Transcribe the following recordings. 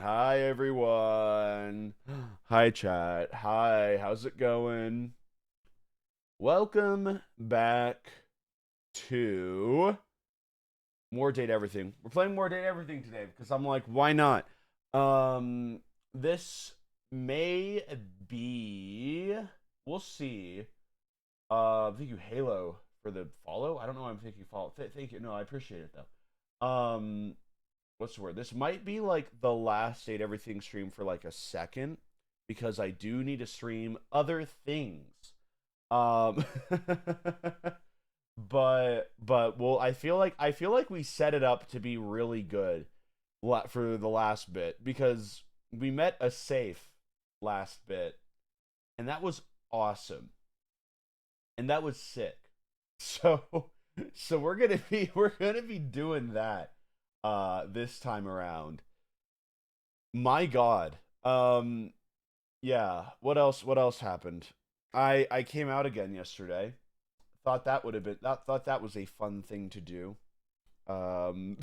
Hi, everyone. Hi, chat. Hi, how's it going? Welcome back to More Date Everything. We're playing More Date Everything today because I'm like, why not? This may be, we'll see. Thank you, Halo, for the follow. I don't know why I'm thinking follow. Thank you. No, I appreciate it though. What's the word? This might be like the last Date Everything stream for like a second because I do need to stream other things. Um, but well, I feel like we set it up to be really good for the last bit because we met a safe last bit, and that was awesome, and that was sick. So so we're gonna be doing that this time around. My God. Yeah, what else happened? I came out again yesterday. Thought that was a fun thing to do. Um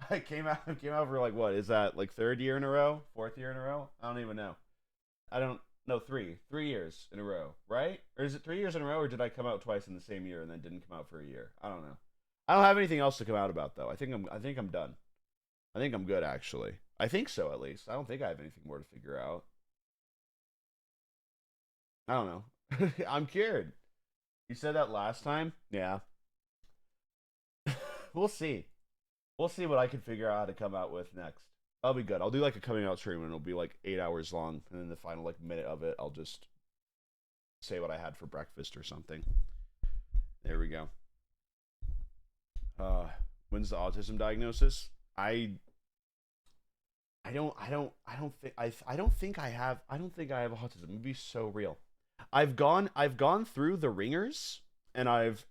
I came out for like, what is that, like third year in a row? Fourth year in a row? I don't even know. I don't know, three years in a row, right? Or is it 3 years in a row, or did I come out twice in the same year and then didn't come out for a year? I don't know. I don't have anything else to come out about though. I think I'm done. I think I'm good actually. I think so, at least. I don't think I have anything more to figure out. I don't know. I'm cured. You said that last time? Yeah. We'll see. We'll see what I can figure out how to come out with next. I'll be good. I'll do like a coming out stream and it'll be like 8 hours long, and then the final like minute of it, I'll just say what I had for breakfast or something. There we go. Uh, when's the autism diagnosis? I don't think I have autism. It'd be so real. I've gone through the ringers, and I've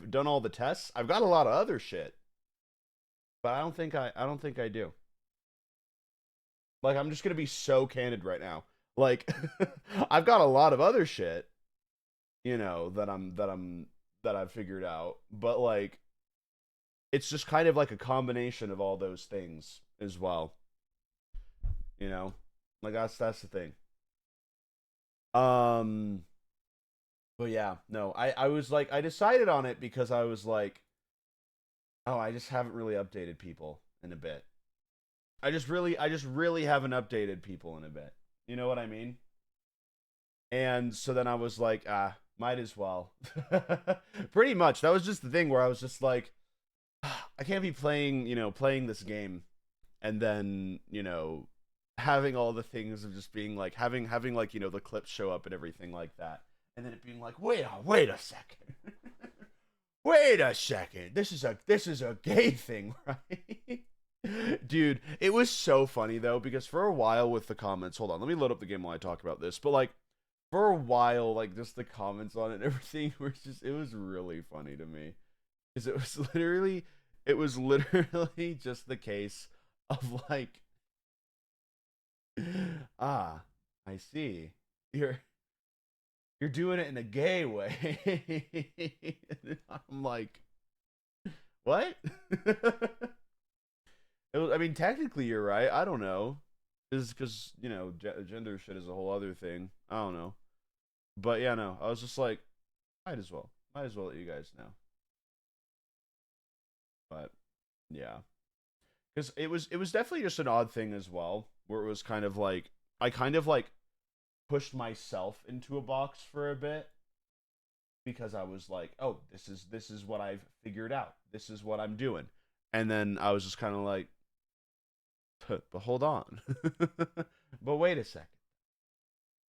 done all the tests. I've got a lot of other shit, but I don't think I do. Like, I'm just gonna be so candid right now. Like I've got a lot of other shit, that I've figured out, but like it's just kind of like a combination of all those things as well, you know? Like that's the thing. Um but yeah, no. I was like, I decided on it because I was like, oh, I just haven't really updated people in a bit. I just really haven't updated people in a bit. You know what I mean? And so then I was like, might as well. Pretty much. That was just the thing where I was just like, I can't be playing this game and then, having all the things of just being like having like, the clips show up and everything like that. And then it being like, wait a second. Wait a second. This is a gay thing, right? Dude, it was so funny though, because for a while with the comments, hold on, let me load up the game while I talk about this. But like for a while, like just the comments on it and everything it was really funny to me. Because it was literally just the case of like, ah, I see. You're you're doing it in a gay way. I'm like, what? I mean, technically, you're right. I don't know, because gender shit is a whole other thing. I don't know, but yeah, no. I was just like, might as well let you guys know. But yeah, because it was definitely just an odd thing as well, where it was kind of like I kind of like pushed myself into a box for a bit because I was like, oh, this is what I've figured out. This is what I'm doing, and then I was just kind of like, but hold on, but wait a second.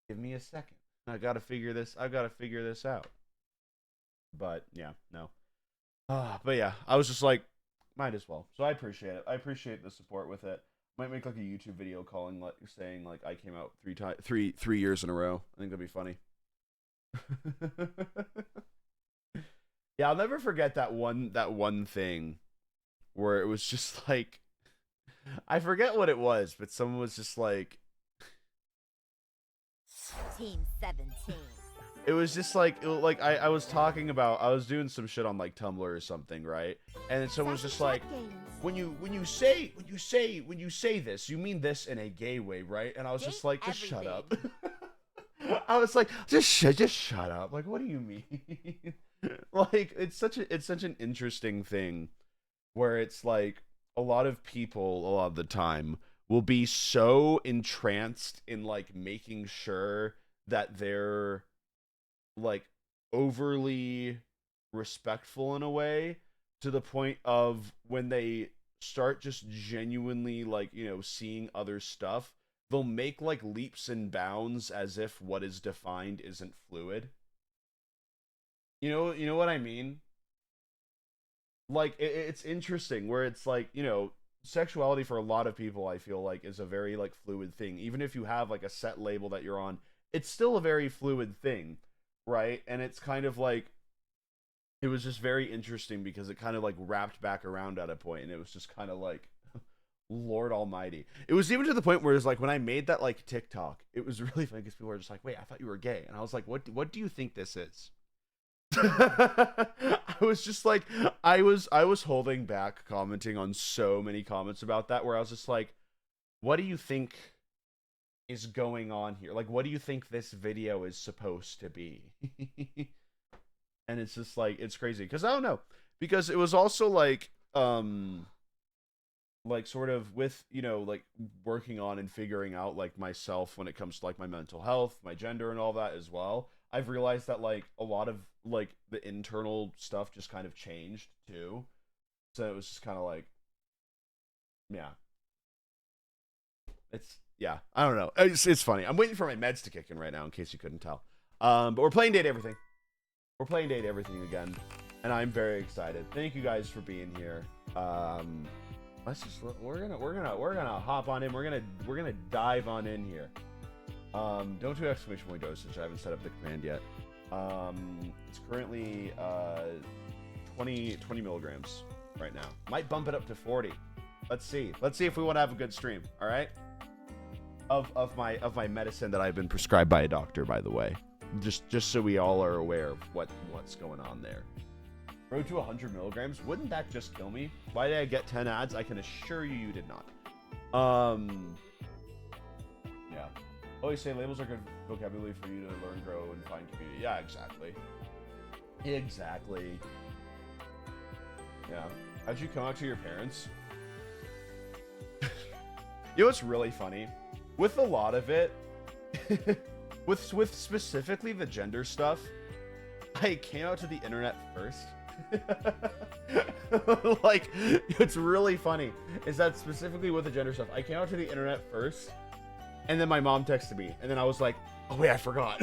Give me a second. I've gotta figure this out. But yeah, no. But yeah, I was just like, might as well. So I appreciate it. I appreciate the support with it. Might make like a YouTube video calling, like saying like I came out three years in a row. I think that'd be funny. Yeah, I'll never forget that one thing where it was just like, I forget what it was, but someone was just like, Team 17. it was just like I was talking about, I was doing some shit on like Tumblr or something, right? And then someone was just like, when you say this, you mean this in a gay way, right? And I was just like, just shut up. I was like, just shut up. Like, what do you mean? Like, it's such an interesting thing where it's like a lot of people a lot of the time will be so entranced in like making sure that they're like overly respectful in a way, to the point of when they start just genuinely like, you know, seeing other stuff, they'll make like leaps and bounds as if what is defined isn't fluid. You know what I mean? Like it's interesting where it's like, you know, sexuality for a lot of people I feel like is a very like fluid thing. Even if you have like a set label that you're on, it's still a very fluid thing, right? And it's kind of like, it was just very interesting because it kind of like wrapped back around at a point, and it was just kind of like Lord Almighty. It was even to the point where it's like when I made that like TikTok, it was really funny because people were just like, "Wait, I thought you were gay," and I was like, "What do you think this is?" I was just like, I was holding back commenting on so many comments about that, where I was just like, "What do you think is going on here? Like, what do you think this video is supposed to be?" And it's just like, it's crazy because I don't know, because it was also like sort of with, you know, like working on and figuring out like myself when it comes to like my mental health, my gender and all that as well. I've realized that like a lot of like the internal stuff just kind of changed too. So it was just kind of like, yeah, yeah, I don't know. It's funny. I'm waiting for my meds to kick in right now in case you couldn't tell. But we're playing Date Everything. We're playing Date Everything again, and I'm very excited. Thank you guys for being here. We're gonna hop on in. We're gonna dive on in here. Don't do exclamation point dosage. I haven't set up the command yet. It's currently 20 milligrams right now. Might bump it up to 40. Let's see if we want to have a good stream. All right. Of my medicine that I've been prescribed by a doctor, by the way. Just so we all are aware of what's going on there. Road to 100 milligrams. Wouldn't that just kill me? Why did I get 10 ads? I can assure you did not. Yeah. Always say labels are good vocabulary for you to learn, grow, and find community. Yeah, exactly. Exactly. Yeah. How'd you come out to your parents? You know what's really funny? With a lot of it, with specifically the gender stuff, I came out to the internet first. Like, it's really funny is that specifically with the gender stuff, I came out to the internet first, and then my mom texted me, and then I was like, oh wait, I forgot.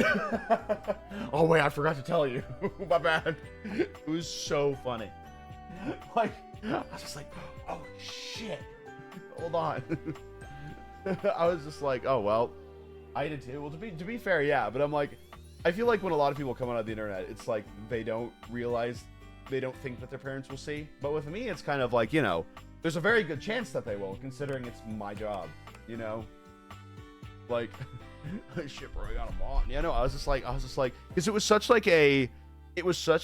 Oh wait, I forgot to tell you. My bad. It was so funny. Like, I was just like, oh shit, hold on. I was just like, oh well, I did too. Well, to be fair, yeah, but I'm like, I feel like when a lot of people come out of the internet, it's like they don't think that their parents will see. But with me, it's kind of like, you know, there's a very good chance that they will, considering it's my job, you know? Like, shit, bro, I got them on. You know, I was just like, because it was such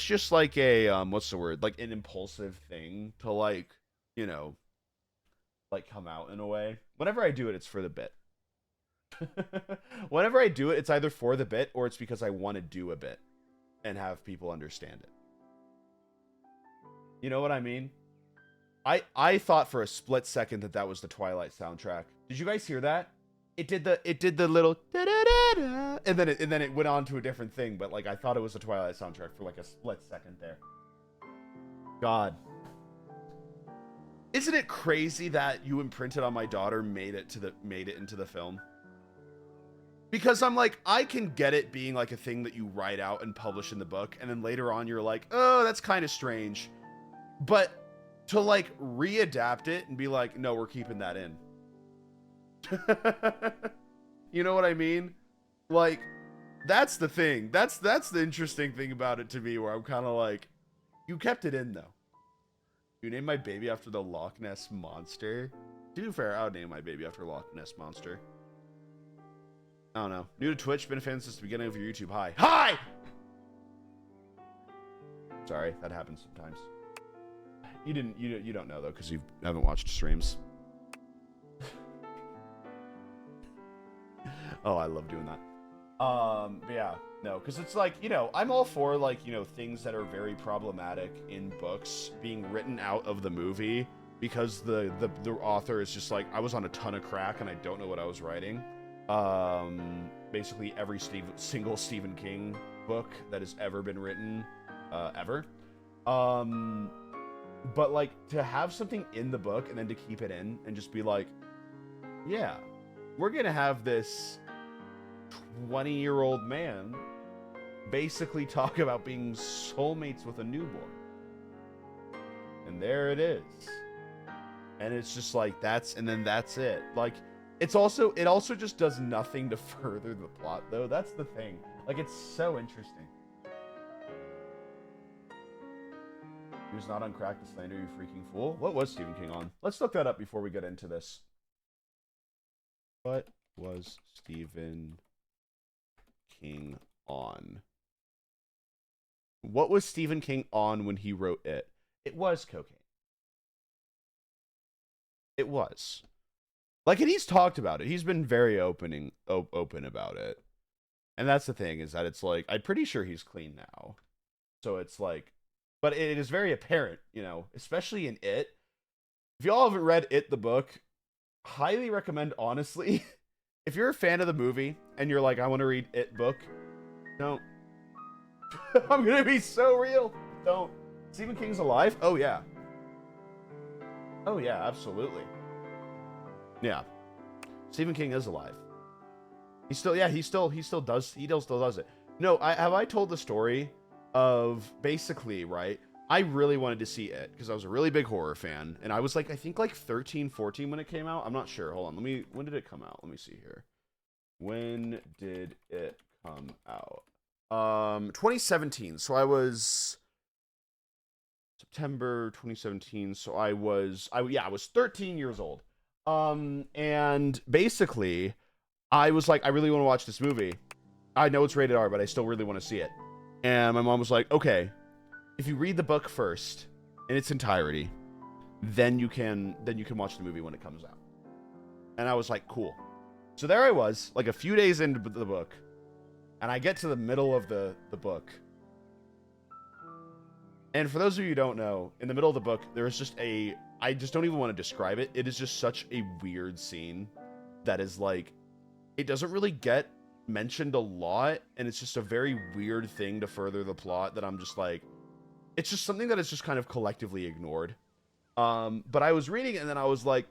just like a, what's the word? Like an impulsive thing to like, you know, like come out in a way. Whenever I do it, it's for the bit. Whenever I do it, it's either for the bit or it's because I want to do a bit and have people understand it. You know what I mean? I thought for a split second that was the Twilight soundtrack. Did you guys hear that? It did the little da-da-da-da, and then it went on to a different thing, but like I thought it was the Twilight soundtrack for like a split second there. God. Isn't it crazy that You Imprinted on My Daughter made it into the film? Because I'm like, I can get it being like a thing that you write out and publish in the book, and then later on you're like, oh, that's kind of strange. But to like readapt it and be like, no, we're keeping that in. You know what I mean? Like, that's the thing. That's the interesting thing about it to me, where I'm kind of like, you kept it in though. You named my baby after the Loch Ness Monster. To be fair, I would name my baby after Loch Ness Monster. I don't know. New to Twitch, been a fan since the beginning of your YouTube. Hi! Sorry, that happens sometimes. You don't know though because you haven't watched streams. Oh, I love doing that. But yeah, no, because it's like, you know, I'm all for like, you know, things that are very problematic in books being written out of the movie because the author is just like, I was on a ton of crack and I don't know what I was writing. Basically every single Stephen King book that has ever been written, ever. But like to have something in the book and then to keep it in and just be like, yeah, we're gonna have this 20-year-old man basically talk about being soulmates with a newborn. And there it is. And it's just like that's it. Like it also just does nothing to further the plot though. That's the thing. Like it's so interesting. He was not on crack to slander, you freaking fool. What was Stephen King on? Let's look that up before we get into this. What was Stephen King on? What was Stephen King on when he wrote it? It was cocaine. It was. Like, and he's talked about it. He's been very open about it. And that's the thing, is that it's like, I'm pretty sure he's clean now. So it's like, but it is very apparent, you know, especially in It. If y'all haven't read It, the book, highly recommend, honestly. If you're a fan of the movie and you're like, I want to read It book, don't. I'm gonna be so real. Don't. Stephen King's alive? Oh yeah. Oh yeah, absolutely. Yeah. Stephen King is alive. He still does it. No, have I told the story of basically, right? I really wanted to see It because I was a really big horror fan, and I was like, I think like 13, 14 when it came out. I'm not sure. Hold on. When did it come out? Let me see here. When did it come out? 2017. So I was September 2017. So I was 13 years old. And basically I was like, I really want to watch this movie. I know it's rated R, but I still really want to see it. And my mom was like, okay, if you read the book first in its entirety, then you can watch the movie when it comes out. And I was like, cool. So there I was, like a few days into the book, and I get to the middle of the book. And for those of you who don't know, in the middle of the book, there is just I just don't even want to describe it. It is just such a weird scene that is like, it doesn't really get mentioned a lot, and it's just a very weird thing to further the plot that I'm just like, it's just something that is just kind of collectively ignored. But I was reading it, and then I was like,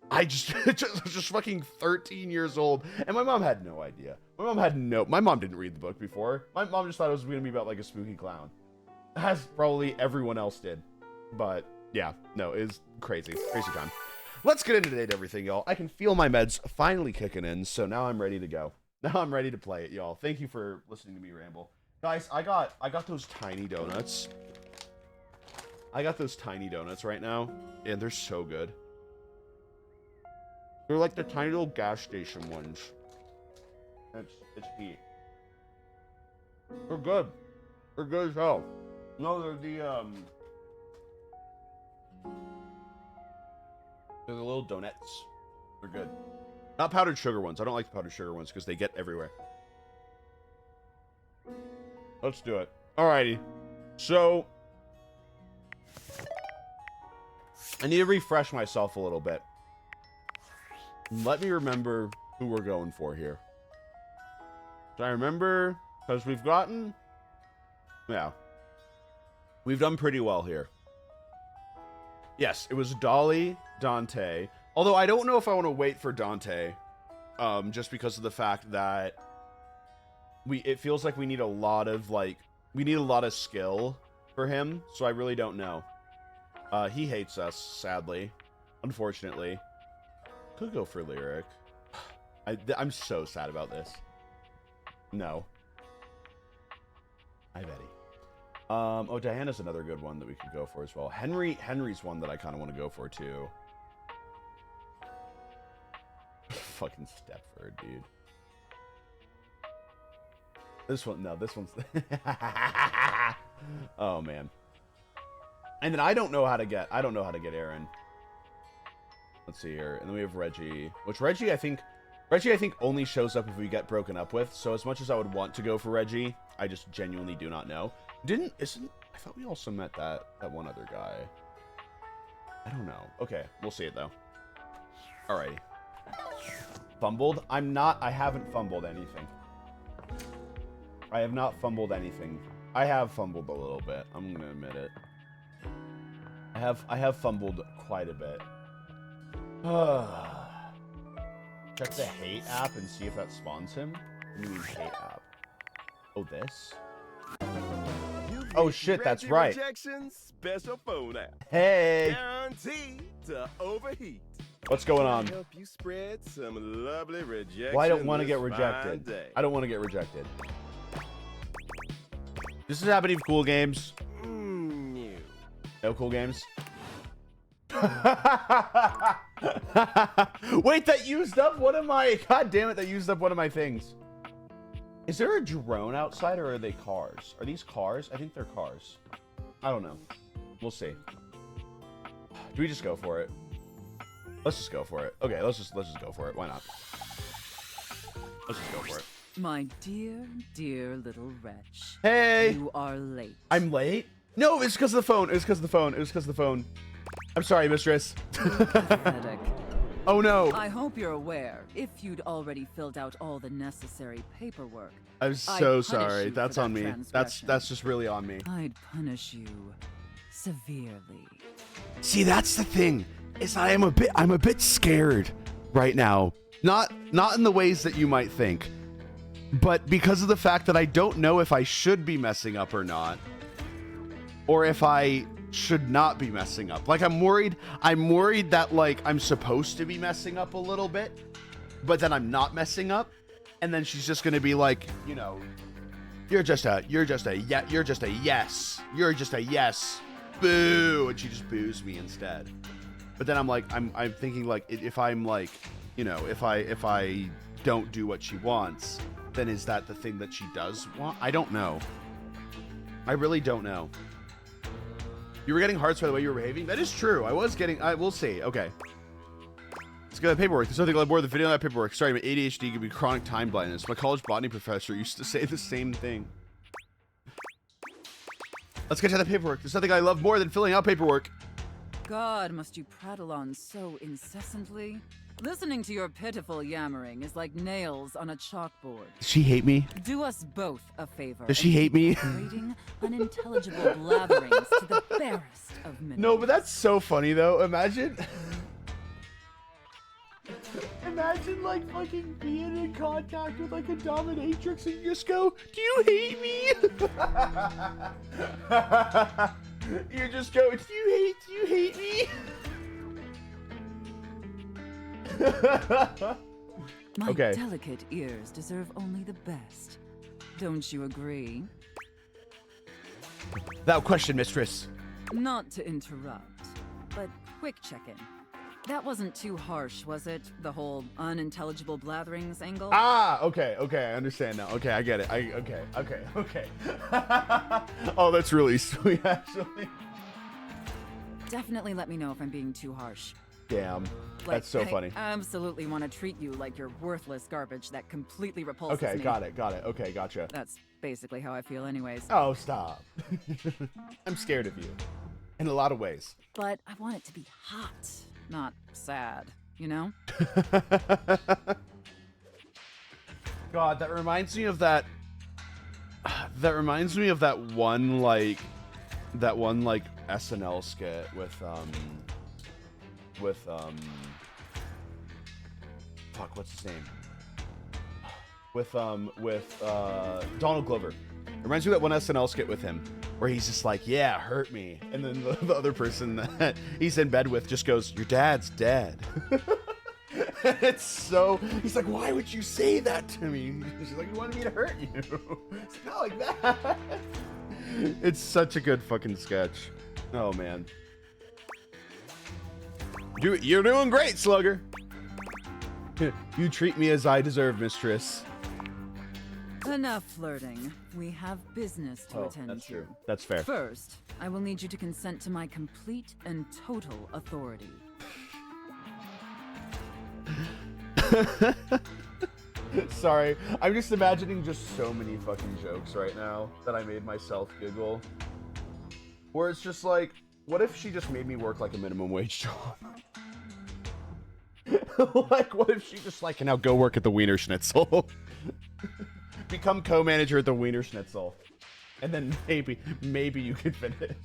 I just fucking 13 years old, and my mom had no idea. My mom didn't read the book before. My mom just thought it was going to be about like a spooky clown, as probably everyone else did. But yeah, no, it was crazy time. Let's get into Date Everything, y'all. I can feel my meds finally kicking in, so now I'm ready to go. Now I'm ready to play it, y'all. Thank you for listening to me ramble. Guys, I got those tiny donuts. I got those tiny donuts right now, and they're so good. They're like the tiny little gas station ones. It's heat. They're good. They're good as hell. No, they're the little donuts. They're good. Not powdered sugar ones. I don't like the powdered sugar ones because they get everywhere. Let's do it. Alrighty. So, I need to refresh myself a little bit. Let me remember who we're going for here. So I remember, because we've done pretty well here. Yes, it was Dolly, Dante. Although I don't know if I want to wait for Dante, just because of the fact that it feels like we need a lot of skill for him. So I really don't know. He hates us, sadly, unfortunately. Could go for Lyric. I'm so sad about this. No. Hi, Betty. Oh, Diana's another good one that we could go for as well. Henry's one that I kind of want to go for too. Fucking Stepford, dude. This one's... Oh, man. And then I don't know how to get Aaron. Let's see here. And then we have Reggie, which Reggie I think only shows up if we get broken up with. So as much as I would want to go for Reggie, I just genuinely do not know. I thought we also met that one other guy. I don't know. Okay, we'll see it though. Alrighty. Fumbled? I haven't fumbled anything. I have not fumbled anything. I have fumbled a little bit. I'm gonna admit it. I have fumbled quite a bit. Check the hate app and see if that spawns him. What do you mean hate app? Oh, this? Oh shit, that's right. Special phone app. Hey. Guaranteed to overheat. What's going on? Help you spread some lovely rejection. Well, I don't want to get rejected. I don't want to get rejected. This is happening for cool games. No cool games. Wait, that used up one of my... God damn it, that used up one of my things. Is there a drone outside, or are they cars? Are these cars? I think they're cars. I don't know. We'll see. Do we just go for it? Let's just go for it. Okay, let's just go for it. Why not? Let's just go for it. My dear, dear little wretch. Hey! You are late. I'm late? No, it's because of the phone. It was because of the phone. It was because of the phone. I'm sorry, mistress. Pathetic. Oh no. I hope you're aware, if you'd already filled out all the necessary paperwork. I'm so sorry. That's on me. That's just really on me. I'd punish you severely. See, that's the thing. Is I'm a bit scared right now. Not in the ways that you might think, but because of the fact that I don't know if I should be messing up or not, or if I should not be messing up. Like, I'm worried that, like, I'm supposed to be messing up a little bit, but then I'm not messing up, and then she's just gonna be like, you know, you're just a yes, boo, and she just boos me instead. But then I'm like, I'm thinking, like, if I'm like, you know, if I don't do what she wants, then is that the thing that she does want? I don't know. I really don't know. You were getting hearts by the way you were behaving? That is true. I was getting... we'll see. Okay. Let's go to the paperwork. There's nothing more than video on that paperwork. Sorry, my ADHD could be chronic time blindness. My college botany professor used to say the same thing. Let's get to the paperwork. There's nothing I love more than filling out paperwork. God, must you prattle on so incessantly? Listening to your pitiful yammering is like nails on a chalkboard. Does she hate me? Do us both a favor. Does she hate me? Creating unintelligible blatherings to the barest of minutes. No, but that's so funny though. Imagine like fucking being in contact with like a dominatrix and you just go, "Do you hate me?" You just go, "Do you hate me?" My okay. delicate ears deserve only the best. Don't you agree? Without question, mistress. Not to interrupt, but quick check-in. That wasn't too harsh, was it? The whole unintelligible blatherings angle? Ah, okay, I understand now. Okay, I get it. Okay. Oh, that's really sweet, actually. Definitely let me know if I'm being too harsh. Damn, Like, that's so funny. I absolutely want to treat you like you're worthless garbage that completely repulses Okay, me. got it. Okay, gotcha. That's basically how I feel anyways. Oh, stop. I'm scared of you. In a lot of ways. But I want it to be hot, not sad, you know? God, that reminds me of that... That reminds me of that one, like... That one, like, SNL skit with, fuck, what's his name? With Donald Glover. It reminds me of that one SNL skit with him, where he's just like, "Yeah, hurt me," and then the other person that he's in bed with just goes, "Your dad's dead." It's so... He's like, "Why would you say that to me?" She's like, "You wanted me to hurt you." It's not like that. It's such a good fucking sketch. Oh, man. You're doing great, Slugger. You treat me as I deserve, mistress. Enough flirting. We have business to attend that's to. true. That's fair. First, I will need you to consent to my complete and total authority. Sorry, I'm just imagining just so many fucking jokes right now that I made myself giggle. Where it's just like, what if she just made me work like a minimum wage job? Like, what if she just like, now go work at the Wiener Schnitzel? Become co-manager at the Wiener Schnitzel. And then maybe you can finish.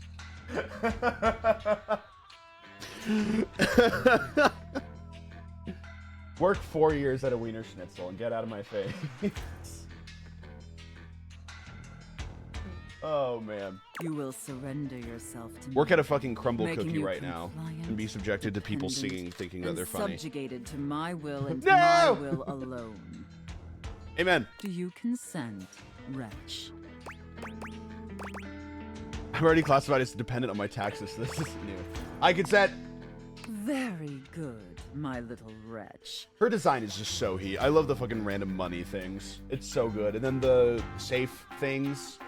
Work 4 years at a Wiener Schnitzel and get out of my face. Oh, man. You will surrender yourself to Work me, at a fucking crumble making cookie you right now compliant, and be subjected to people dependent, singing thinking that and they're funny. subjugated to my will and No! my will alone. Amen. Do you consent, wretch? I'm already classified as dependent on my taxes, so this is new. I consent. Very good, my little wretch. Her design is just so heat. I love the fucking random money things. It's so good. And then the safe things.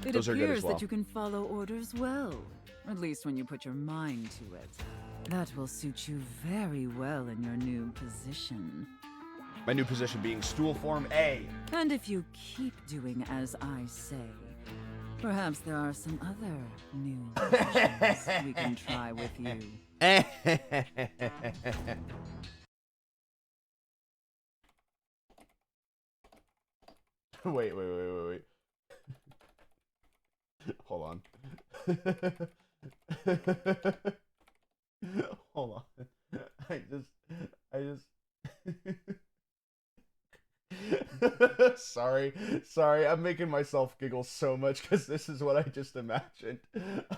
It Those are good appears as well. that you can follow orders well, at least when you put your mind to it. That will suit you very well in your new position. My new position being stool form A. And if you keep doing as I say, perhaps there are some other new positions we can try with you. Wait. Hold on. Hold on. I just Sorry. I'm making myself giggle so much because this is what I just imagined.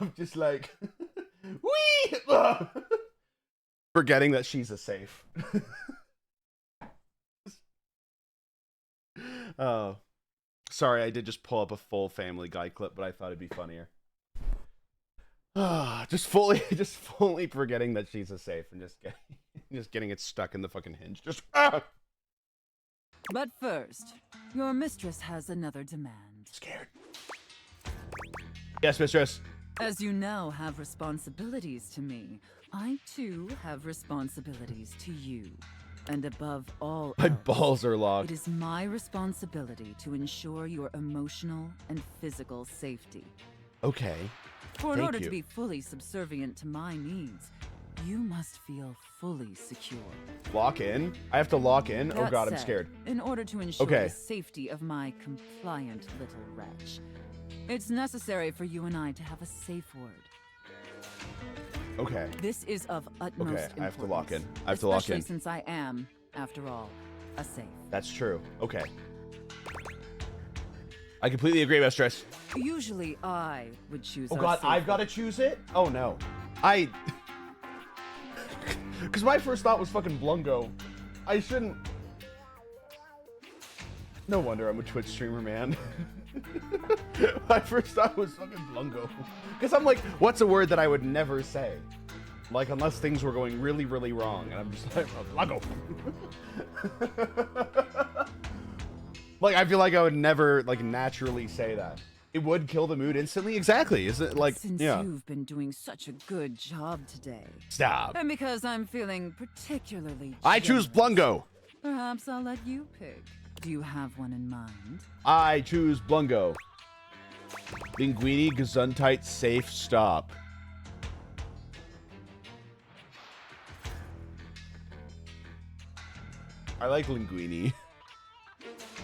I'm just like, wee! Forgetting that she's a safe. Oh, sorry, I did just pull up a full Family Guy clip, but I thought it'd be funnier. Just fully forgetting that she's a safe and just getting it stuck in the fucking hinge. But first, your mistress has another demand. Scared. Yes, mistress. As you now have responsibilities to me, I too have responsibilities to you. And above all My else, balls are locked. it is my responsibility to ensure your emotional and physical safety. Okay. For in Thank order you. to be fully subservient to my needs, you must feel fully secure. Lock in? I have to lock in? Oh That god, I'm said, scared. In order to ensure Okay. the safety of my compliant little wretch, it's necessary for you and I to have a safe word. Okay. This is of utmost Okay, importance. I have to lock in. I have to lock especially in. since I am, after all, a safe. That's true. Okay. I completely agree, mistress. Usually I would choose Oh our god, safe I've got to word. choose it? Oh no. Because my first thought was fucking Blungo. I shouldn't... No wonder I'm a Twitch streamer, man. My first thought was fucking Blungo. Because I'm like, what's a word that I would never say? Like, unless things were going really, really wrong. And I'm just like, Blungo. Like, I feel like I would never, like, naturally say that. It would kill the mood instantly? Exactly. Is it like, Since yeah. you've been doing such a good job today, Stop. and because I'm feeling particularly I choose generous, Blungo. perhaps I'll let you pick. Do you have one in mind? I choose Blungo. Linguini, Gesundheit, safe, stop. I like Linguini.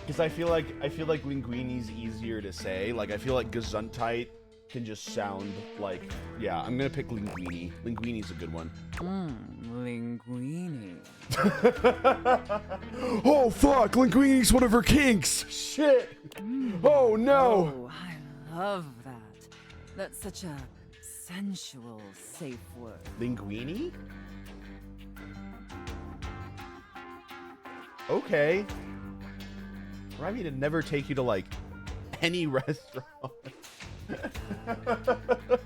Because I feel like Linguini's easier to say. Like, I feel like Gesundheit can just sound like, yeah, I'm gonna pick Linguini. Linguini's a good one. Linguini. Oh fuck, Linguini's one of her kinks! Shit! Oh no! Oh, I love that. That's such a sensual, safe word. Linguini? Okay. Remind me to never take you to, like, any restaurant.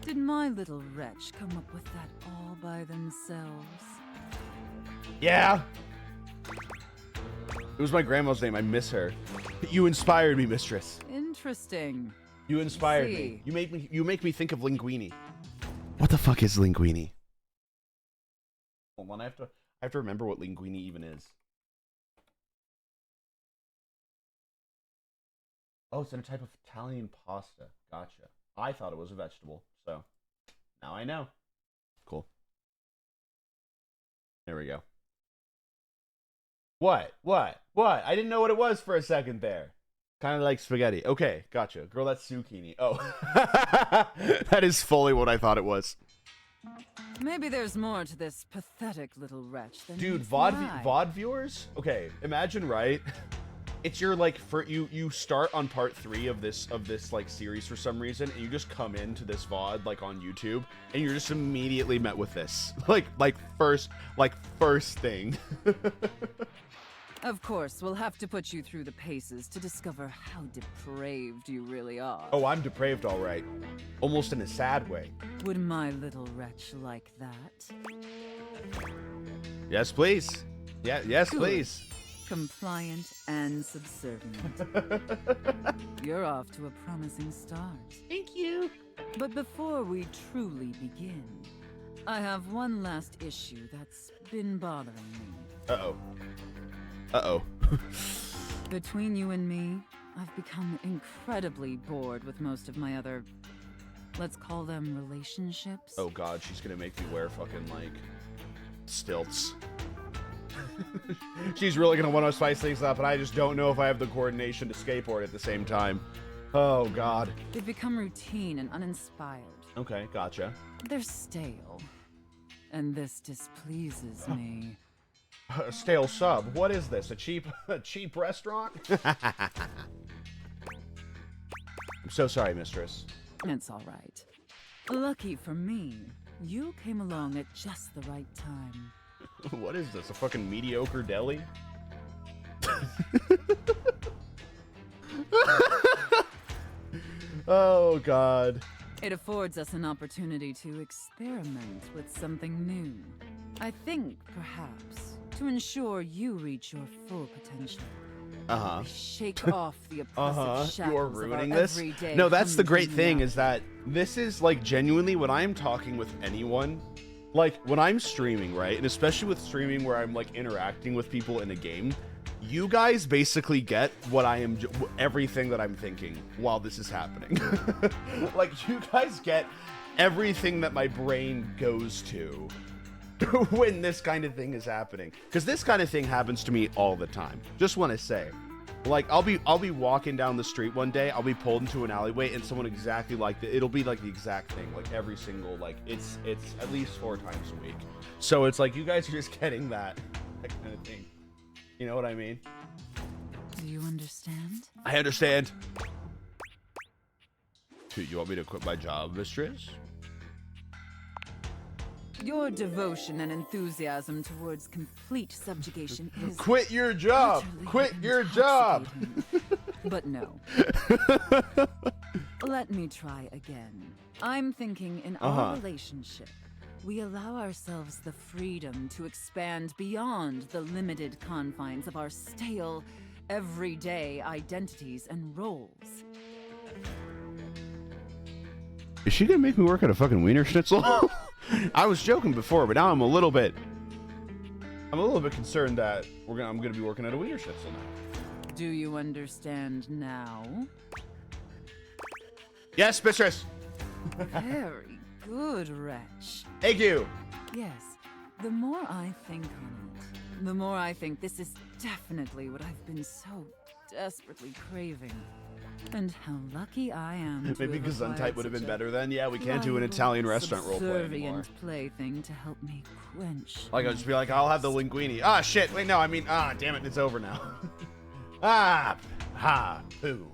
Did my little wretch come up with that all by themselves? Yeah! It was my grandma's name. I miss her. You inspired me, mistress. Interesting. You inspired me. See. You make me think of linguini. What the fuck is linguini? Hold on, I have to remember what linguini even is. Oh, it's a type of Italian pasta. Gotcha. I thought it was a vegetable, so now I know. Cool. There we go. What? I didn't know what it was for a second there. Kind of like spaghetti. Okay, gotcha. Girl, that's zucchini. Oh. That is fully what I thought it was. Maybe there's more to this pathetic little wretch than Dude, meets the VOD eye. VOD viewers? Okay, imagine, right? It's your like you start on part 3 of this like series for some reason, and you just come into this VOD like on YouTube, and you're just immediately met with this. Like first thing. Of course, we'll have to put you through the paces to discover how depraved you really are. Oh, I'm depraved, all right. Almost in a sad way. Would my little wretch like that? Yes, please. Yeah, yes, Good. please. Compliant and subservient. You're off to a promising start. Thank you. But before we truly begin, I have one last issue that's been bothering me. Uh-oh. Uh-oh. Between you and me, I've become incredibly bored with most of my other, let's call them relationships. Oh god, she's gonna make me wear fucking, like, stilts. She's really gonna want to spice things up, and I just don't know if I have the coordination to skateboard at the same time. Oh god. They've become routine and uninspired. Okay, gotcha. They're stale. And this displeases me. Stale sub. What is this? A cheap restaurant? I'm so sorry, mistress. It's all right. Lucky for me, you came along at just the right time. What is this? A fucking mediocre deli? Oh god. It affords us an opportunity to experiment with something new. I think, perhaps, to ensure you reach your full potential. Uh-huh. Shake off the oppressive shackles You're of our ruining this? everyday No, that's the great humdrum thing, reality. is that this is, like, genuinely, when I'm talking with anyone, like, when I'm streaming, right, and especially with streaming where I'm, like, interacting with people in a game, you guys basically get what I am, everything that I'm thinking while this is happening. Like, you guys get everything that my brain goes to when this kind of thing is happening, because this kind of thing happens to me all the time. Just want to say, like, I'll be walking down the street one day, I'll be pulled into an alleyway, and someone exactly like it'll be like the exact thing, like every single, like it's at least 4 times a week. So it's like you guys are just getting that kind of thing. You know what I mean? Do you understand? I understand. Dude, you want me to quit my job, mistress? Your devotion and enthusiasm towards complete subjugation is Quit your job! utterly Quit your job! intoxicating. But no. Let me try again. I'm thinking in our relationship, we allow ourselves the freedom to expand beyond the limited confines of our stale, everyday identities and roles. Is she gonna make me work at a fucking Wiener Schnitzel? I was joking before, but now I'm a little bit concerned that I'm gonna be working at a Wiener Schnitzel now. Do you understand now? Yes, mistress. Very good, wretch. Thank you. Yes, the more I think on it, the more I think this is definitely what I've been so desperately craving. And how lucky I am to Maybe have Gesundheit acquired would have been such a better then. Yeah, we can't do an pliable, Italian restaurant roleplay anymore. subservient plaything to help me quench. Like, I'll my just be like, I'll have the thirst. linguini. Ah, shit. Wait, no, I mean, damn it, it's over now. Poo.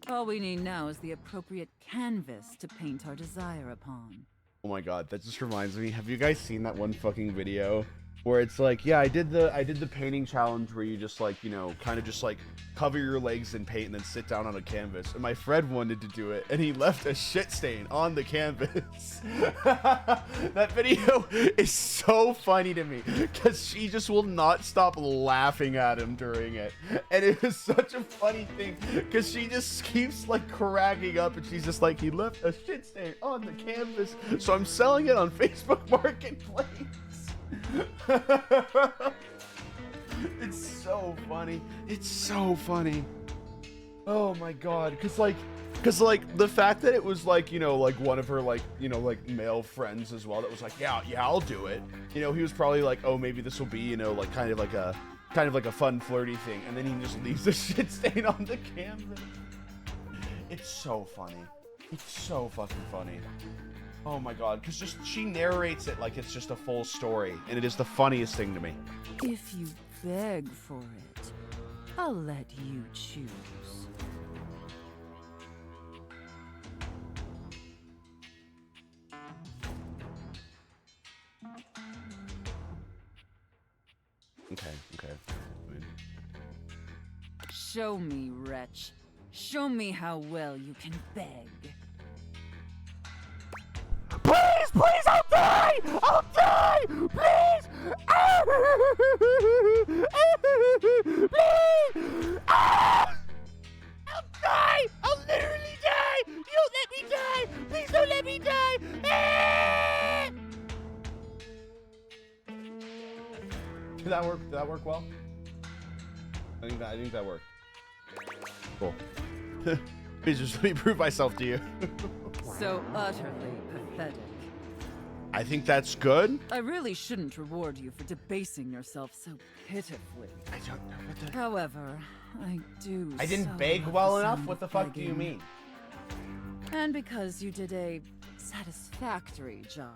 All we need now is the appropriate canvas to paint our desire upon. Oh my god, that just reminds me. Have you guys seen that one fucking video where it's like, yeah, I did the painting challenge where you just like, you know, kind of just like cover your legs in paint and then sit down on a canvas. And my friend wanted to do it, and he left a shit stain on the canvas. That video is so funny to me because she just will not stop laughing at him during it. And it was such a funny thing because she just keeps like cracking up, and she's just like, he left a shit stain on the canvas, so I'm selling it on Facebook Marketplace. It's so funny. It's so funny. Oh my god. Cause like the fact that it was like, you know, like one of her like, you know, like male friends as well that was like, yeah, I'll do it. You know, he was probably like, oh, maybe this will be, you know, like kind of like a fun flirty thing, and then he just leaves the shit stain on the canvas. It's so funny. It's so fucking funny. Oh my god, because just she narrates it like it's just a full story, and it is the funniest thing to me. If you beg for it, I'll let you choose. Okay. Show me, wretch. Show me how well you can beg. Please, I'll die! I'll die! Please! Please! I'll die! I'll literally die! You don't let me die! Please don't let me die! Did that work? Did that work well? I think that worked. Cool. Please just let me prove myself to you. So utterly pathetic. I think that's good. I really shouldn't reward you for debasing yourself so pitifully. I don't know what the... However, I do. I didn't so beg love well the enough? sound What of the fuck do you begging. mean? And because you did a satisfactory job,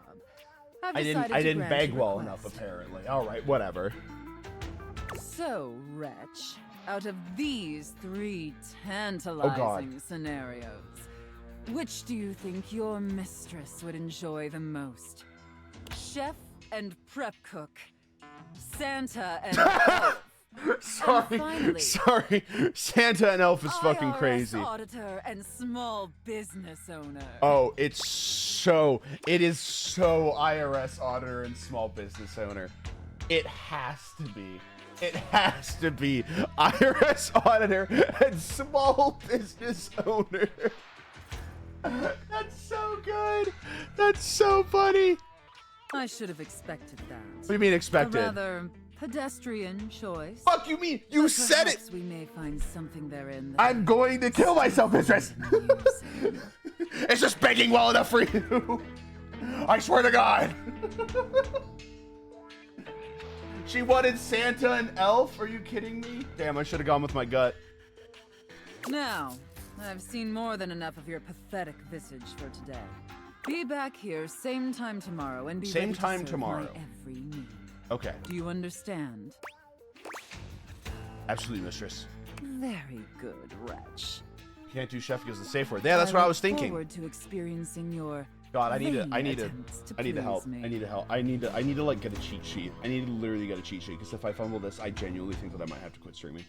I've I decided didn't to grant beg your well request. enough, apparently. All right, whatever. So, wretch, out of these three tantalizing scenarios, which do you think your mistress would enjoy the most? Chef and prep cook, Santa and elf. Sorry. Santa and Elf is fucking IRS crazy. auditor and small business owner. Oh, it is so IRS auditor and small business owner. It has to be. It has to be IRS auditor and small business owner. That's so good. That's so funny. I should have expected that. What do you mean expected? A rather pedestrian choice. Fuck you mean? You But said it. perhaps we may find something therein. That I'm going to kill myself, mistress. amusing. It's just begging well enough for you. I swear to God. She wanted Santa and Elf? Are you kidding me? Damn, I should have gone with my gut. Now, I've seen more than enough of your pathetic visage for today. Be back here same time tomorrow and be Same ready to time serve tomorrow. my every need. Okay. Do you understand? Absolutely, mistress. Very good, wretch. Can't do chef because of the safe word. Yeah, that's what I was look thinking. Forward to experiencing your God, I need vain to attempts to help. please me. I need to help. I need to like get a cheat sheet. I need to literally get a cheat sheet because if I fumble this, I genuinely think that I might have to quit streaming.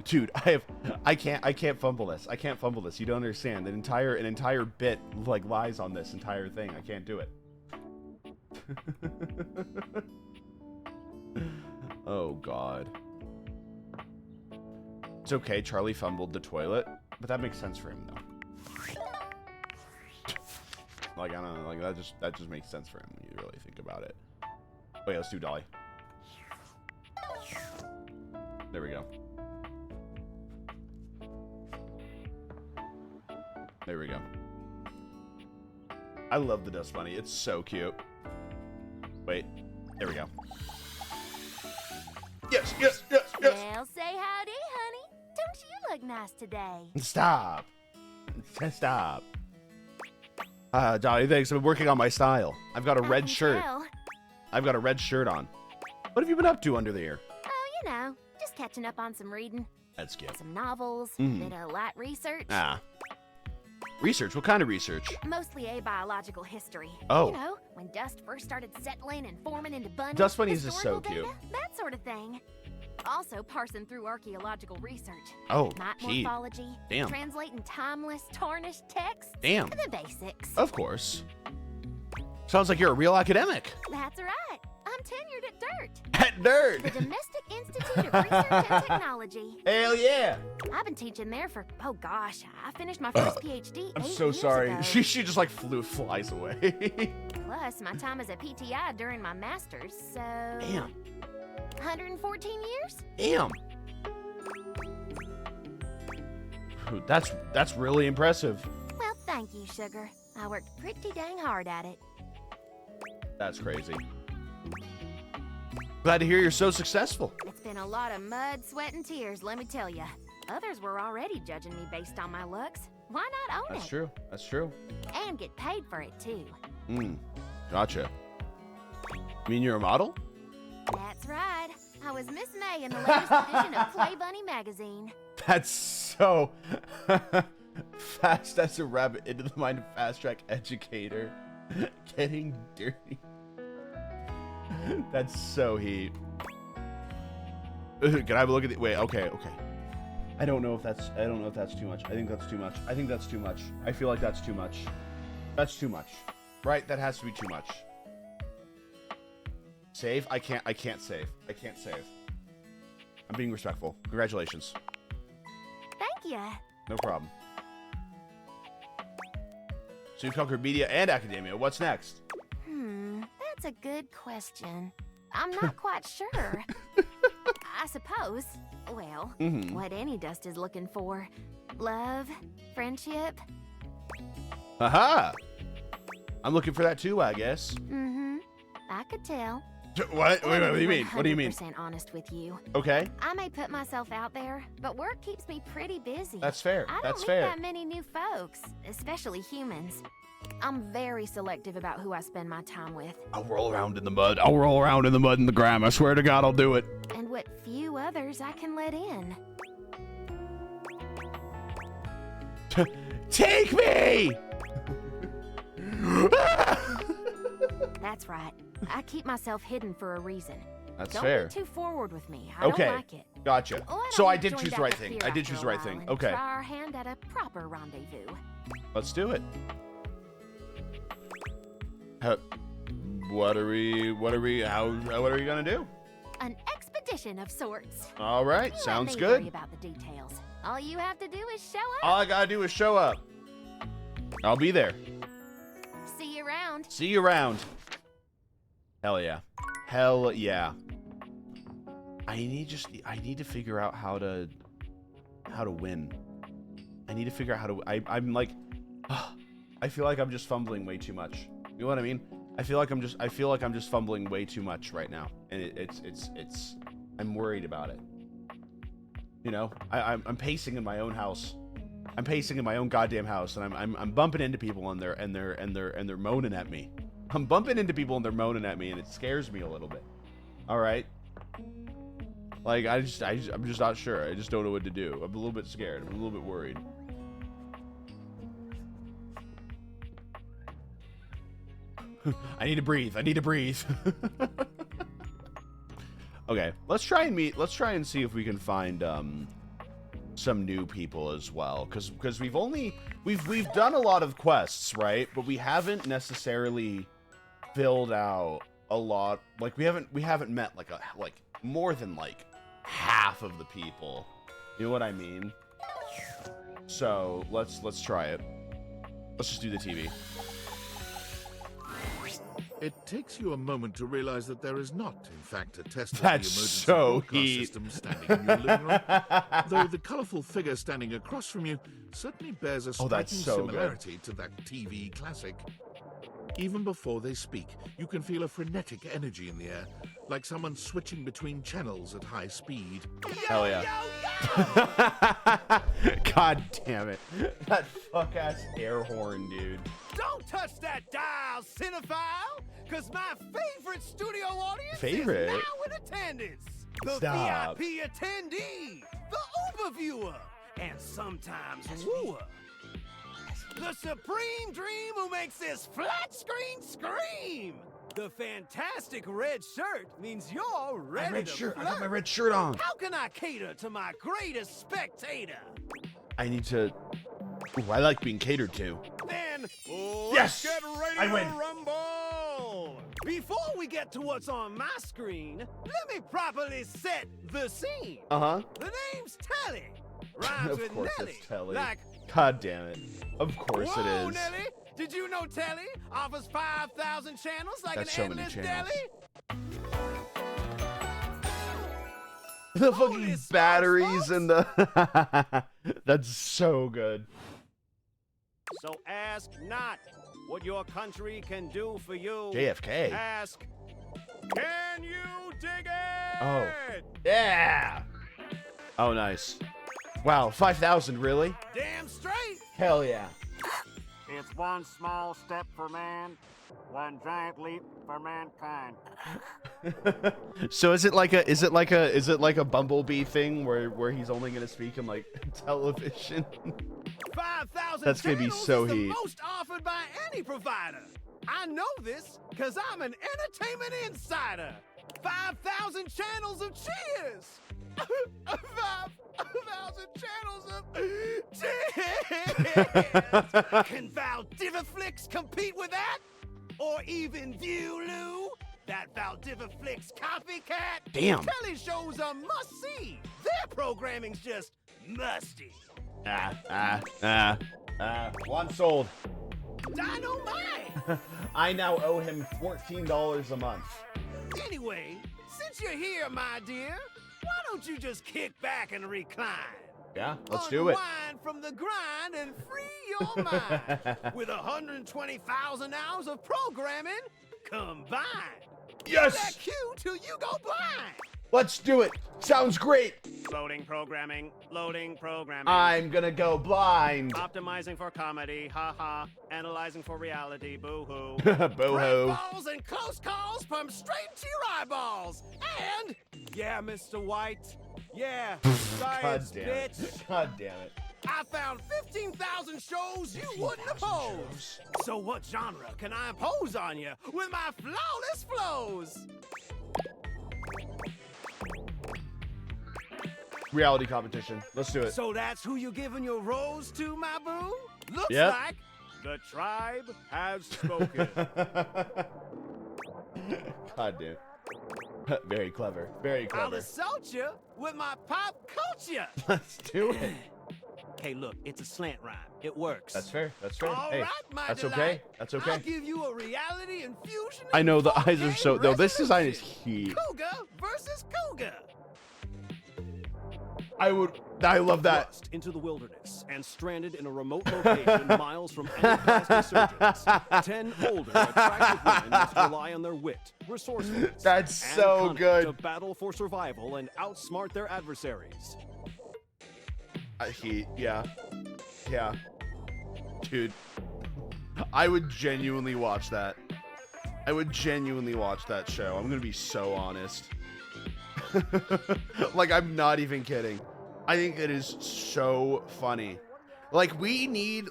Dude, I can't fumble this. I can't fumble this. You don't understand. An entire bit like lies on this entire thing. I can't do it. Oh God. It's okay. Charlie fumbled the toilet, but that makes sense for him though. Like I don't know. Like that just makes sense for him when you really think about it. Wait, let's do Dolly. There we go. There we go. I love the dust bunny. It's so cute. Wait. There we go. Yes. Well, say howdy, honey. Don't you look nice today? Stop. Stop. Dolly, thanks. I've been working on my style. I've got a red shirt. Tell. I've got a red shirt on. What have you been up to under the ear? Oh, you know, just catching up on some reading. That's cute. Some novels, Mhm. bit of light research. Ah. Research? What kind of research? Mostly biological history. Oh. You know, when dust first started settling and forming into bunnies. Dust bunnies is so historical cute. data, that sort of thing. Also parsing through archaeological research. Oh, Night gee. morphology. Damn. Translating timeless, tarnished texts. Damn. The basics. Of course. Sounds like you're a real academic. That's right. I'm tenured at DIRT. At nerd. The Domestic Institute of Research and Technology. Hell yeah. I've been teaching there for, oh gosh, I finished my first PhD I'm 8 so years sorry. ago. She just like flies away. Plus, my time as a PTI during my master's, so... Damn. 114 years? Damn. That's really impressive. Well, thank you, sugar. I worked pretty dang hard at it. That's crazy. Glad to hear you're so successful. It's been a lot of mud, sweat, and tears, let me tell you. Others were already judging me based on my looks. Why not own That's it? true. That's true. And get paid for it, too. Gotcha. You mean you're a model? That's right. I was Miss May in the latest edition of Play Bunny magazine. That's so fast as a rabbit into the mind of fast track educator. Getting dirty. That's so heat. Can I have a look at the wait, okay. I don't know if that's too much. I think that's too much. I feel like that's too much. That's too much. Right? That has to be too much. Save? I can't save. I'm being respectful. Congratulations. Thank you. No problem. So you've conquered media and academia. What's next? That's a good question. I'm not quite sure. I suppose, well, what any dust is looking for. Love, friendship. Aha! I'm looking for that too, I guess. I could tell. What? Wait, what do you mean? What do you mean? 100% honest with you. Okay. I may put myself out there, but work keeps me pretty busy. That's fair. I don't That's meet fair. that many new folks, especially humans. I'm very selective about who I spend my time with. I'll roll around in the mud. I'll roll around in the mud and the grime. I swear to God, I'll do it. And what few others I can let in. Take me! That's right. I keep myself hidden for a reason. That's Don't fair. be too forward with me. I Okay. don't like it. Gotcha. Why So don't I we did join choose the that right fear thing. I did after choose a the right while thing. and Okay. Try our hand at a proper rendezvous. Let's do it. What are we gonna do? An expedition of sorts. All right, You sounds let me worry good. about the details. All you have to do is show up. All I gotta do is show up. I'll be there. See you around. See you around. Hell yeah. Hell yeah. I need to figure out how to win. I need to figure out how to I'm like I feel like I'm just fumbling way too much. You know what I mean? I feel like I'm just fumbling way too much right now. And it's I'm worried about it. You know? I'm pacing in my own house. I'm pacing in my own goddamn house, and I'm bumping into people and they're moaning at me. I'm bumping into people and they're moaning at me, and it scares me a little bit. All right. Like I'm just not sure. I just don't know what to do. I'm a little bit scared. I'm a little bit worried. I need to breathe. Okay, let's try and see if we can find some new people as well, because we've done a lot of quests, right? But we haven't necessarily filled out a lot. Like we haven't met like more than like half of the people. You know what I mean? So let's try it. Let's just do the TV. It takes you a moment to realize that there is not, in fact, a test of the That's emergency so broadcast heat. system standing in your living room. Though the colourful figure standing across from you certainly bears a Oh, that's striking so good. similarity to that TV classic. Even before they speak, you can feel a frenetic energy in the air, like someone switching between channels at high speed. Hell yeah. God damn it. That fuck ass air horn, dude. Don't touch that dial, cinephile, because my favorite studio audience Favorite? is now in attendance. The Stop. VIP attendee, the Uber viewer, and sometimes wooer. The supreme dream who makes this flat screen scream. The fantastic red shirt means you're ready to flirt. I got my red shirt on. How can I cater to my greatest spectator? I need to... Ooh, I like being catered to. Then, Yes! let's get ready I to win. rumble! Before we get to what's on my screen, let me properly set the scene. Uh-huh. The name's Telly. Rhymes Of with course Nelly. it's Telly. Like, God damn it. Of course whoa, it is. Nelly, did you know Telly offers 5,000 channels like That's an so many endless channels. deli? The Holy fucking smokes, batteries folks. and the... That's so good. So ask not what your country can do for you. JFK. Ask, can you dig it? Oh. Yeah! Oh, nice. Wow, 5,000, really? Damn straight. Hell yeah. It's one small step for man, one giant leap for mankind. So is it like a Bumblebee thing where he's only gonna speak in like television? 5,000 That's gonna be channels so is the heat. most offered by any provider. I know this because I'm an entertainment insider. 5,000 channels of cheers. 5,000 channels of cheers. Can Valdiviflix compete with that? Or even Viewloo? That Valdiviflix copycat? Damn. Telly shows are must-see. Their programming's just musty. One sold. Dynamite! I now owe him $14 a month. Anyway, since you're here, my dear, why don't you just kick back and recline? Yeah, let's do it. Unwind from the grind and free your mind with 120,000 hours of programming combined. That Yes! cue till you go blind. Let's do it. Sounds great. Loading programming, loading programming. I'm gonna go blind. Optimizing for comedy, haha. Analyzing for reality, boo-hoo. Boo-hoo. Balls and close calls pumped straight to your eyeballs. And, yeah, Mr. White. Yeah, God science, damn it. bitch. God damn it. I found 15,000 shows you wouldn't oppose. So what genre can I impose on you with my flawless flows? Reality competition. Let's do it. So that's who you giving your rose to, my boo? Looks Yep. like the tribe has spoken. God damn. Very clever. Very I'll clever. assault you with my pop culture. Let's do it. Hey, look, it's a slant rhyme. It works. That's fair. That's fair. All Hey, right, my that's delight. okay. That's okay. I'll give you a reality infusion. I know the in eyes are 4K so. No, this design is resolution. heat. Cougar versus cougar. I love that. Thrust into the wilderness and stranded in a remote location miles from any plastic surgeons. 10 older, attractive women must rely on their wit, resourcefulness, That's and so cunning good. to battle for survival and outsmart their adversaries. Heat. Yeah. Yeah. Dude. I would genuinely watch that. I would genuinely watch that show. I'm gonna be so honest. Like, I'm not even kidding. I think it is so funny. Like, we need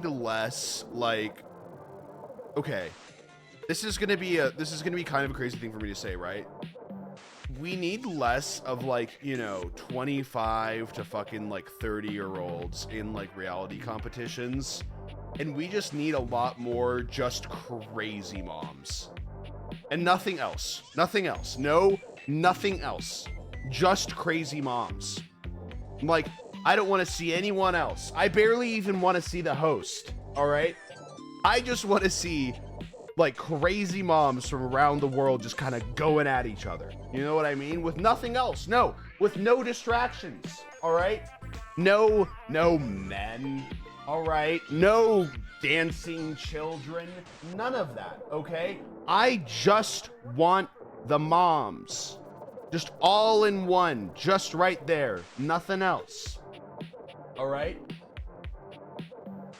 less, like, okay, this is gonna be kind of a crazy thing for me to say, right? We need less of, like, you know, 25 to fucking like 30-year-olds in like reality competitions, and we just need a lot more just crazy moms and nothing else. Nothing else. No, nothing else. Just crazy moms. Like, I don't want to see anyone else. I barely even want to see the host, all right? I just want to see, like, crazy moms from around the world just kind of going at each other. You know what I mean? With nothing else. No, with no distractions, all right? No men, all right? No dancing children. None of that, okay? I just want the moms. Just all in one, just right there. Nothing else. All right?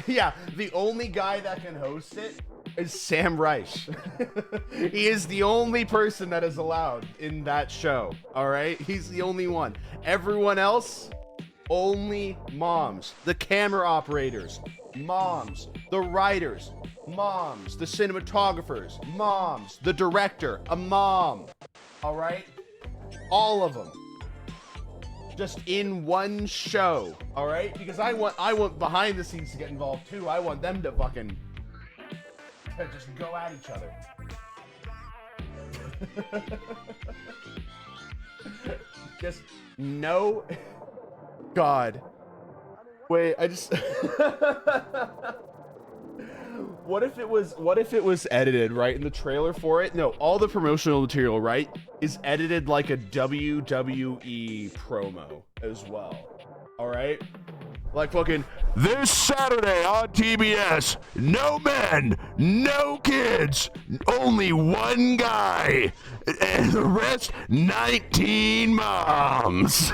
Yeah, the only guy that can host it is Sam Reich. He is the only person that is allowed in that show. All right? He's the only one. Everyone else, only moms. The camera operators, moms, the writers, moms, the cinematographers, moms, the director, a mom. All right? All of them. Just in one show. All right? Because I want behind the scenes to get involved too. I want them to fucking just go at each other. Just no. God. Wait, I just What if it was edited, right? In the trailer for it? No, all the promotional material, right, is edited like a WWE promo as well. All right? Like fucking this Saturday on TBS, no men, no kids, only one guy, and the rest 19 moms.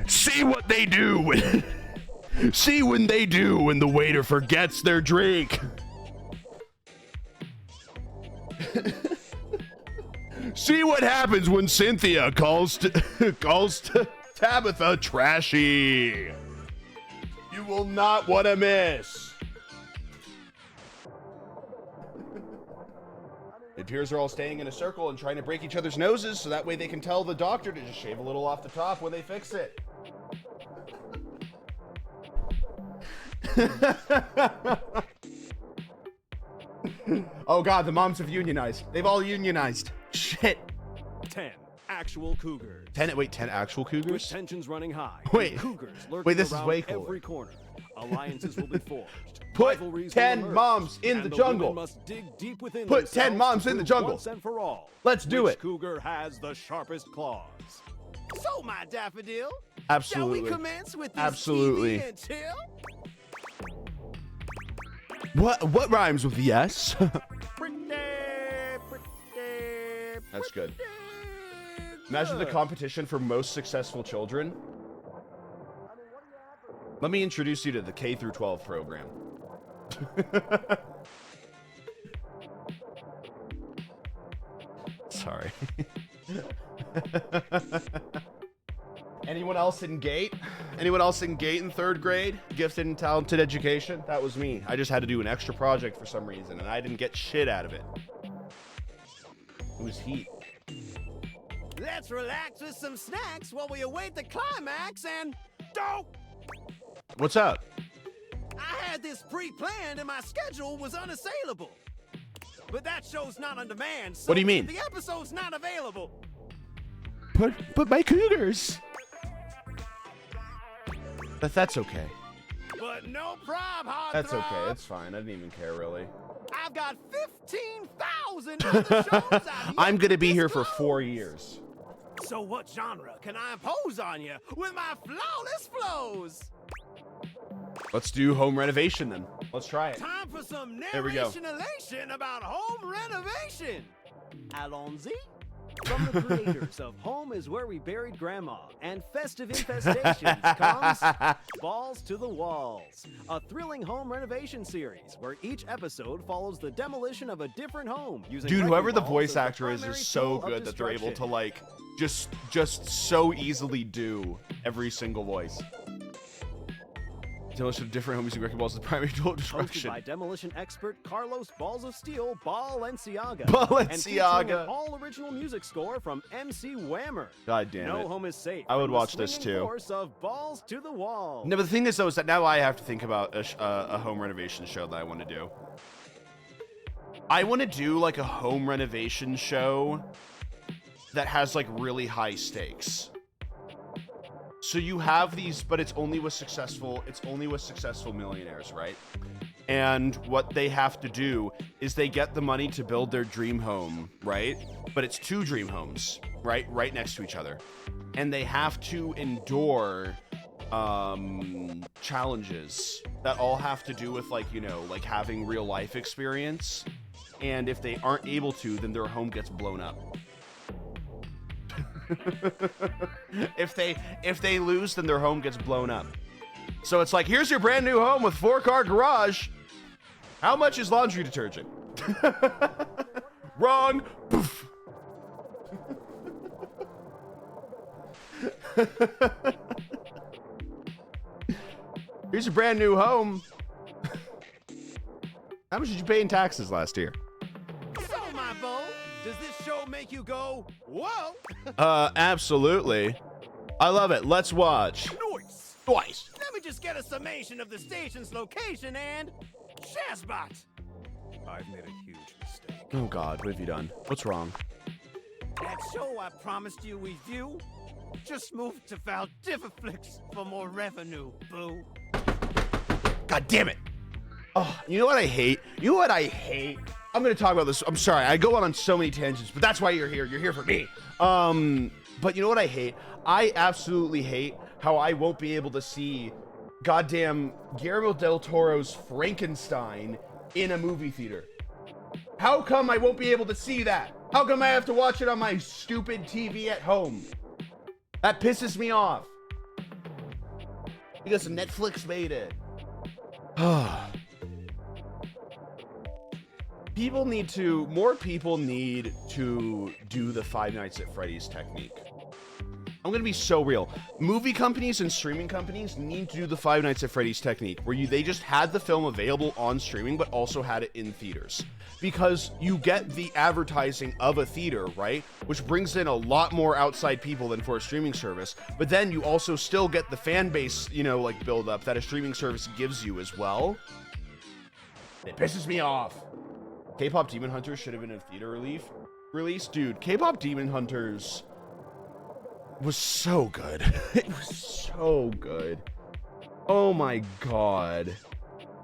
See what they do when when the waiter forgets their drink. See what happens when Cynthia calls Tabitha trashy. You will not want to miss. It appears they're all staying in a circle and trying to break each other's noses so that way they can tell the doctor to just shave a little off the top when they fix it. Oh god, the moms have unionized. They've all unionized. Shit. 10 actual cougars. 10 actual With cougars? tensions running high. Wait. Cougars lurking Wait, this is around way cooler. every corner. Alliances will be forged. Put Rivalries 10 will emerge, moms in and the the jungle. women must dig deep within Put 10 themselves moms to in the prove jungle. Once and for all. Let's do which it. cougar has the sharpest claws. So, my daffodil, Absolutely. shall we commence with this Absolutely. TV and chill? What rhymes with yes? Pretty, That's good. pretty Imagine the good. competition for most successful children. Let me introduce you to the K through 12 program. Sorry. Anyone else in GATE? Anyone else in GATE in 3rd grade? Gifted and talented education? That was me. I just had to do an extra project for some reason, and I didn't get shit out of it. It was heat. Let's relax with some snacks while we await the climax and don't. What's up? I had this pre-planned and my schedule was unassailable. But that show's not on demand, so What do you mean? the episode's not available. But my cougars. But that's okay. But no prob, hard That's throb. okay. It's fine. I didn't even care really. I've got 15,000 other shows I've I'm yet gonna to be here for disclose. 4 years. So what genre can I impose on you with my flawless flows? Let's do home renovation then. Let's try it. Time for some There we go. narration elation about home renovation. Allons-y. From the creators of Home is Where We Buried Grandma and Festive Infestations comes Balls to the Walls, a thrilling home renovation series where each episode follows the demolition of a different home using Dude, whoever wrecking the balls voice as the actor is primary so tool of good that they're able to destruction. like just so easily do every single voice. Demolition of different homes using wrecking balls is the primary tool of Hosted destruction. by demolition expert Carlos Balls of Steel Balenciaga. Balenciaga. And featuring an all original music score from MC Whammer. God damn No it. home is safe. I would from the watch this swinging too. Force of Balls to the Wall. No, but the thing is though is that now I have to think about a home renovation show that I want to do. I want to do like a home renovation show that has like really high stakes. So you have these, but it's only with successful millionaires, right? And what they have to do is they get the money to build their dream home, right? But it's 2 dream homes, right next to each other. And they have to endure challenges that all have to do with like, you know, like having real life experience. And if they aren't able to, then their home gets blown up. If they lose, then their home gets blown up. So it's like, here's your brand new home with 4-car garage. How much is laundry detergent? Wrong. Poof. Here's a brand new home. How much did you pay in taxes last year? So, my bow, does this show make you go, whoa? Absolutely. I love it. Let's watch. Noise. Twice. Let me just get a summation of the station's location and Shazbot. I've made a huge mistake. Oh God, what have you done? What's wrong? That show I promised you we'd view just moved to Valdiviflix for more revenue, boo. God damn it. Oh, you know what I hate? You know what I hate? I'm gonna talk about this. I'm sorry, I go on so many tangents, but that's why you're here. You're here for me. But you know what I hate? I absolutely hate how I won't be able to see goddamn Guillermo del Toro's Frankenstein in a movie theater. How come I won't be able to see that? How come I have to watch it on my stupid TV at home? That pisses me off. Because Netflix made it. More people need to do the Five Nights at Freddy's technique. I'm gonna be so real. Movie companies and streaming companies need to do the Five Nights at Freddy's technique, where they just had the film available on streaming, but also had it in theaters. Because you get the advertising of a theater, right? Which brings in a lot more outside people than for a streaming service. But then you also still get the fan base, like build up that a streaming service gives you as well. It pisses me off. K-pop Demon Hunters should have been a theater release. Dude, K-pop Demon Hunters was so good. It was so good. Oh my God.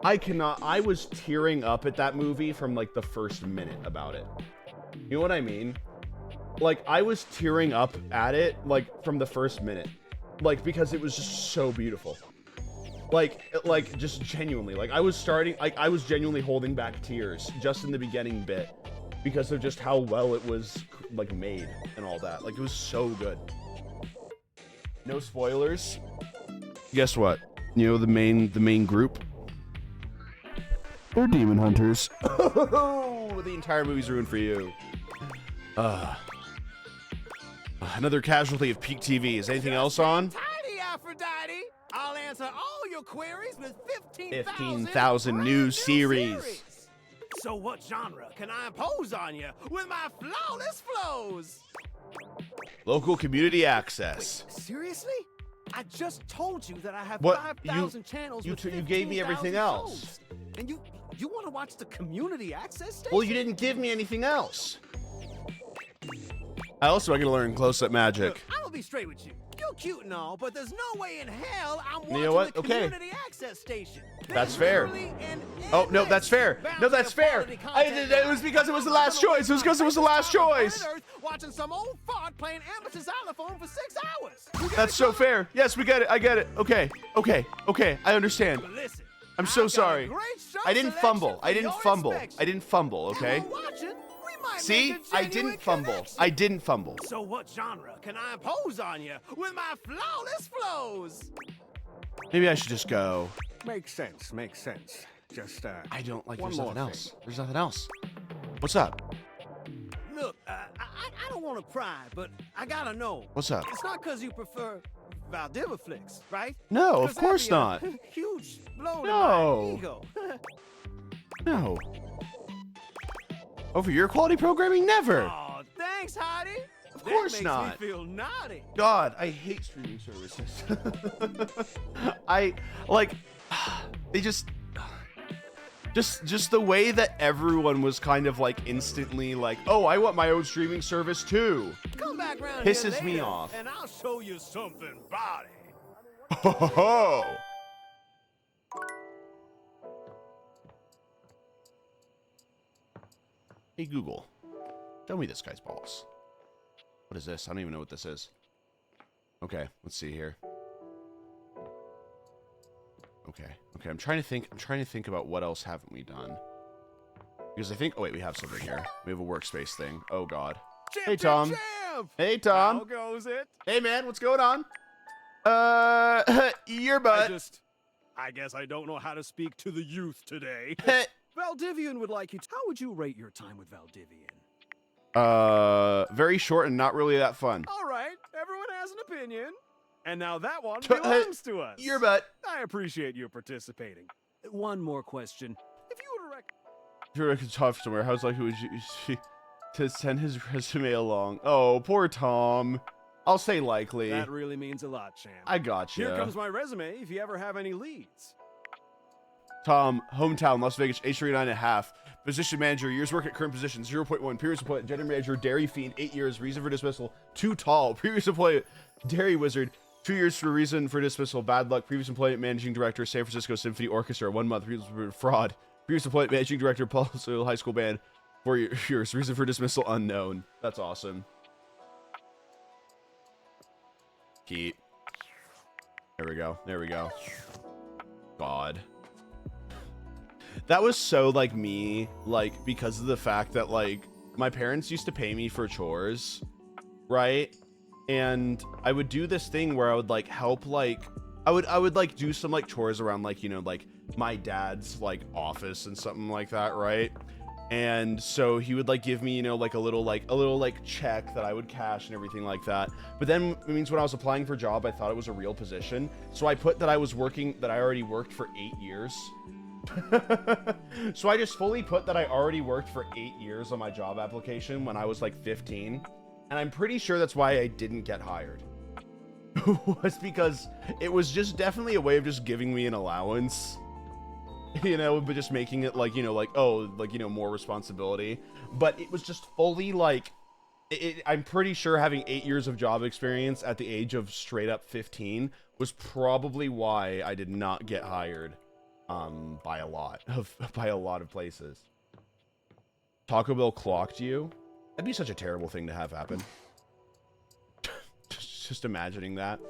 I was tearing up at that movie from like the first minute about it. You know what I mean? Like, I was tearing up at it like from the first minute. Like, because it was just so beautiful. Like just genuinely, like I was genuinely holding back tears just in the beginning bit because of just how well it was like made and all that. Like, it was so good. No spoilers. Guess what? You know the main group? They're Demon Hunters. Oh, the entire movie's ruined for you. Another casualty of peak TV. Is anything else on? Tidy, Aphrodite. I'll answer all your queries with 15,000 new series. So what genre can I impose on you with my flawless flows? Local community access. Wait, seriously? I just told you that I have What? 5,000 channels with You gave me everything 15,000 else. shows. And you want to watch the community access station? Well, you didn't give me anything else. I also am gonna learn close-up magic. Look, I'm gonna be straight with you. You're cute and all, but there's no way in hell I'm watching You know what? the Okay. community access station. That's fair. Oh, no, that's fair. No, that's fair. It was because it was the last choice. It was because it was the last choice. Watching some old fart playing amateur xylophone for 6 hours. That's so fair. Yes, we get it. I get it. Okay. I understand. But listen, I'm so I've got a sorry. great show I didn't selection fumble. for I didn't your fumble. inspection. I didn't fumble, okay? While we're watching, we might See? make a I genuine didn't fumble. connection. I didn't fumble. So what genre can I impose on you with my flawless flows? Maybe I should just go. Makes sense. Just, I don't like one there's more nothing thing. else. There's nothing else. What's up? Look, I don't want to pry, but I gotta know. What's up? It's not because you prefer Valdiviflix, right? No, of 'Cause course that'd be not. a huge blow to No. my ego. No. Over your quality programming? Never. Oh, thanks, Heidi. Of course that makes not. Me feel naughty. God, I hate streaming services. They just the way that everyone was kind of like instantly like, oh, I want my own streaming service too. Come back round Pisses here me later, off. and I'll show you something body. Ho ho ho. Hey Google, show me this guy's balls. What is this? I don't even know what this is. Okay, let's see here. Okay, I'm trying to think about what else haven't we done. Because I think, oh wait, we have something here. We have a workspace thing. Oh God. Champ, Hey, champ, Tom. champ. Hey Tom. How goes it? Hey man, what's going on? Your butt. I guess I don't know how to speak to the youth today. Valdivian would like you. How would you rate your time with Valdivian? Very short and not really that fun. All right, everyone has an opinion. And now that one belongs to us. Your butt. I appreciate you participating. One more question. If you were to If you're like tough somewhere, how's likely would you to send his resume along? Oh, poor Tom. I'll say likely. That really means a lot, champ. I got you. Here comes my resume if you ever have any leads. Tom, hometown, Las Vegas, age 39.5. Position manager, years work at current position, 0.1. Previous employment, general manager, dairy fiend, 8 years. Reason for dismissal, too tall. Previous employment, dairy wizard, 2 years for reason for dismissal, bad luck. Previous employment, managing director, San Francisco Symphony Orchestra, 1 month. Previous employment, fraud. Previous employment, managing director, Paul Soil High School Band, 4 years. Reason for dismissal, unknown. That's awesome. Keep. There we go. There we go. God. That was so like me, like because of the fact that like my parents used to pay me for chores, right? And I would do this thing where I would like help, like I would like do some like chores around like, you know, like my dad's like office and something like that, right? And so he would like give me, you know, like a little check that I would cash and everything like that. But then it means when I was applying for a job, I thought it was a real position. So I put that I already worked for 8 years. So I just fully put that I already worked for 8 years on my job application when I was like 15. And I'm pretty sure that's why I didn't get hired. Was because it was just definitely a way of just giving me an allowance. You know, but just making it like, you know, like, oh, like, you know, more responsibility. But it was just fully like, I'm pretty sure having 8 years of job experience at the age of straight up 15 was probably why I did not get hired by a lot of places. Taco Bell clocked you? That'd be such a terrible thing to have happen. just imagining that.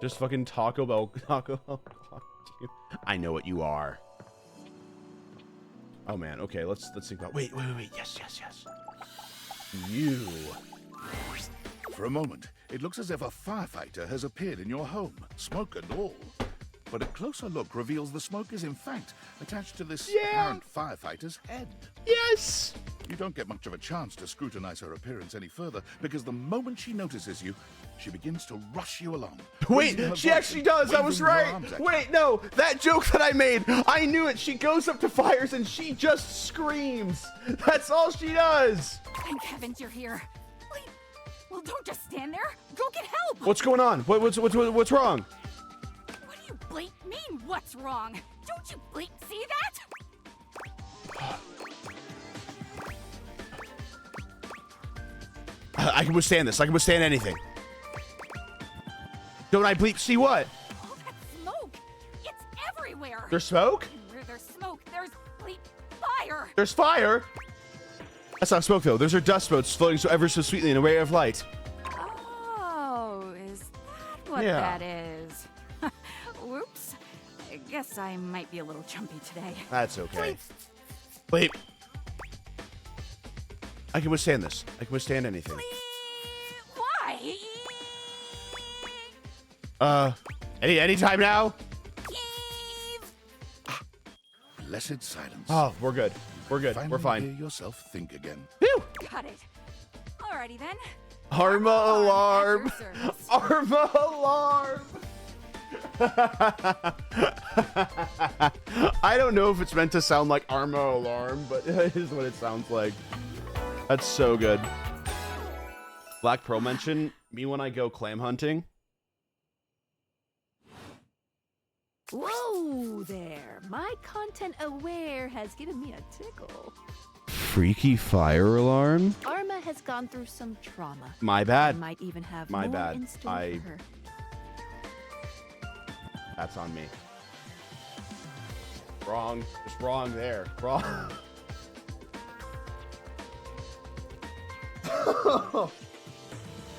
Just fucking Taco Bell clocked you. I know what you are. Oh man, okay, let's think about wait, yes. You. For a moment, it looks as if a firefighter has appeared in your home, smoke and all. But a closer look reveals the smoke is in fact attached to this apparent firefighter's head. Yes! You don't get much of a chance to scrutinize her appearance any further, because the moment she notices you, she begins to rush you along. Wait, she actually does. I was right. Wait, no, that joke that I made, I knew it. She goes up to fires and she just screams. That's all she does. Thank heavens you're here. Wait, well, don't just stand there. Go get help. What's going on? What's wrong? What do you bleep mean, what's wrong? Don't you bleep see that? I can withstand this. I can withstand anything. Don't I bleep see what? All that smoke. It's everywhere. There's smoke? And where there's smoke, there's bleep fire. There's fire? That's not smoke though. Those are dust motes floating so ever so sweetly in a ray of light. Oh, is that what that is? Whoops. I guess I might be a little jumpy today. That's okay. Bleep. I can withstand this. I can withstand anything. Why? Anytime now? Blessed silence. Oh, we're good. We're good. Finally We're fine. hear yourself think again. Whew. Got it. Alrighty then. Arma alarm. At your service. Arma alarm. I don't know if it's meant to sound like Arma alarm, but it is what it sounds like. That's so good. Black Pearl mention me when I go clam hunting. Whoa there. My content aware has given me a tickle. Freaky fire alarm? Arma has gone through some trauma. My bad. I might even have My more bad. in store for her. That's on me. Wrong. Just wrong there. Wrong.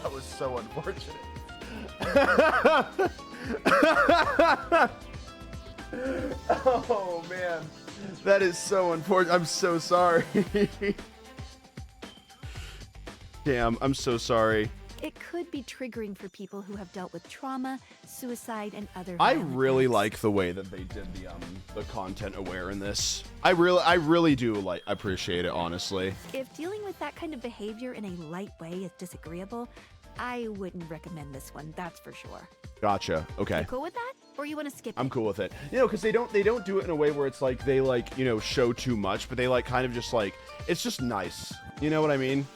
That was so unfortunate. Oh man, that is so unfortunate. I'm so sorry. Damn, I'm so sorry. It could be triggering for people who have dealt with trauma, suicide, and other I violent really acts. like the way that they did the content aware in this. I really do appreciate it, honestly. If dealing with that kind of behavior in a light way is disagreeable, I wouldn't recommend this one, that's for sure. Gotcha. Okay. You cool with that? Or you want to skip I'm it? cool with it. You know, because they don't do it in a way where it's like they like, you know, show too much, but they like kind of just like, it's just nice. You know what I mean?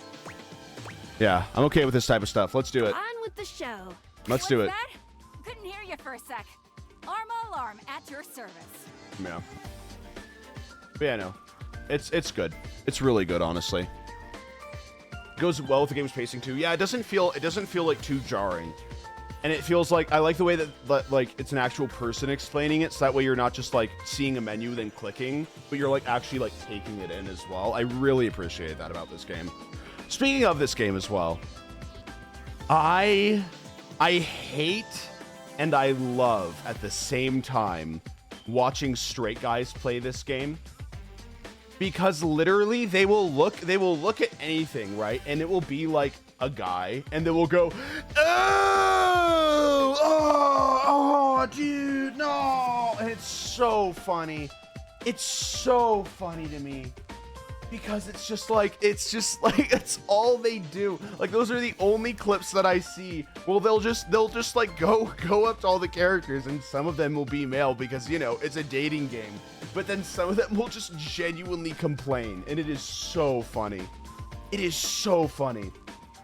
Yeah, I'm okay with this type of stuff. Let's do it. On with the show. Let's do it. That? Couldn't hear you for a sec. Arma alarm at your service. Yeah. But yeah, no. It's good. It's really good, honestly. Goes well with the game's pacing too. Yeah, it doesn't feel like too jarring. And it feels like, I like the way that like it's an actual person explaining it, so that way you're not just like seeing a menu then clicking, but you're like actually like taking it in as well. I really appreciate that about this game. Speaking of this game as well, I hate and I love at the same time watching straight guys play this game. Because literally they will look at anything, right? And it will be like a guy, and they will go, oh, dude, no. And it's so funny. It's so funny to me. Because it's just like, it's all they do. Like, those are the only clips that I see. Well, they'll just like go up to all the characters, and some of them will be male because, you know, it's a dating game. But then some of them will just genuinely complain, and it is so funny. It is so funny.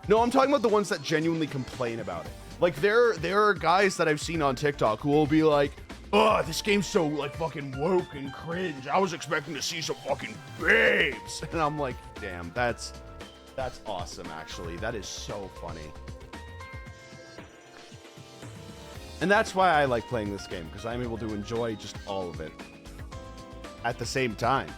No, I'm talking about the ones that genuinely complain about it. Like, there are guys that I've seen on TikTok who will be like, oh, this game's so, like, fucking woke and cringe. I was expecting to see some fucking babes. And I'm like, damn, that's awesome, actually. That is so funny. And that's why I like playing this game, because I'm able to enjoy just all of it at the same time.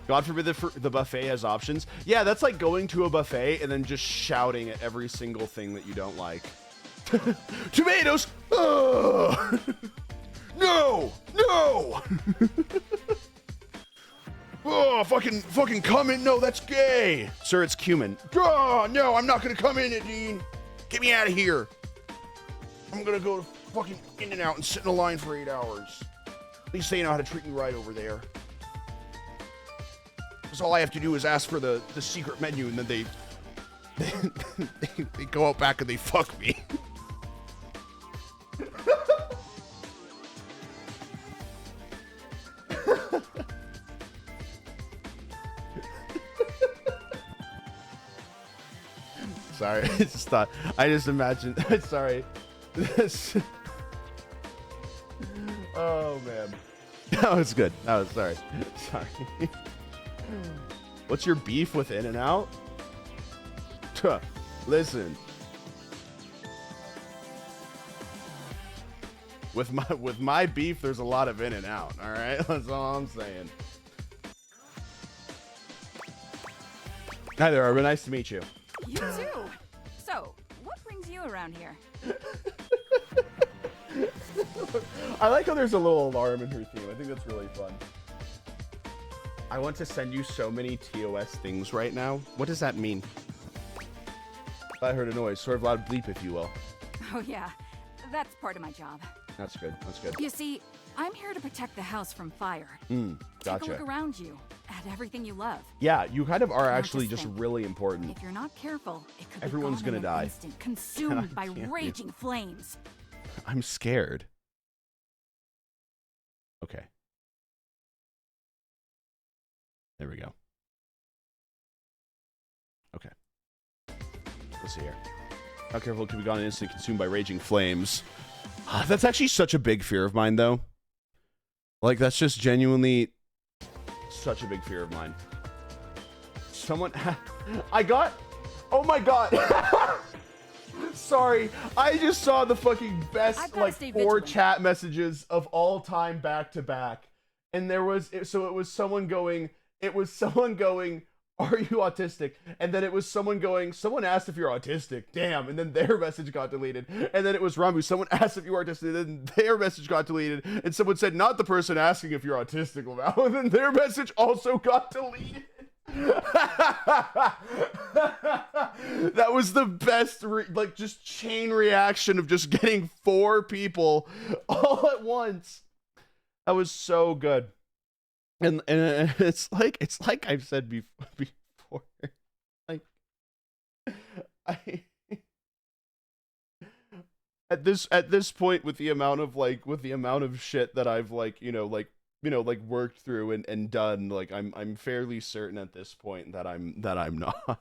God forbid the buffet has options. Yeah, that's like going to a buffet and then just shouting at every single thing that you don't like. Tomatoes! Ugh! No! No! Oh, fucking come in. No, that's gay. Sir, it's cumin. Oh, no, I'm not gonna come in it, Dean. Get me out of here. I'm gonna go to fucking In-N-Out and sit in a line for 8 hours. At least they know how to treat me right over there. Because all I have to do is ask for the secret menu, and then they go out back and they fuck me. Sorry, I just imagined. Sorry. Oh man, that was good. Sorry. What's your beef with In-N-Out? Listen, with my beef, there's a lot of In-N-Out. All right, that's all I'm saying. Hi there, Arba. Nice to meet you. You too. So, what brings you around here? I like how there's a little alarm in her theme. I think that's really fun. I want to send you so many TOS things right now. What does that mean? I heard a noise, sort of loud bleep, if you will. Oh yeah, that's part of my job. That's good. That's good. You see, I'm here to protect the house from fire. Gotcha. Take a look around you at everything you love. Yeah, you kind of are Now actually just just think. really important. If you're not careful, it could Everyone's be gone gonna in an die. instant, consumed by can't raging flames. I'm scared. Okay. There we go. Okay. Let's see here. How careful could be gone in an instant, consumed by raging flames? That's actually such a big fear of mine, though. Like, that's just genuinely such a big fear of mine. Someone... Oh my god! Sorry, I just saw the fucking best, like, 4 chat messages of all time back to back. And there was... So it was someone going... Are you autistic? And then it was someone going, someone asked if you're autistic. Damn. And then their message got deleted. And then it was Ranboo. Someone asked if you were autistic. And then their message got deleted. And someone said, not the person asking if you're autistic. And then their message also got deleted. That was the best, like, just chain reaction of just getting 4 people all at once. That was so good. And it's like I've said for. Like, I at this point with the amount of shit that I've like worked through and done, like I'm fairly certain at this point that I'm not.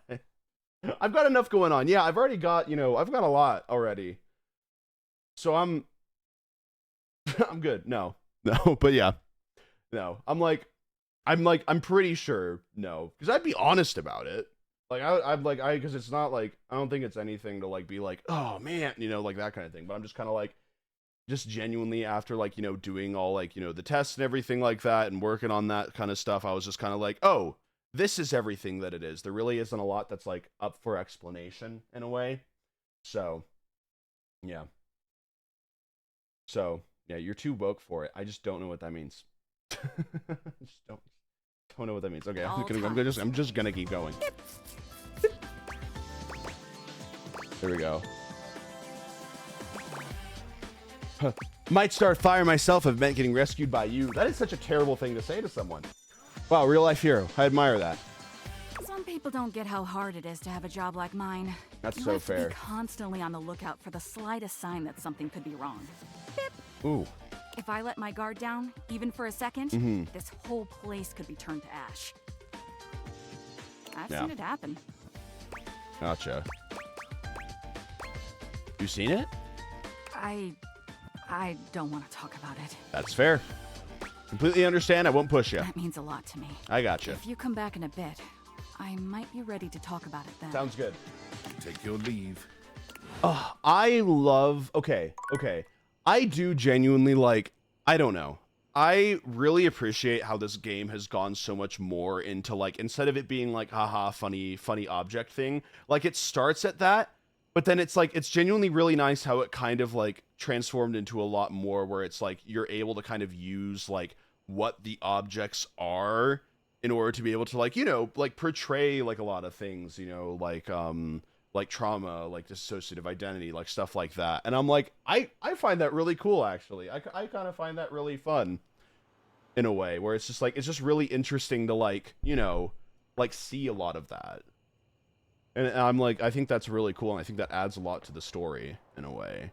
I've got enough going on. Yeah, I've already got, I've got a lot already. So I'm good. No, but yeah. No. I'm pretty sure no, because I'd be honest about it. Like because it's not like, I don't think it's anything to like be like, oh man, like that kind of thing. But I'm just kind of like, just genuinely after like, doing all like, the tests and everything like that and working on that kind of stuff, I was just kind of like, oh, this is everything that it is. There really isn't a lot that's like up for explanation in a way. So, yeah. So, yeah, you're too woke for it. I just don't know what that means. Just don't know what that means. Okay, I'm just gonna keep going. There we go. Might start fire myself if meant getting rescued by you. That is such a terrible thing to say to someone. Wow, real life hero. I admire that. Some people don't get how hard it is to have a job like mine. That's you so have fair. To be constantly on the lookout for the slightest sign that something could be wrong. Bip. Ooh. If I let my guard down, even for a second, this whole place could be turned to ash. I've seen it happen. Gotcha. You seen it? I don't want to talk about it. That's fair. Completely understand. I won't push you. That means a lot to me. I gotcha. If you come back in a bit, I might be ready to talk about it then. Sounds good. Take your leave. I love... Okay. I do genuinely like... I don't know. I really appreciate how this game has gone so much more into like... Instead of it being like, haha, funny object thing. Like, it starts at that, but then it's like... It's genuinely really nice how it kind of like transformed into a lot more where it's like you're able to kind of use like what the objects are in order to be able to like, like portray like a lot of things, like trauma, like dissociative identity, like stuff like that. And I'm like, I find that really cool, actually. I kind of find that really fun in a way where it's just like, it's just really interesting to like, like see a lot of that. And I'm like, I think that's really cool. And I think that adds a lot to the story in a way.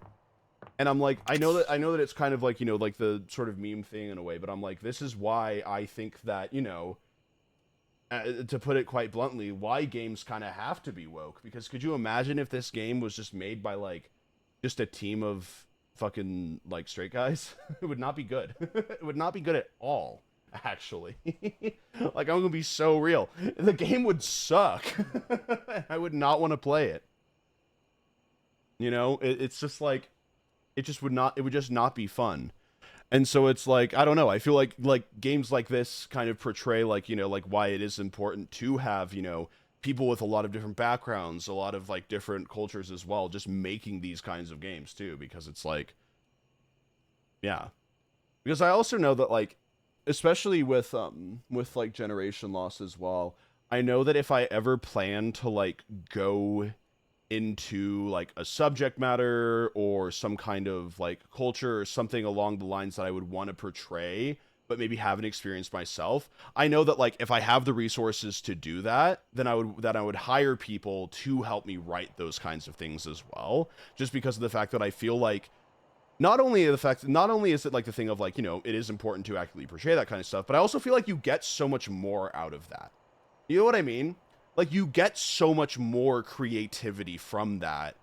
And I'm like, I know that it's kind of like, like the sort of meme thing in a way, but I'm like, this is why I think that, to put it quite bluntly, why games kind of have to be woke. Because could you imagine if this game was just made by like just a team of fucking like straight guys? It would not be good. It would not be good at all, actually. Like, I'm gonna be so real. The game would suck. I would not want to play it. It's just like, it would just not be fun. And so it's like, I don't know, I feel like games like this kind of portray like, like why it is important to have, people with a lot of different backgrounds, a lot of like different cultures as well, just making these kinds of games too, because it's like, yeah. Because I also know that like, especially with like generation loss as well, I know that if I ever plan to like go into like a subject matter or some kind of like culture or something along the lines that I would want to portray, but maybe haven't experienced myself, I know that like if I have the resources to do that, then I would hire people to help me write those kinds of things as well, just because of the fact that I feel like not only is it like the thing of like, it is important to accurately portray that kind of stuff, but I also feel like you get so much more out of that. You know what I mean? Like, you get so much more creativity from that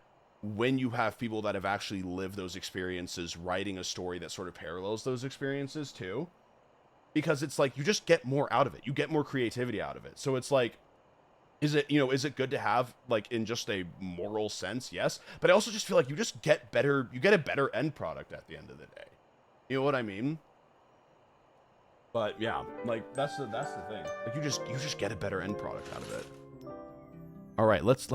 when you have people that have actually lived those experiences writing a story that sort of parallels those experiences too. Because it's like, you just get more out of it. You get more creativity out of it. So it's like, is it good to have, like, in just a moral sense? Yes. But I also just feel like you get a better end product at the end of the day. You know what I mean? But yeah, like that's the thing. Like you just get a better end product out of it. All right, let's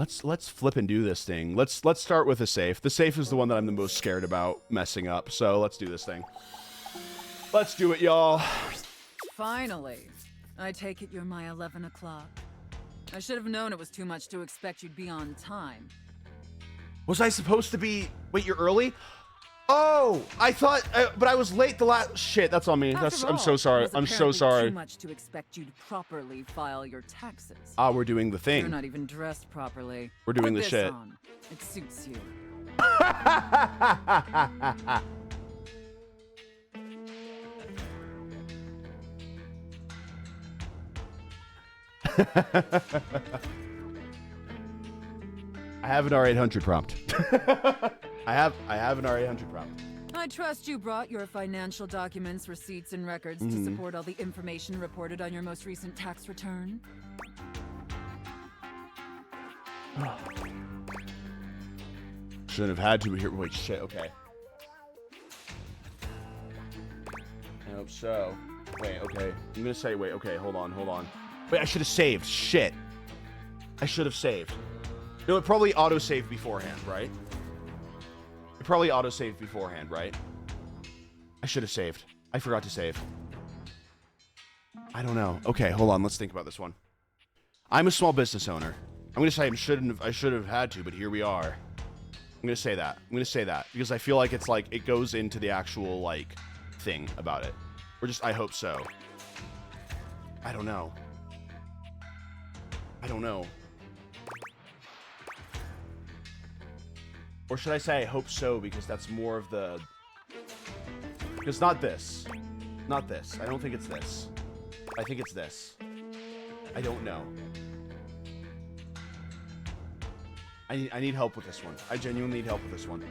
flip and do this thing. Let's start with a safe. The safe is the one that I'm the most scared about messing up. So let's do this thing. Let's do it, y'all. Finally. I take it you're my 11 o'clock. I should have known it was too much to expect you'd be on time. Was I supposed to be... Wait, you're early? Oh, I thought, but I was late the last. Shit, that's on me. After I'm so all, sorry. it was I'm so apparently sorry. Too much to expect you to properly file your taxes. Ah, we're doing the You're thing. not even dressed properly. We're doing Put the this shit. on. It suits you. I have an R800 prompt. I have an R800 prompt. I trust you brought your financial documents, receipts, and records to support all the information reported on your most recent tax return. Shouldn't have had to here. Wait, shit. Okay. I hope so. Wait, okay. I'm gonna say, wait, okay, hold on. Wait, I should have saved. Shit. I should have saved. No, it probably auto-saved beforehand, right? It probably auto-saved beforehand, right? I should have saved. I forgot to save. I don't know. Okay, hold on. Let's think about this one. I'm a small business owner. I'm gonna say I should have had to, but here we are. I'm gonna say that. Because I feel like it's like it goes into the actual like thing about it. Or just I hope so. I don't know. Or should I say I hope so because that's more of the... Because not this. Not this. I don't think it's this. I think it's this. I don't know. I need help with this one. I genuinely need help with this one.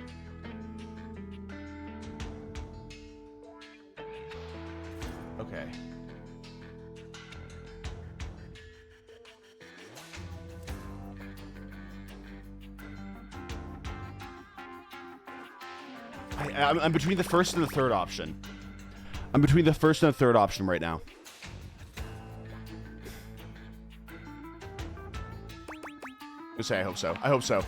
Okay. I'm between the first and the third option. I'm between the first and the third option right now. Let's say I hope so. I hope so.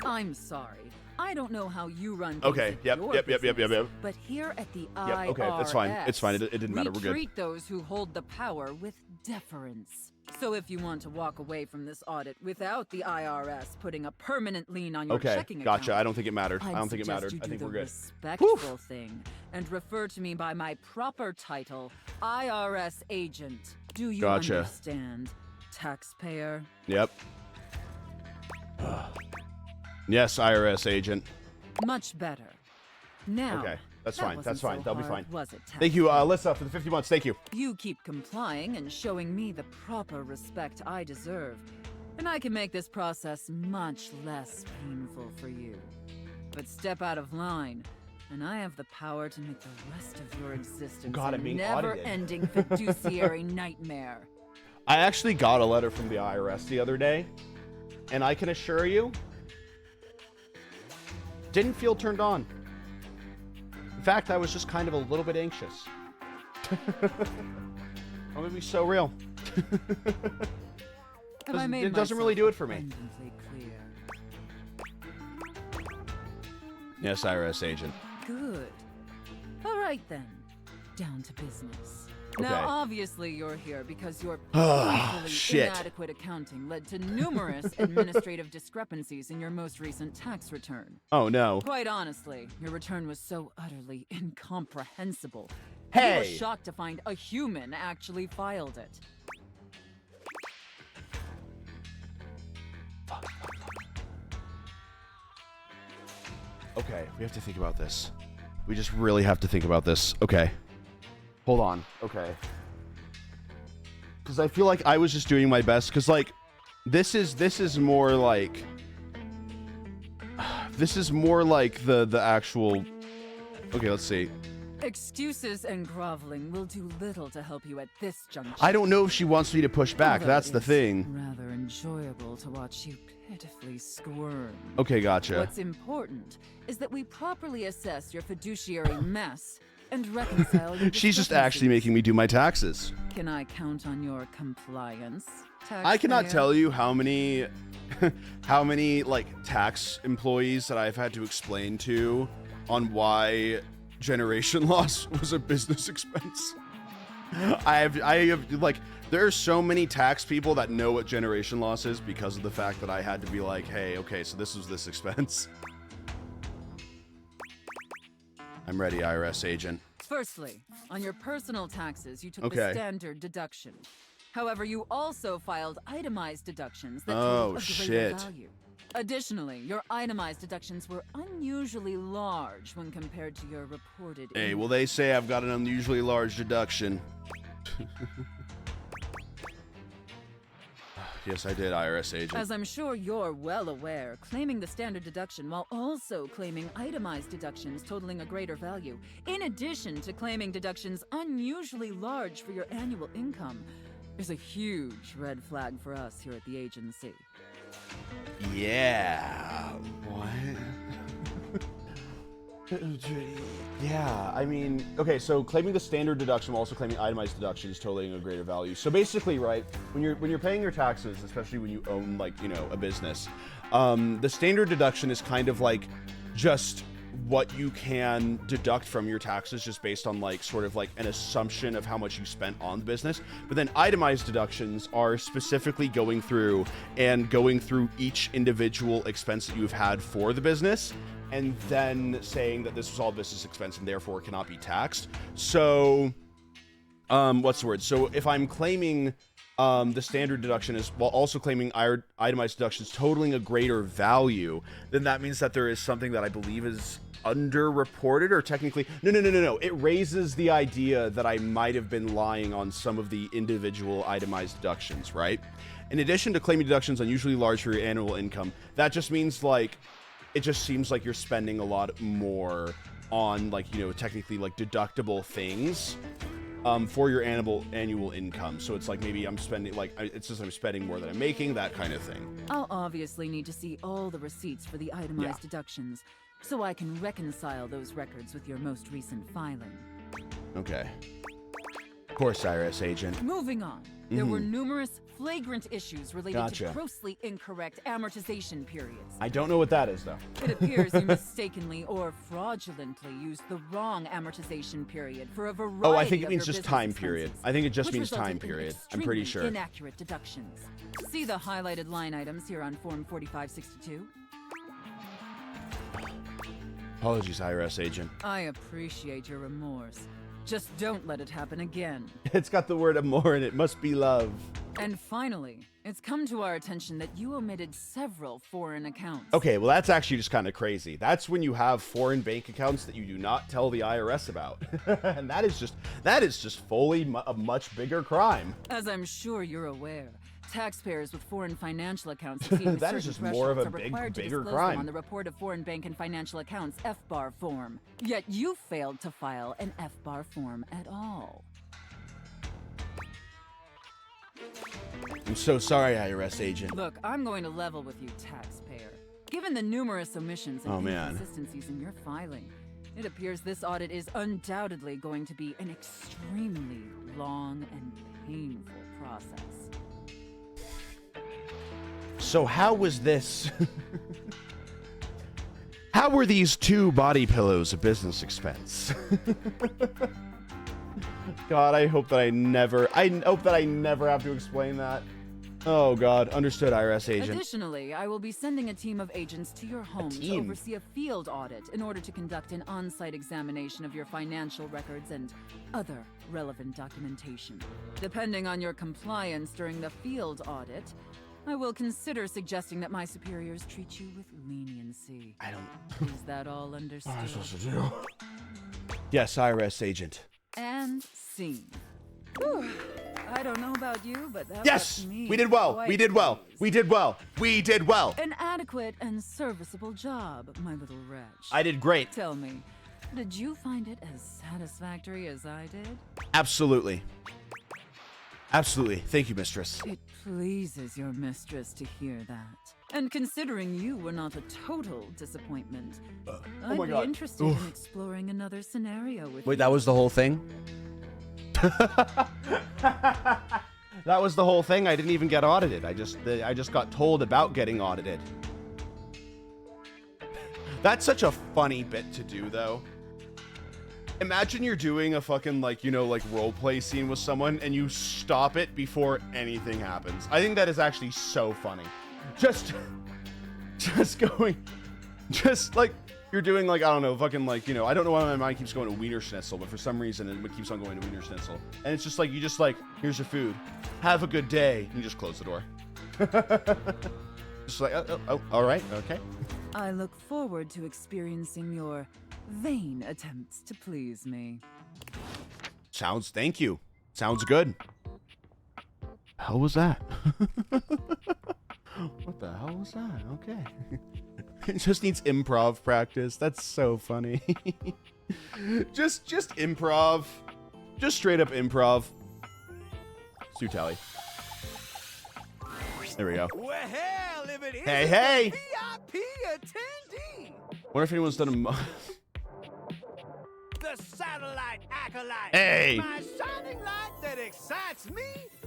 I'm sorry. I don't know how you run things Okay. at Yep. your Yep. business, But here at the IRS, Okay. That's fine. It's fine. It didn't matter. We're we good. treat those who hold the power with deference. So if you want to walk away from this audit without the IRS putting a permanent lien on your checking account, Gotcha. I don't think it mattered. I I'd don't think it suggest mattered. you I think do we're the good. Respectful thing and refer to me by my proper title, IRS agent. Do you Gotcha. understand, taxpayer? Yep. Yes, IRS agent. Much better. Now. Okay. That's that fine. wasn't That's fine. so That'll be hard, fine. was it, Thank you, taxpayer? Alyssa, for the 50 months. Thank you. You keep complying and showing me the proper respect I deserve, and I can make this process much less painful for you. But step out of line, and I have the power to make the rest of your existence God, a I'm being audited. never-ending fiduciary nightmare. I actually got a letter from the IRS the other day, and I can assure you, didn't feel turned on. In fact, I was just kind of a little bit anxious. I'm gonna be so real. Have I made It doesn't really do it for me. abundantly clear? Yes, IRS agent. Good. All right then. Down to business. Okay. Now, obviously, you're here because your Ah, painfully shit. inadequate accounting led to numerous administrative discrepancies in your most recent tax return. Oh no. Quite honestly, your return was so utterly incomprehensible. Hey! You were shocked to find a human actually filed it. Okay, we have to think about this. We just really have to think about this. Okay. Hold on. Okay. Because I feel like I was just doing my best. Because, like, this is more like... This is more like the actual... Okay, let's see. Excuses and groveling will do little to help you at this juncture. I don't know if she wants me to push back. Although That's the it's thing. Rather enjoyable to watch you pitifully squirm. Okay, gotcha. What's important is that we properly assess your fiduciary mess and reconcile your She's just discrepancies. actually making me do my taxes. Can I count on your compliance? I cannot taxpayer? tell you how many how many like tax employees that I've had to explain to on why generation loss was a business expense. I have like there are so many tax people that know what generation loss is because of the fact that I had to be like, hey, okay, so this was this expense. I'm ready, IRS agent. Firstly, on your personal taxes, you took the standard deduction. However, you also filed itemized deductions that total a greater value. Additionally, your itemized deductions were unusually large when compared to your reported Hey, income. well, they say I've got an unusually large deduction. Yes, I did, IRS agent. As I'm sure you're well aware, claiming the standard deduction while also claiming itemized deductions totaling a greater value, in addition to claiming deductions unusually large for your annual income, is a huge red flag for us here at the agency. Yeah. What? Yeah, I mean, okay, so claiming the standard deduction while also claiming itemized deductions totaling a greater value. So basically, right, when you're paying your taxes, especially when you own, like, you know, a business, the standard deduction is kind of like just what you can deduct from your taxes just based on, like, sort of like an assumption of how much you spent on the business. But then itemized deductions are specifically going through each individual expense that you've had for the business, and then saying that this was all business expense and therefore cannot be taxed. So, what's the word? So if I'm claiming the standard deduction is while also claiming itemized deductions totaling a greater value, then that means that there is something that I believe is underreported, or technically, no. It raises the idea that I might have been lying on some of the individual itemized deductions, right? In addition to claiming deductions unusually large for your annual income, that just means, like, it just seems like you're spending a lot more on, like, you know, technically, like, deductible things for your annual income. So it's like maybe I'm spending, like, it's just I'm spending more than I'm making, that kind of thing. I'll obviously need to see all the receipts for the itemized deductions, so I can reconcile those records with your most recent filing. Okay. Of course, IRS agent. Moving on. There were numerous flagrant issues related to Gotcha. grossly incorrect amortization periods. I don't know what that is, though. It appears you mistakenly or fraudulently used the wrong amortization period for a variety Oh, I think it of means your just business time period. expenses, I think it just which means time resulted in period. I'm pretty sure. extremely inaccurate deductions. See the highlighted line items here on Form 4562? Apologies, IRS agent. I appreciate your remorse. Just don't let it happen again. It's got the word amour in it. Must be love. And finally, it's come to our attention that you omitted several foreign accounts. Okay, well, that's actually just kind of crazy. That's when you have foreign bank accounts that you do not tell the IRS about. And that is just fully a much bigger crime. As I'm sure you're aware, taxpayers with foreign financial accounts exceeding That is certain just more of a thresholds are required to bigger disclose crime. them on the report of foreign bank and financial accounts FBAR form. Yet you failed to file an FBAR form at all. I'm so sorry, IRS agent. Look, I'm going to level with you, taxpayer. Given the numerous omissions and inconsistencies in your filing, it appears this audit is undoubtedly going to be an extremely long and painful process. So how was this? How were these 2 body pillows a business expense? God, I hope that I never have to explain that. Oh God, understood, IRS agent. Additionally, I will be sending a team of agents to your home to oversee a field audit in order to conduct an on-site examination of your financial records and other relevant documentation. Depending on your compliance during the field audit, I will consider suggesting that my superiors treat you with leniency. I don't... Is that all understood? What am I supposed to do? Yes, IRS agent. And scene. Whew. I don't know about you, but that Yes! left me We did well! quite We did well! pleased. We did well! We did well! An adequate and serviceable job, my little wretch. I did great. Tell me, did you find it as satisfactory as I did? Absolutely. Absolutely. Thank you, mistress. It pleases your mistress to hear that. And considering you were not a total disappointment, I'd my be God. interested in exploring another scenario with you. Wait, that was the whole thing? That was the whole thing? I didn't even get audited. I just got told about getting audited. That's such a funny bit to do, though. Imagine you're doing a fucking, like, you know, like, roleplay scene with someone, and you stop it before anything happens. I think that is actually so funny. Just going, just, like, you're doing like, I don't know, fucking like, you know, I don't know why my mind keeps going to Wiener Schnitzel, but for some reason it keeps on going to Wiener Schnitzel. And it's just like, you just like, here's your food. Have a good day. And you just close the door. Just like, oh, all right, okay. I look forward to experiencing your vain attempts to please me. Thank you. Sounds good. Hell was that? What the hell was that? Okay. It just needs improv practice. That's so funny. just improv. Just straight up improv. Stu Tally. There we go. Well, hell, if it is Hey. VIP attendee. Wonder if anyone's done a... The satellite acolyte. Hey. My shining light that excites me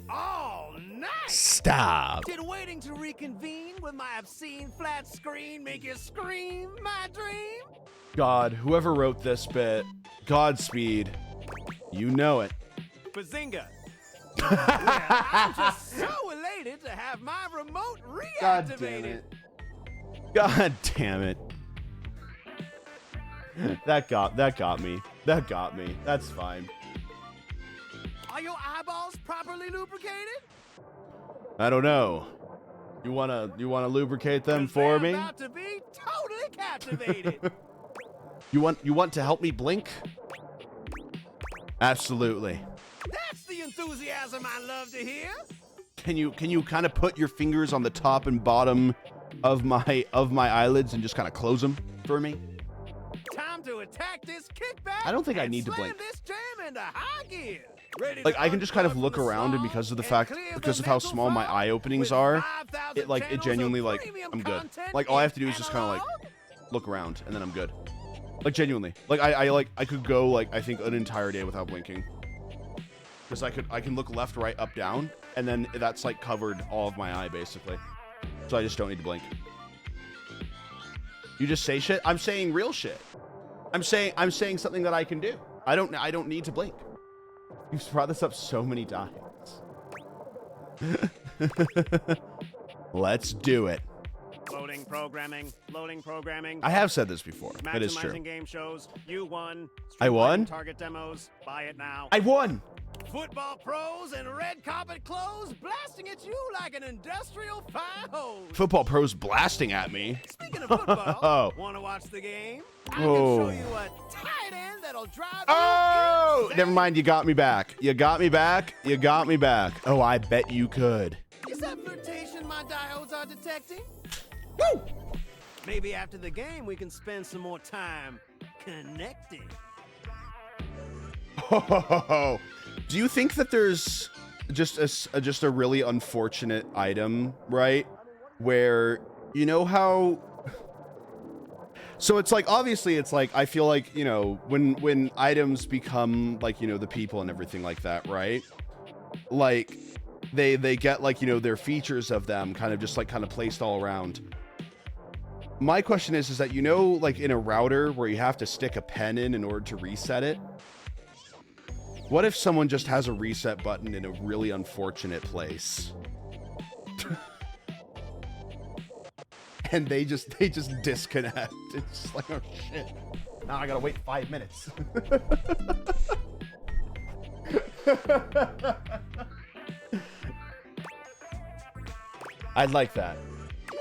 all night. Stop. Did waiting to reconvene with my obscene flat screen make you scream my dream? God, whoever wrote this bit, Godspeed. You know it. Bazinga. Well, I'm just so elated to have my remote reactivated. God damn it. That got me. That got me. That's fine. Are your eyeballs properly lubricated? I don't know. You wanna lubricate them for me? I'm about to be totally captivated. You want to help me blink? Absolutely. That's the enthusiasm I love to hear. Can you kind of put your fingers on the top and bottom of my eyelids and just kind of close them for me? Time to attack this kickback. I don't think I and need to slam blink. this jam into high gear. Ready Like to I can just kind of unplug look from the around, and slog because of the and fact, clear the because of how mental small my fog eye openings with are, 5,000 it like it channels genuinely of like premium I'm good. content Like all I have in to do is just kind of like analog. look around, and then I'm good. Like genuinely, like I could go like I think an entire day without blinking, because I can look left, right, up, down, and then that's like covered all of my eye basically. So I just don't need to blink. You just say shit. I'm saying real shit. I'm saying something that I can do. I don't need to blink. You've brought this up so many times. Let's do it. Loading programming. Loading programming. I have said this before. It is true. Maximizing game shows. You won. I won? Target demos. Buy it now. I won. Football pros and red carpet clothes blasting at you like an industrial fire hose. Football pros blasting at me. Speaking of football, want to watch the game? I can show you a tight end that'll drive Oh, you never mind. You got me back. You got me back. You got me back. Oh, I bet you could. Is that flirtation my diodes are detecting? Woo! Maybe after the game we can spend some more time connecting. Oh, do you think that there's just a really unfortunate item, right? Where you know how so it's like obviously it's like I feel like, you know, when items become like, you know, the people and everything like that, right? Like they get like, you know, their features of them kind of just like kind of placed all around. My question is that, you know, like in a router where you have to stick a pen in order to reset it. What if someone just has a reset button in a really unfortunate place? And they just disconnect. It's just like, oh shit. Now I gotta wait 5 minutes. I'd like that.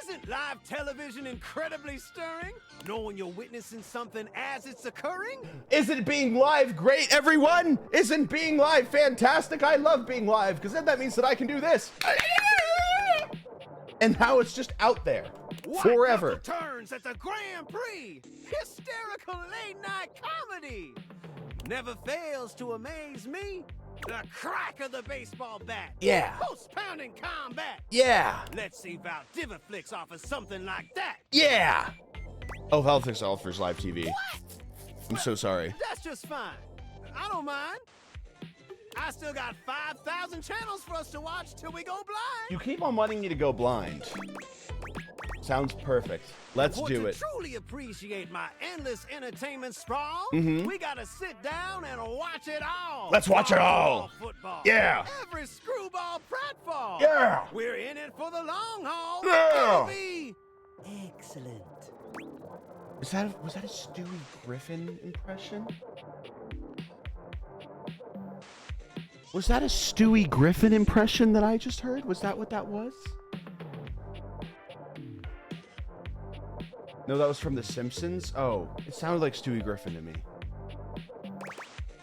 Isn't live television incredibly stirring? Knowing you're witnessing something as it's occurring? Isn't being live great, everyone? Isn't being live fantastic? I love being live, because then that means that I can do this. And how it's just out there forever. What turns at the Grand Prix? Hysterical late night comedy. Never fails to amaze me. The crack of the baseball bat. Yeah. Post-pounding combat. Yeah. Let's see if Divaflix offers something like that. Yeah. Oh, Hellfix offers live TV. What? I'm so sorry. That's just fine. I don't mind. I still got 5,000 channels for us to watch till we go blind. You keep on wanting me to go blind. Sounds perfect. Let's do it. To truly appreciate my endless entertainment sprawl, we gotta sit down and watch it all. Let's watch it all. Football. Yeah. Every screwball pratfall. Yeah. We're in it for the long haul. Yeah. It'll be excellent. Was that a Stewie Griffin impression? Was that a Stewie Griffin impression that I just heard? Was that what that was? No, that was from The Simpsons. Oh, it sounded like Stewie Griffin to me.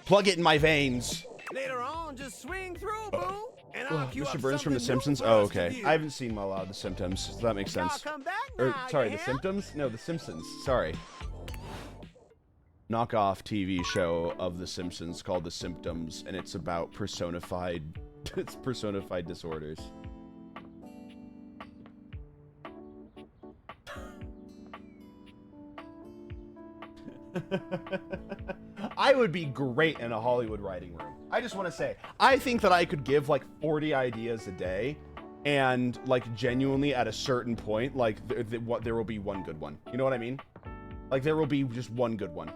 Plug it in my veins. Later on, just swing through, boo. And I'll queue Mr. up Burns from The something new Simpsons. for Oh, us to okay. view. I haven't seen a lot of The Symptoms, so that makes sense. Y'all come back Or, now, sorry, you The hear? Symptoms? No, The Simpsons. Sorry. Knockoff TV show of The Simpsons called The Symptoms, and it's about personified disorders. I would be great in a Hollywood writing room. I just want to say, I think that I could give like 40 ideas a day, and like genuinely at a certain point, like there will be one good one. You know what I mean? Like there will be just one good one.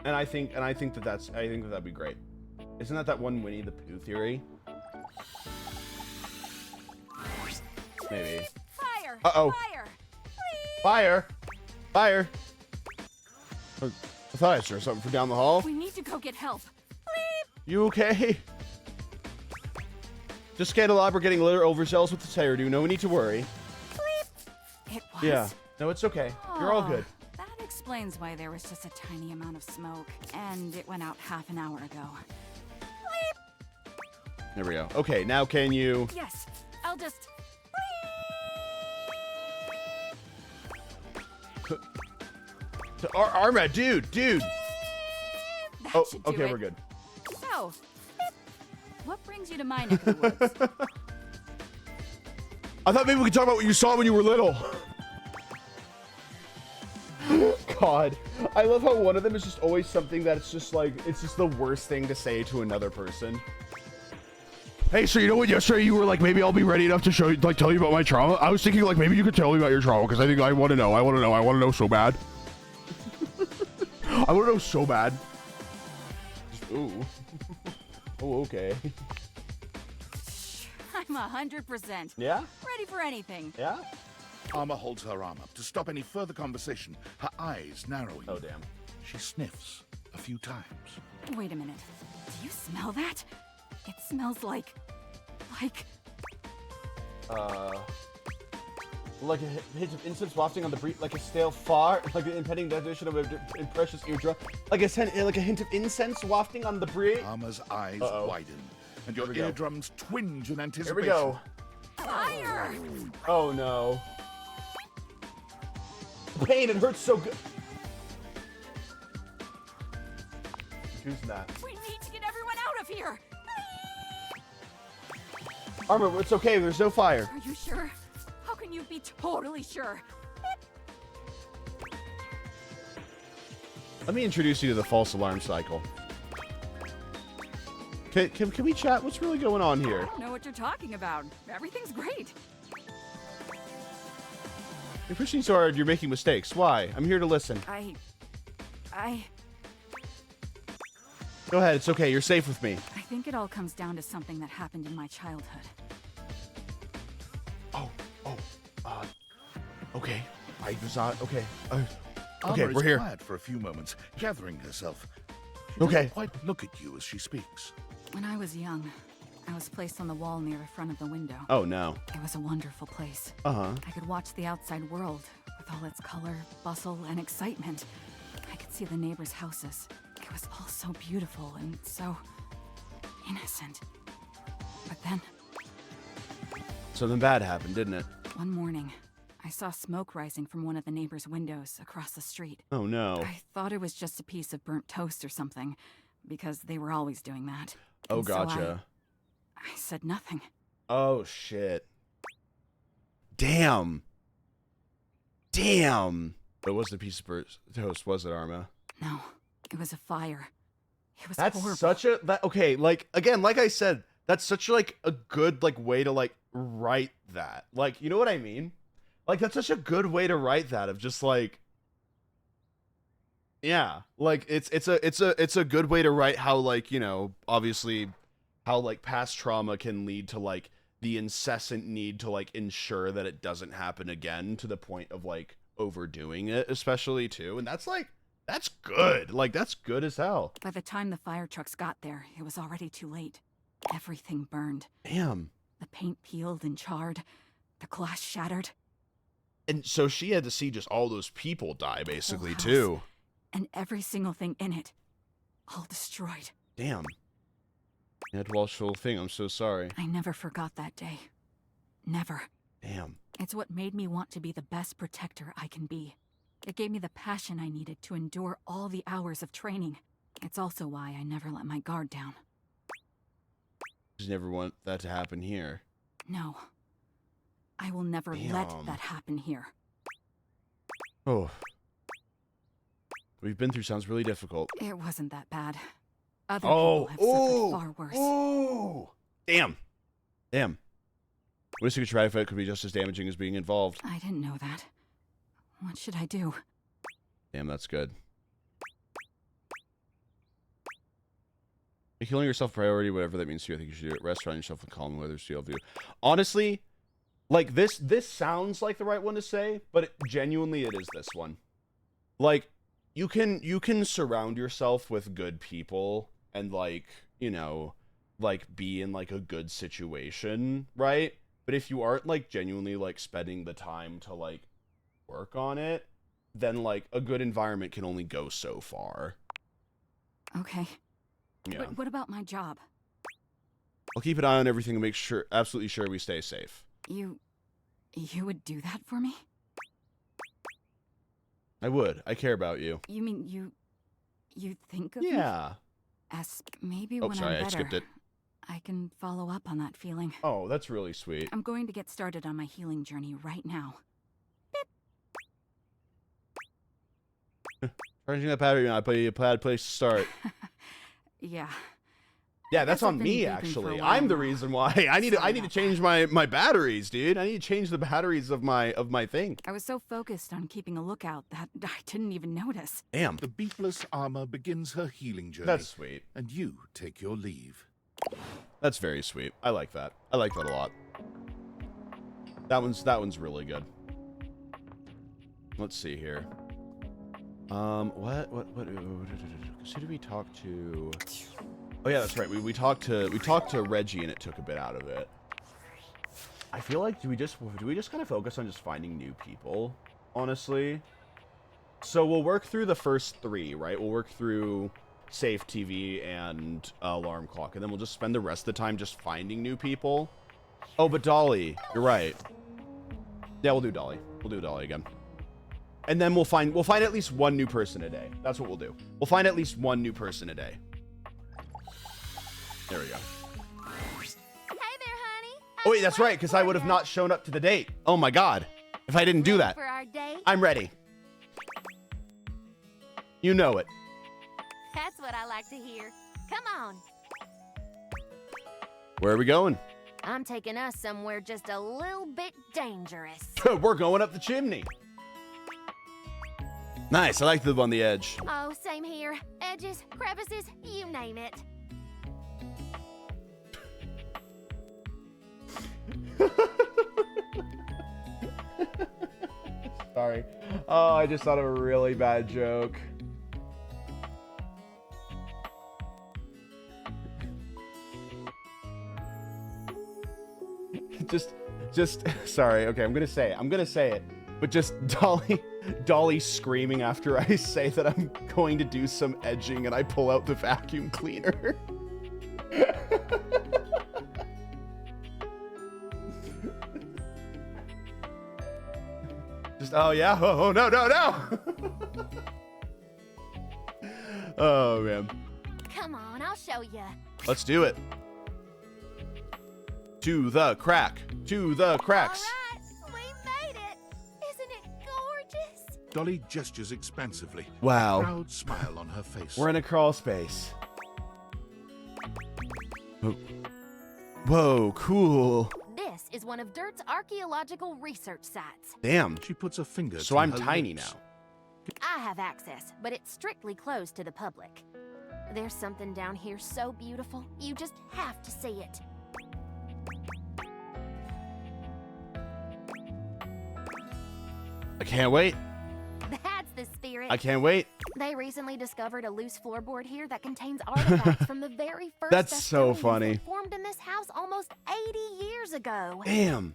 And I think that'd be great. Isn't that one Winnie the Pooh theory? Maybe. Fire! Uh-oh. Fire! Fire! Fire! I thought I saw something from down the hall. We need to go get help. You okay? Just candelabra getting a little overzealous with the hairdo. No need to worry. It was. Yeah. No, it's okay. You're all good. That explains why there was just a tiny amount of smoke, and it went out half an hour ago. There we go. Okay, now can you... Yes, I'll just... Arma, dude! That Oh, should do okay, it. we're good. So, what brings you to my neck of the woods? I thought maybe we could talk about what you saw when you were little. God. I love how one of them is just always something that's just like, it's just the worst thing to say to another person. Hey, so you know what, yesterday you were like, maybe I'll be ready enough to show you, like, tell you about my trauma? I was thinking, like, maybe you could tell me about your trauma, because I think I want to know. I want to know so bad. I want to know so bad. Just, ooh. Oh, okay. I'm 100%. Yeah? Ready for anything. Yeah? Arma holds her arm up to stop any further conversation, her eyes narrowing. Oh, damn. She sniffs a few times. Wait a minute. Do you smell that? It smells like... Like a hint of incense wafting on the breeze, like a stale fart, like the impending detonation of a precious eardrum, like a hint of incense wafting on the breeze. Arma's eyes widen, and your we go. eardrums twinge in anticipation. Here we go. fire! Oh no. Pain, it hurts so good. Who's that? We need to get everyone out of here! Armor, it's okay, there's no fire. Are you sure? How can you be totally sure? Let me introduce you to the false alarm cycle. Can we chat? What's really going on I here? don't know what you're talking about. Everything's great. You're pushing so hard, you're making mistakes. Why? I'm here to listen. I... Go ahead, it's okay, you're safe with me. I think it all comes down to something that happened in my childhood. Okay. I was on. Okay. Arma Okay, is we're here. quiet for a few moments, gathering herself. She Okay. doesn't quite look at you as she speaks. When I was young, I was placed on the wall near the front of the window. Oh no. It was a wonderful place. Uh-huh. I could watch the outside world with all its color, bustle, and excitement. I could see the neighbors' houses. It was all so beautiful and so innocent. But then, Something bad happened, didn't it? one morning, I saw smoke rising from one of the neighbors' windows across the street. Oh no. I thought it was just a piece of burnt toast or something, because they were always doing that. Oh, And so gotcha. I said nothing. Oh shit. Damn. Damn. It wasn't a piece of toast, was it, Arma? No, it was a fire. It was That's horrible. such a okay, like again, like I said, that's such like a good like way to like write that. Like, you know what I mean? Like that's such a good way to write that of just like yeah, like it's a good way to write how like, you know, obviously how like past trauma can lead to like the incessant need to like ensure that it doesn't happen again to the point of like overdoing it, especially too. And that's like, that's good. Like, that's good as hell. By the time the fire trucks got there, it was already too late. Everything burned. Damn. The paint peeled and charred. The glass shattered. And so she had to see just all those people die, basically, house. too. And every single thing in it. All destroyed. Damn. You had to watch the whole thing. I'm so sorry. I never forgot that day. Never. Damn. It's what made me want to be the best protector I can be. It gave me the passion I needed to endure all the hours of training. It's also why I never let my guard down. You never want that to happen here. No. I will never let that happen here. Oh. We've been through sounds really difficult. It wasn't that bad. Other people have suffered far worse. Oh! Damn. Damn. What a secret trade fight could be just as damaging as being involved. I didn't know that. What should I do? Damn, that's good. Make healing yourself a priority, whatever that means to you. I think you should do it. Rest, surround yourself with calm weather, steel view. Honestly, like this sounds like the right one to say, but genuinely it is this one. Like, you can surround yourself with good people and, like, you know, like, be in, like, a good situation, right? But if you aren't, like, genuinely, like, spending the time to, like, work on it, then, like, a good environment can only go so far. Okay. Yeah. But what about my job? I'll keep an eye on everything and make sure, absolutely sure we stay safe. You would do that for me? I would. I care about you. You mean you think of me? Yeah. As maybe Oh, when sorry, I'm better, I skipped it. I can follow up on that feeling. Oh, that's really sweet. I'm going to get started on my healing journey right now. Changing that battery, I put you a bad place to start. Yeah. Yeah, that's I've on been me, beeping for a actually. while I'm the now. reason why. I need to change my batteries, dude. I need to change the batteries of my thing. I was so focused on keeping a lookout that I didn't even notice. Damn. The beatless armor begins her healing journey. That's sweet. And you take your leave. That's very sweet. I like that. I like that a lot. That one's really good. Let's see here. What? Who did we talk to? Oh yeah, that's right. We talked to Reggie, and it took a bit out of it. I feel like do we just kind of focus on just finding new people, honestly? So we'll work through the first 3, right? We'll work through Safe TV and Alarm Clock, and then we'll just spend the rest of the time just finding new people. Oh, but Dolly, you're right. Yeah, we'll do Dolly. We'll do Dolly again. And then we'll find at least one new person a day. That's what we'll do. We'll find at least one new person a day. There we go. Hey there, honey. Oh wait, that's right, because I would have not shown up to the date. Oh my god. If I didn't do that. For our date? I'm ready. You know it. That's what I like to hear. Come on. Where are we going? I'm taking us somewhere just a little bit dangerous. We're going up the chimney. Nice, I like to live on the edge. Oh, same here. Edges, crevices, you name it. Sorry. Oh, I just thought of a really bad joke. Just sorry. Okay, I'm gonna say it. But just Dolly screaming after I say that I'm going to do some edging and I pull out the vacuum cleaner. Just, oh yeah? Oh no. Oh man. Come on, I'll show you. Let's do it. To the cracks. All right, we made it. Isn't it gorgeous? Dolly gestures expansively. Wow. A proud smile on her face. We're in a crawl space. Whoa, cool. This is one of Dirt's archaeological research sites. Damn. She puts a finger So to I'm her tiny lips. now. I have access, but it's strictly closed to the public. There's something down here so beautiful, you just have to see it. I can't wait. That's the spirit. I can't wait. They recently discovered a loose floorboard here that contains artifacts from the very first That's so Dustonians funny. that formed in this house almost 80 years ago. Damn.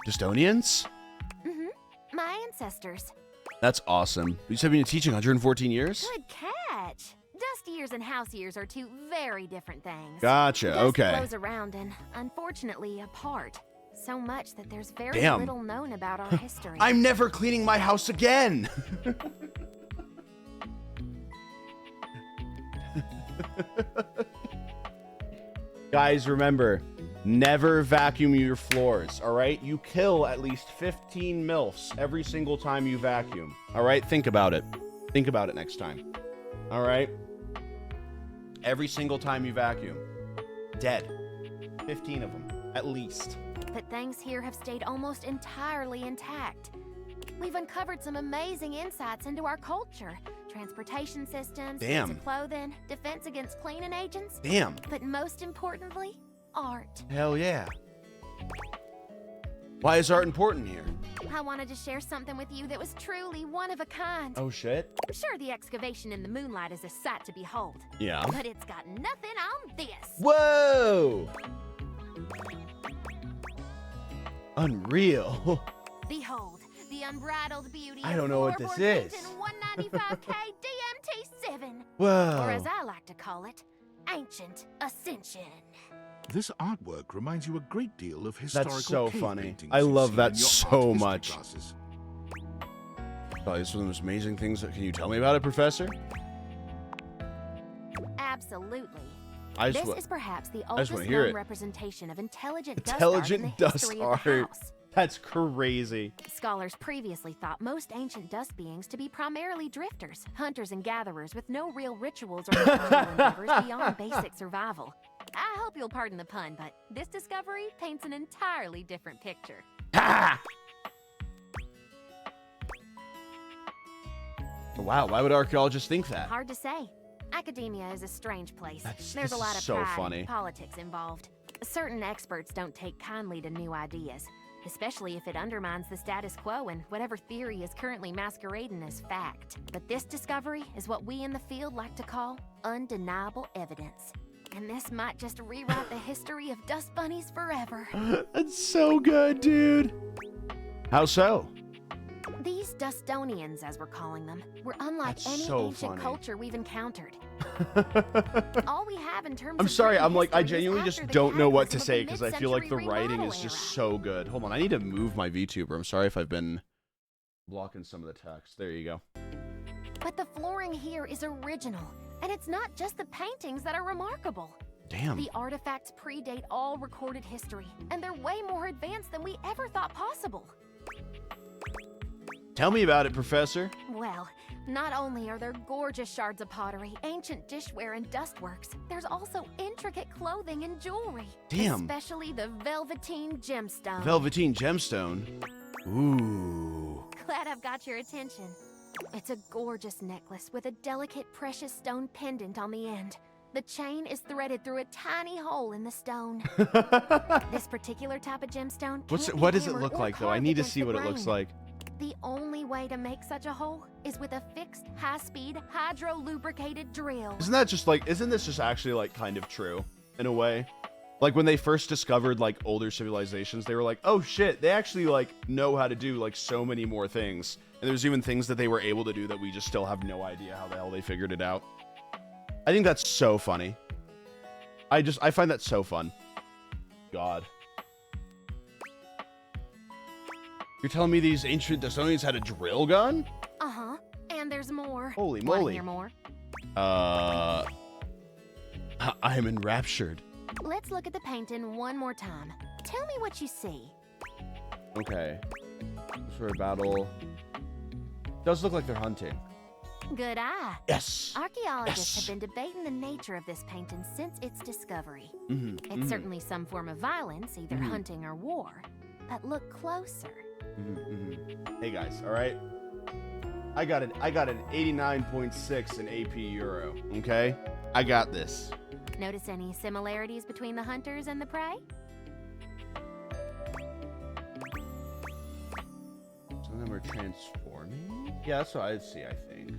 Dustonians? Mm-hmm. My ancestors. That's awesome. You said you've been teaching 114 years? Good catch. Dust years and house years are two very different things. Gotcha, Dust okay. flows around and, unfortunately, apart. So much that there's very Damn. little known about our history. I'm never cleaning my house again. Guys, remember, never vacuum your floors, all right? You kill at least 15 MILFs every single time you vacuum, all right? Think about it. Think about it next time, all right? Every single time you vacuum, dead. 15 of them, at least. But things here have stayed almost entirely intact. We've uncovered some amazing insights into our culture. Transportation systems, Damn. bits of clothing, defense against cleaning agents. Damn. But most importantly, art. Hell yeah. Why is art important here? I wanted to share something with you that was truly one of a kind. Oh, shit. Sure, the excavation in the moonlight is a sight to behold. Yeah. But it's got nothing on this. Whoa! Unreal. Behold, the unbridled beauty I of don't know what this floorboard is. painting 195K DMT7. Whoa. Or as I like to call it, Ancient Ascension. This artwork reminds you a great deal of historical so cave funny. paintings I you've love seen that in your so art history much. classes. Probably one of the most amazing things. Can you tell me about it, Professor? Absolutely. I This just is perhaps the just oldest wanna hear known it. representation of intelligent Intelligent dust dust art in the art. history of the house. That's crazy. Scholars previously thought most ancient dust beings to be primarily drifters, hunters and gatherers with no real rituals or cultural endeavors beyond basic survival. I hope you'll pardon the pun, but this discovery paints an entirely different picture. Ha! Wow, why would archaeologists think that? Hard to say. Academia is a strange place. This There's a lot is of so pride funny. and politics involved. Certain experts don't take kindly to new ideas, especially if it undermines the status quo and whatever theory is currently masquerading as fact. But this discovery is what we in the field like to call undeniable evidence. And this might just rewrite the history of dust bunnies forever. That's so good, dude. How so? These Dustonians, as we're calling them, were unlike That's any so ancient funny. culture we've encountered. All we have in terms I'm of sorry, written I'm like, I history is genuinely after just the don't know what to cataclysm of say the because I feel like the mid-century writing remodel is just era. so good. Hold on, I need to move my VTuber. I'm sorry if I've been blocking some of the text. There you go. But the flooring here is original, and it's not just the paintings that are remarkable. Damn. The artifacts predate all recorded history, and they're way more advanced than we ever thought possible. Tell me about it, Professor. Well, not only are there gorgeous shards of pottery, ancient dishware, and dustworks, there's also intricate clothing and jewelry. Damn. Especially the velveteen gemstone. Velveteen gemstone. Ooh. Glad I've got your attention. It's a gorgeous necklace with a delicate precious stone pendant on the end. The chain is threaded through a tiny hole in the stone. This particular type of gemstone can't What be does it hammered look or like though? I carved need to against see the what it looks grain. like. The only way to make such a hole is with a fixed, high-speed, hydro-lubricated drill. Isn't this just actually like kind of true in a way? Like when they first discovered like older civilizations, they were like, oh shit, they actually like know how to do like so many more things. And there's even things that they were able to do that we just still have no idea how the hell they figured it out. I think that's so funny. I find that so fun. God. You're telling me these ancient Dustonians had a drill gun? Uh-huh. And there's more. Holy Wanna moly. hear more? I am enraptured. Let's look at the painting one more time. Tell me what you see. Okay. For a battle. Does look like they're hunting. Good eye. Yes. Archaeologists Yes. have been debating the nature of this painting since its discovery. Mm-hmm. It's certainly some form of violence, either Mhm. hunting or war. But look closer. Hey guys, all right. I got an 89.6 in AP Euro. Okay, I got this. Notice any similarities between the hunters and the prey? So And then we're transforming? Yeah, that's what I'd see, I think.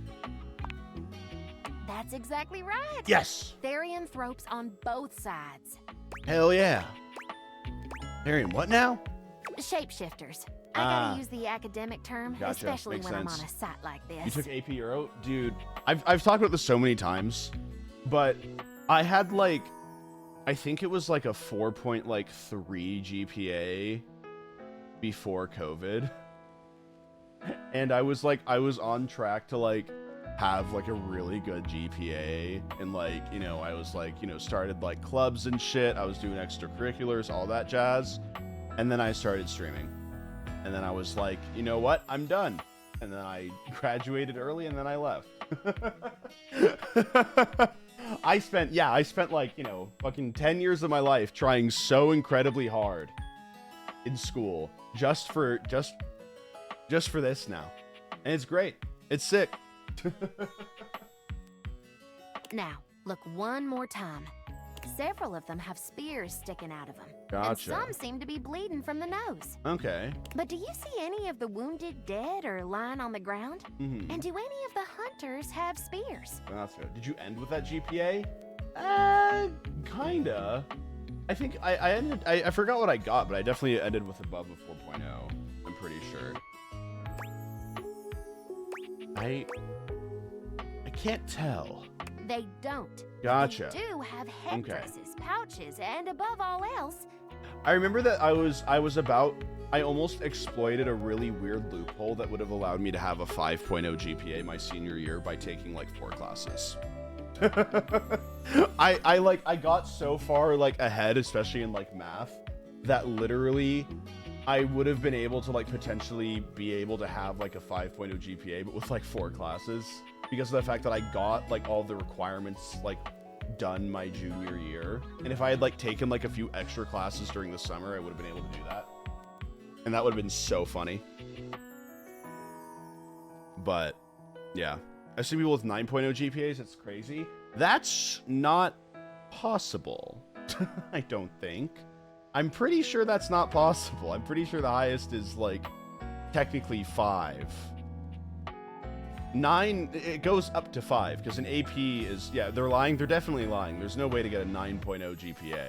That's exactly right. Yes! Therianthropes on both sides. Hell yeah. Therian, what now? Shapeshifters. I gotta use the academic term, Gotcha. especially Makes when I'm sense. on a site like this. You took AP Euro? Dude, I've talked about this so many times, but I had like, I think it was like a 4.3 GPA before COVID. And I was on track to like have like a really good GPA, and like, you know, I was like, you know, started like clubs and shit. I was doing extracurriculars, all that jazz. And then I started streaming. And then I was like, you know what? I'm done. And then I graduated early and then I left. I spent like, you know, fucking 10 years of my life trying so incredibly hard in school just for this now. And it's great. It's sick. Now, look one more time. Several of them have spears sticking out of them. Gotcha. And some seem to be bleeding from the nose. Okay. But do you see any of the wounded dead or lying on the ground? Mm-hmm. And do any of the hunters have spears? That's good. Did you end with that GPA? Kinda. I think I ended. I forgot what I got, but I definitely ended with above a 4.0. I'm pretty sure. I can't tell. They don't. Gotcha. They do have headdresses, pouches, and above all else, I remember that I almost exploited a really weird loophole that would have allowed me to have a 5.0 GPA my senior year by taking like 4 classes. I got so far like ahead, especially in like math, that literally I would have been able to like potentially be able to have like a 5.0 GPA, but with like 4 classes, because of the fact that I got like all the requirements like done my junior year. And if I had like taken like a few extra classes during the summer, I would have been able to do that. And that would have been so funny. But yeah, I see people with 9.0 GPAs. It's crazy. That's not possible. I don't think. I'm pretty sure that's not possible. I'm pretty sure the highest is like technically 5. 9, it goes up to 5 because an AP is, yeah, they're lying. They're definitely lying. There's no way to get a 9.0 GPA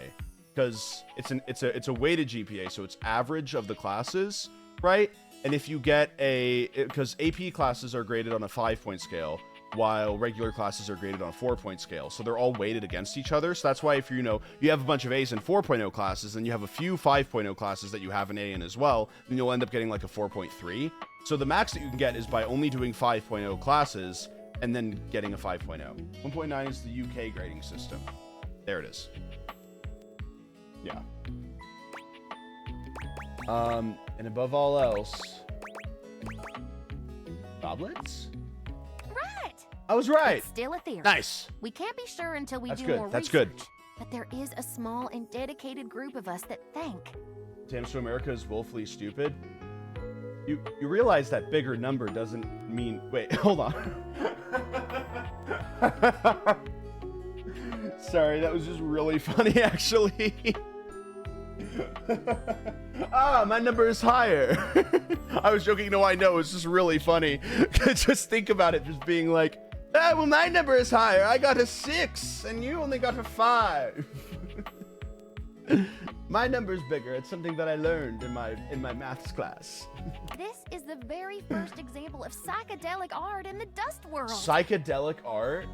because it's a weighted GPA, so it's average of the classes, right? And if you get because AP classes are graded on a 5-point scale, while regular classes are graded on a 4-point scale. So they're all weighted against each other. So that's why if you have a bunch of A's in 4.0 classes, and you have a few 5.0 classes that you have an A in as well, then you'll end up getting like a 4.3. So the max that you can get is by only doing 5.0 classes and then getting a 5.0. 1.9 is the UK grading system. There it is. Yeah. And above all else, goblets? right. I was right. It's still a theory. Nice. We can't be sure until we That's do good. more That's research. good. But there is a small and dedicated group of us that think. Damn, so America is woefully stupid. You realize that bigger number doesn't mean... Wait, hold on. Sorry, that was just really funny, actually. My number is higher. I was joking. No, I know. It's just really funny. Just think about it. Just being like, well, my number is higher. I got a 6, and you only got a 5. My number's bigger. It's something that I learned in my maths class. This is the very first example of psychedelic art in the dust world. Psychedelic art?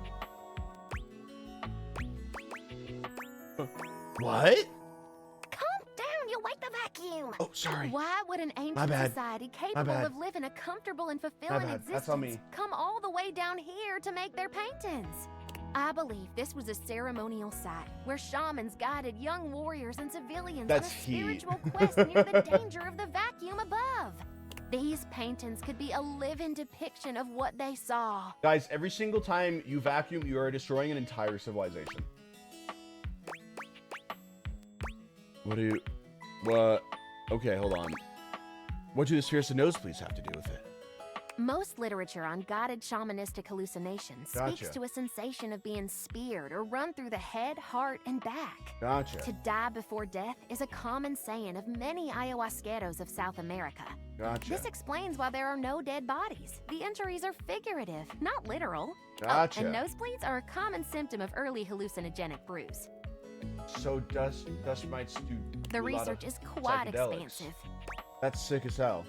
What? Calm down, you'll wake the vacuum. Oh, sorry. Why would an ancient My bad. society capable bad. of living a comfortable and fulfilling bad. existence That's on me. come all the way down here to make their paintings? I believe this was a ceremonial site where shamans guided young warriors and civilians That's on a heat. spiritual quest near the danger of the vacuum above. These paintings could be a living depiction of what they saw. Guys, every single time you vacuum, you are destroying an entire civilization. What? Okay, hold on. What do the spheres of nosebleeds have to do with it? Most literature on guided shamanistic hallucinations speaks Gotcha. to a sensation of being speared or run through the head, heart, and back. Gotcha. To die before death is a common saying of many ayahuasqueros of South America. Gotcha. This explains why there are no dead bodies. The injuries are figurative, not literal. Gotcha. Oh, and nosebleeds are a common symptom of early hallucinogenic brews. So dust mites do. The a lot of research is quite psychedelics. expansive. That's sick as hell.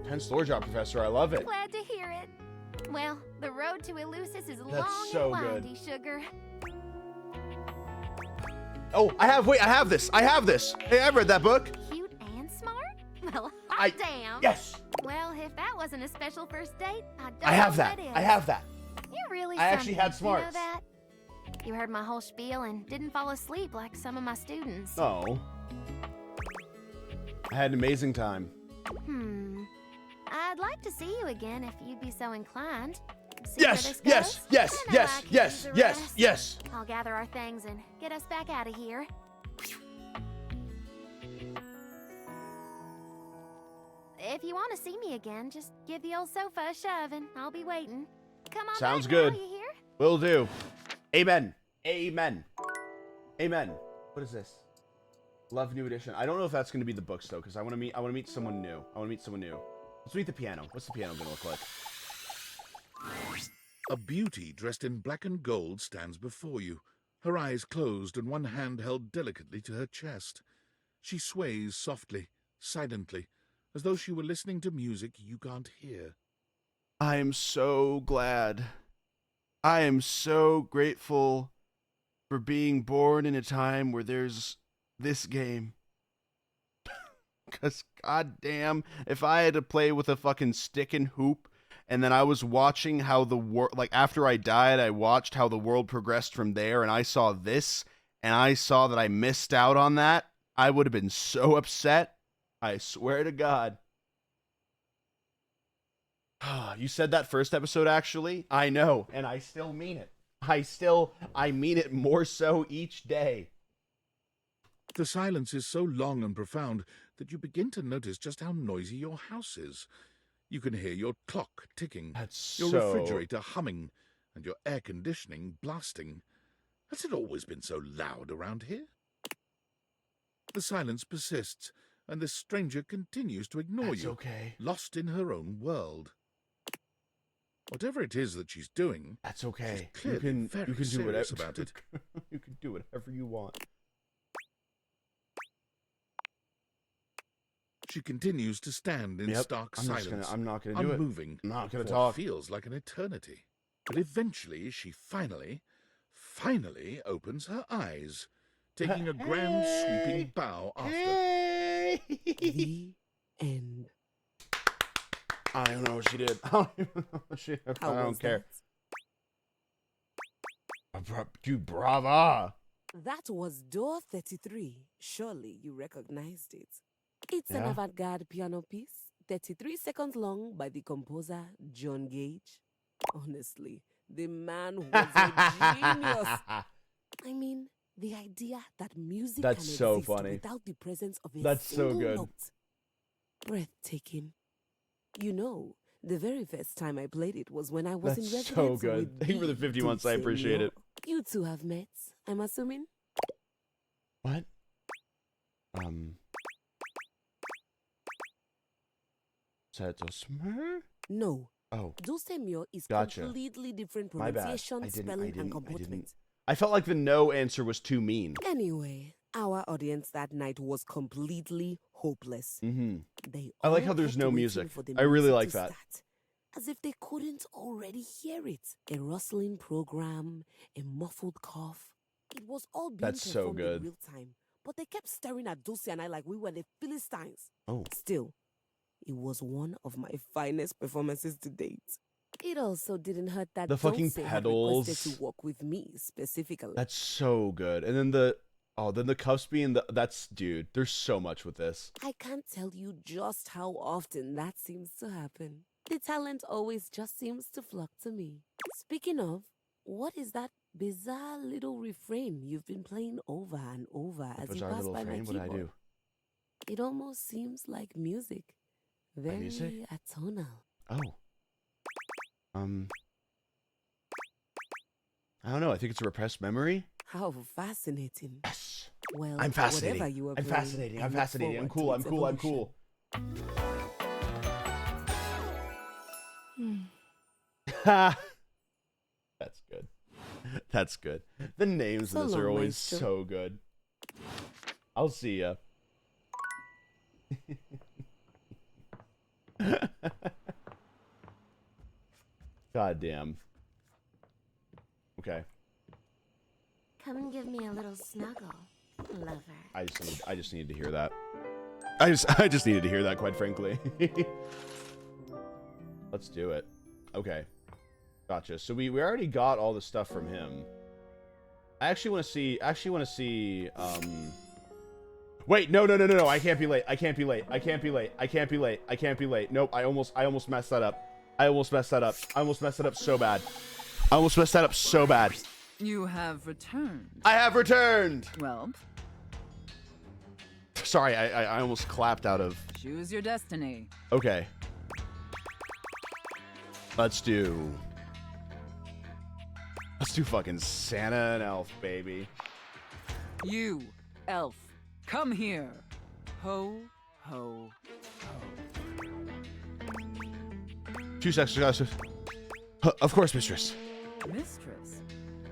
10 store job, Professor. I love it. Glad to hear it. Well, the road to Eleusis is long so and good. windy, sugar. Oh, I have this. Hey, I've read that book. Cute and smart? Well, hot damn. Yes. Well, if that wasn't a special first date, I don't I have know that. what is. I have that. You're really I actually had something. You know smarts. that? You heard my whole spiel and didn't fall asleep like some of my students. Oh. I had an amazing time. I'd like to see you again if you'd be so inclined. See where this Yes. goes? Yes. You know I Yes. could Yes. use a Yes. rest. Yes. I'll gather our things and get us back out of here. If you want to see me again, just give the old sofa a shove and I'll be waiting. Come on Sounds back good. now, you hear? Will do. Amen. Amen. Amen. What is this? Love New Edition. I don't know if that's going to be the books though, because I want to meet someone new. Let's meet the piano. What's the piano going to look like? A beauty dressed in black and gold stands before you, her eyes closed and one hand held delicately to her chest. She sways softly, silently, as though she were listening to music you can't hear. I am so glad. I am so grateful for being born in a time where there's this game. Because, goddamn, if I had to play with a fucking stick and hoop, and then I was watching how the world, like, after I died, I watched how the world progressed from there, and I saw this, and I saw that I missed out on that, I would have been so upset. I swear to God. You said that first episode, actually? I know, and I still mean it. I mean it more so each day. The silence is so long and profound that you begin to notice just how noisy your house is. You can hear your clock ticking, your refrigerator humming, and your air conditioning blasting. Has it always been so loud around here? The silence persists, and the stranger continues to ignore you, Okay. lost in her own world. Whatever it is that she's doing, That's okay. she's clearly very do serious whatever about it. You can do whatever you want. She continues to stand in stark silence, I'm not gonna do it. unmoving, I'm not gonna for talk. what feels like an eternity. But eventually, she finally opens her eyes, taking a grand sweeping bow after. The end. I don't know what she did. I don't even know what she did. I How don't was care. Dude, brava. That was door 33. Surely you recognized it. It's an Yeah. avant-garde piano piece, 33 seconds long, by the composer John Gage. Honestly, the man was a genius. I mean, the idea that music That's can so exist funny. without the presence of a That's so single good. note. Breathtaking. You know, the very first time I played it was when I was in That's residence so good. with Thank you for the 50 months. I appreciate it. You two have met, I'm assuming? What? No. Oh, Dulcemio is Gotcha. completely different my bad. pronunciation, spelling, and I comportment. didn't. I felt like the no answer was too mean. Anyway, our audience that night was completely hopeless. Mm-hmm. They I like all how there's kept no waiting music. for the I really music like to that. start, as if they couldn't already hear it. A rustling program, a muffled cough. It was all being That's so performed good. in real time, but they kept staring at Dulce and I like we were the Philistines. Oh. Still, it was one of my finest performances to date. It also didn't hurt that The fucking Dulce had pedals. requested to work with me specifically. That's so good. And then the cuffs being that's dude. There's so much with this. I can't tell you just how often that seems to happen. The talent always just seems to flock to me. Speaking of, what is that bizarre little refrain you've been playing over and over as you Bizarre pass little by my frame. What did I keyboard? do? It almost seems like music. Very music? atonal. Oh. I don't know. I think it's a repressed memory. How fascinating. Yes. Well, I'm fascinating. whatever you are I'm playing, fascinating. I I'm look fascinating. I'm cool. forward I'm to cool. I'm its cool. That's good. That's good. The names So in this are long, always Maestro. so good. I'll see ya. God damn. Okay. Come and give me a little snuggle, lover. I just needed to hear that. I just needed to hear that, quite frankly. Let's do it. Okay. Gotcha. So we already got all the stuff from him. I actually want to see Wait, no. I can't be late. I can't be late. Nope, I almost messed that up. I almost messed that up so bad. You have returned. I have returned. Well, Sorry, I almost clapped out of. choose your destiny. Okay. Let's do fucking Santa and Elf, baby. You, elf, come here. Ho, ho, ho. 2 seconds, guys. Of course, mistress. Mistress?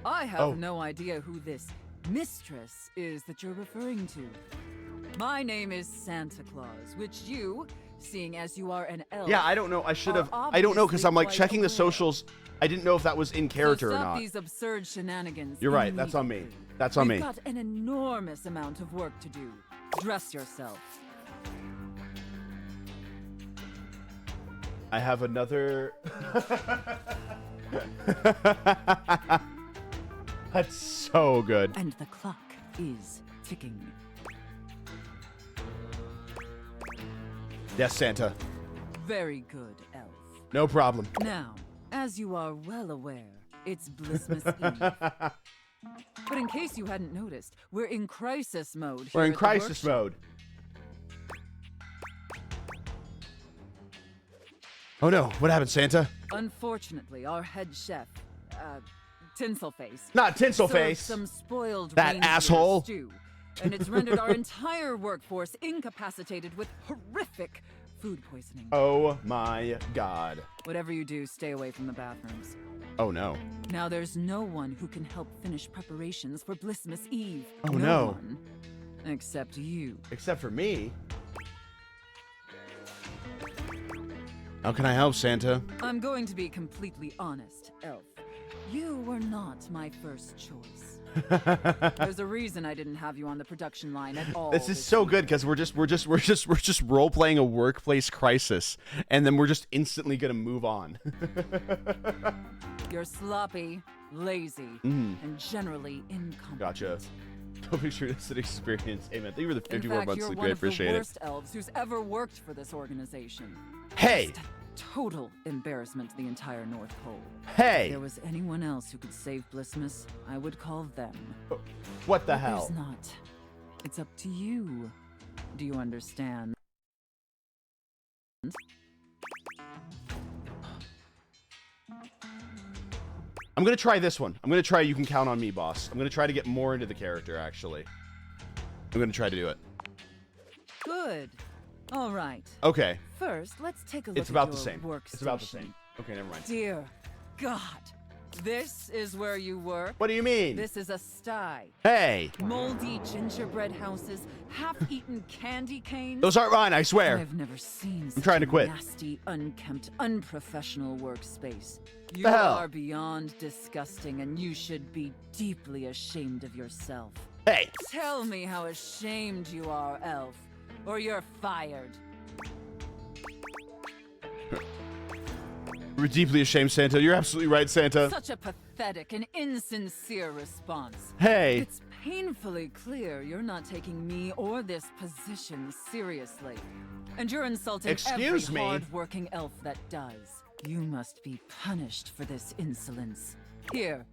I have Oh. no idea who this mistress is that you're referring to. My name is Santa Claus, which you, seeing as you are an elf. Yeah, I don't know. I should have. are I don't know because I'm like obviously checking the quite socials. I didn't know if that was in character so or stop not. these absurd shenanigans. You're right. That's on me. immediately. That's on We've me. got an enormous amount of work to do. Dress yourself. I have another. That's so good. And the clock is ticking. Yes, Santa. Very good, elf. No problem. Now, as you are well aware, it's Blissmas Eve. But in case you hadn't noticed, we're in crisis mode. We're here in at the crisis workshop. mode. Oh no! What happened, Santa? Unfortunately, our head chef, Tinselface, Not served Tinselface. some spoiled That reindeer asshole. stew, and it's rendered our entire workforce incapacitated with horrific food poisoning. Oh my God. Whatever you do, stay away from the bathrooms. Oh no. Now there's no one who can help finish preparations for Blissmas Eve. Oh, no. one. Except you. Except for me. How can I help, Santa? I'm going to be completely honest, Elf. You were not my first choice. There's a reason I didn't have you on the production line at all. This is so good because we're just role playing a workplace crisis, and then we're just instantly gonna move on. You're sloppy, lazy, and generally incompetent. Gotcha. No picture this an experience. Amen. Thank you for the In 54 fact, months. you're Great, one of the appreciate it. worst elves who's ever worked for this organization. Hey, Just a total embarrassment to the entire North Pole. If hey, there was anyone else who could save Blissmas, I would call them. what the But hell? There's not. It's up to you. Do you understand? I'm gonna try this one. I'm gonna try You Can Count on Me, boss. I'm gonna try to get more into the character, actually. I'm gonna try to do it. Good. All right. Okay. First, let's take a look It's at about your the same. workstation. It's about the same. Okay, never mind. Dear God, this is where you work. What do you mean? This is a sty. Hey, Moldy gingerbread houses, half-eaten candy canes. those aren't mine, I swear. I've never seen I'm trying to such a quit. nasty, unkempt, unprofessional workspace. You The hell? are beyond disgusting, and you should be deeply ashamed of yourself. Hey, Tell me how ashamed you are, Elf, or you're fired. we're deeply ashamed, Santa. You're absolutely right, Santa. Such a pathetic and insincere response. Hey, It's painfully clear you're not taking me or this position seriously. And you're insulting Excuse every me? hard-working elf that does. You must be punished for this insolence. Here,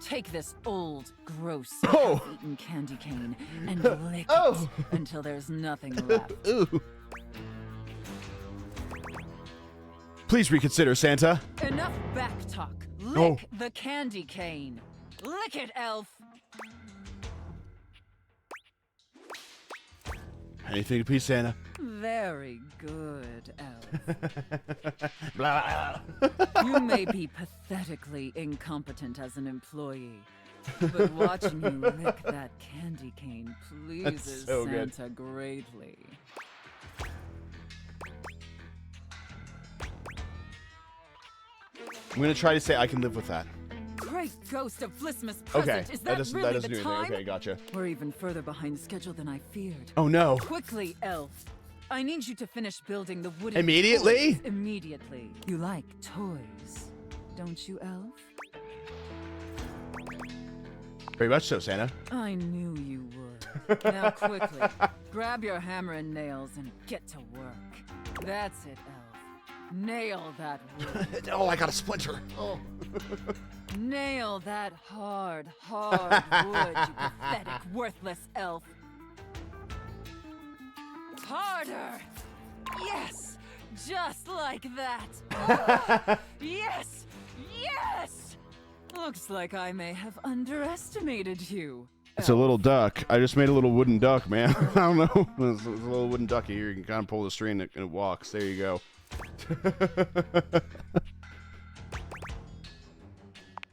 Take this old, gross, Oh. half-eaten candy cane and lick Oh. it until there's nothing left. Ooh. Please reconsider, Santa. Enough back talk. Lick Oh. the candy cane. Lick it, elf. Anything to please Santa. Very good, elf. Blah. You may be pathetically incompetent as an employee, but watching you lick that candy cane pleases so good. Santa greatly. I'm gonna try to say I can live with that. Great ghost of Flismus present. Okay, Is that that doesn't really do the anything. time? Okay, gotcha. We're even further behind schedule than I feared. Oh no. Quickly, elf. I need you to finish building the wooden Immediately? toys immediately. You like toys, don't you, elf? Very much so, Santa. I knew you would. Now quickly, grab your hammer and nails and get to work. That's it, elf. Nail that wood. Oh, I got a splinter. Oh. Nail that hard, hard wood, you pathetic, worthless elf. Harder! Yes! Just like that! Yes! Yes! Looks like I may have underestimated you. It's a little duck. I just made a little wooden duck, man. I don't know. It's a little wooden ducky here. You can kind of pull the string and it walks. There you go.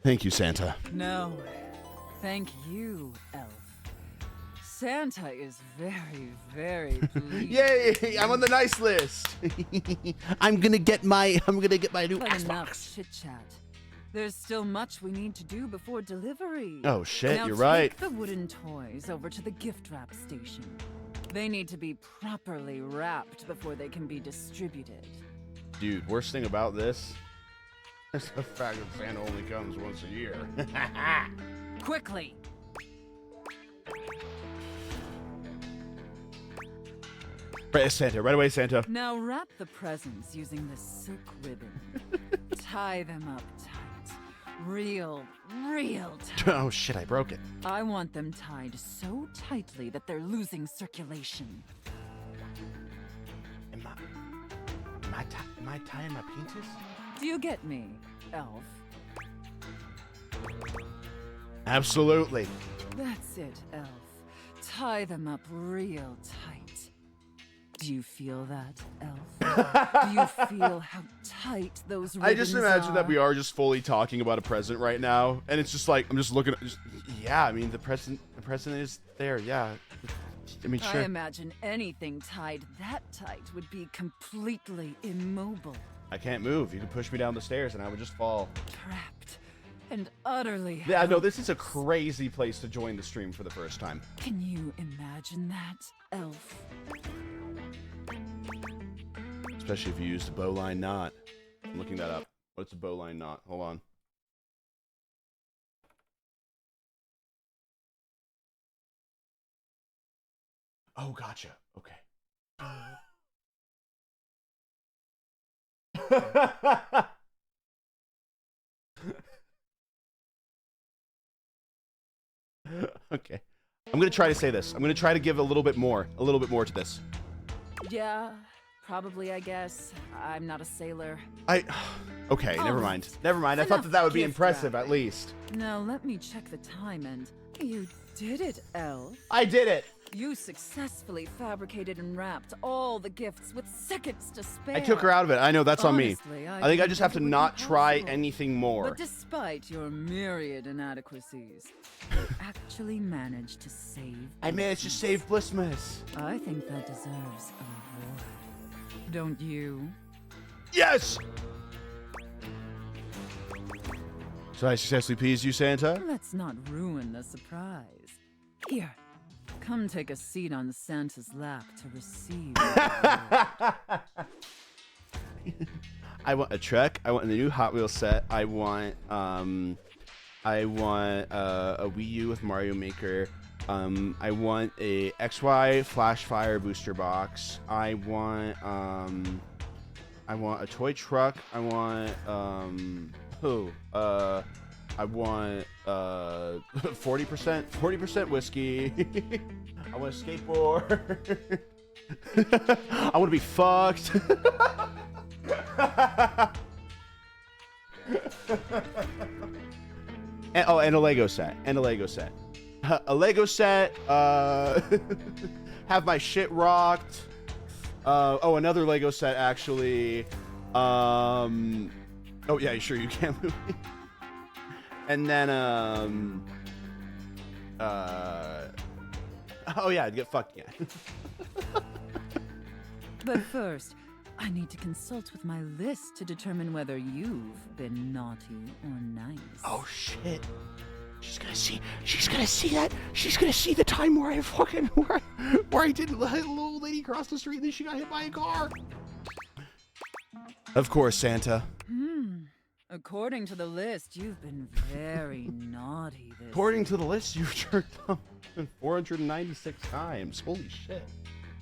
Thank you, Santa. No. Thank you, elf. Santa is very, very pleased. Yay! I'm on the nice list. I'm gonna get my new But Xbox. enough chit-chat. There's still much we need to do before delivery. Oh shit, Now you're right. take the wooden toys over to the gift wrap station. They need to be properly wrapped before they can be distributed. Dude, worst thing about this is the fact that Santa only comes once a year. Quickly! Right, Santa, right away, Santa. Now wrap the presents using this silk ribbon. Tie them up tight. Real tight. Oh shit, I broke it. I want them tied so tightly that they're losing circulation. Am I tying my penis? Do you get me, elf? Absolutely. That's it, elf. Tie them up real tight. Do you feel that, elf? Do you feel how tight those ribbons I just imagine that are? we are just fully talking about a present right now, and it's just like I'm just looking at. Yeah, I mean the present is there. Yeah, I mean sure. I imagine anything tied that tight would be completely immobile, I can't move. You could push me down the stairs, and I would just fall. trapped, and utterly. Yeah, no, this is a crazy place to join the stream for the first time. Can you imagine that, elf? Especially if you used a bowline knot. I'm looking that up. What's a bowline knot? Hold on. Oh, gotcha. Okay. Okay. I'm going to try to say this. I'm going to try to give a little bit more to this. Yeah, probably, I guess. I'm not a sailor. Okay, All never right. mind. Never mind. I thought Enough that would be gift impressive, at wrapping. least. Now let me check the time and... You did it, elf. I did it! You successfully fabricated and wrapped all the gifts with seconds to spare. I took her out of it. I know, that's on me. Honestly, I think I didn't just have to it would be not try possible. anything more. But despite your myriad inadequacies, you actually managed to save. I managed to Blissmas. save Blissmas. I think that deserves a reward. Don't you? Yes! So I successfully pleased you, Santa? Let's not ruin the surprise. Here, come take a seat on Santa's lap to receive. I want a truck. I want the new Hot Wheels set. I want a Wii U with Mario Maker. I want a XY Flash Fire booster box. I want a toy truck. I I want 40% whiskey. I want a skateboard. I want to be fucked. and a Lego set. And a Lego set. A Lego set. Have my shit rocked. Oh, another Lego set actually. Oh yeah, sure you can move me. And then oh yeah, I'd get fucked again. But first, I need to consult with my list to determine whether you've been naughty or nice. Oh shit. She's gonna see that. She's gonna see the time where I fucking where I didn't let a little lady cross the street and then she got hit by a car. Of course, Santa. According to the list, you've been very naughty this According to the list, you've jerked off 496 times. Holy shit.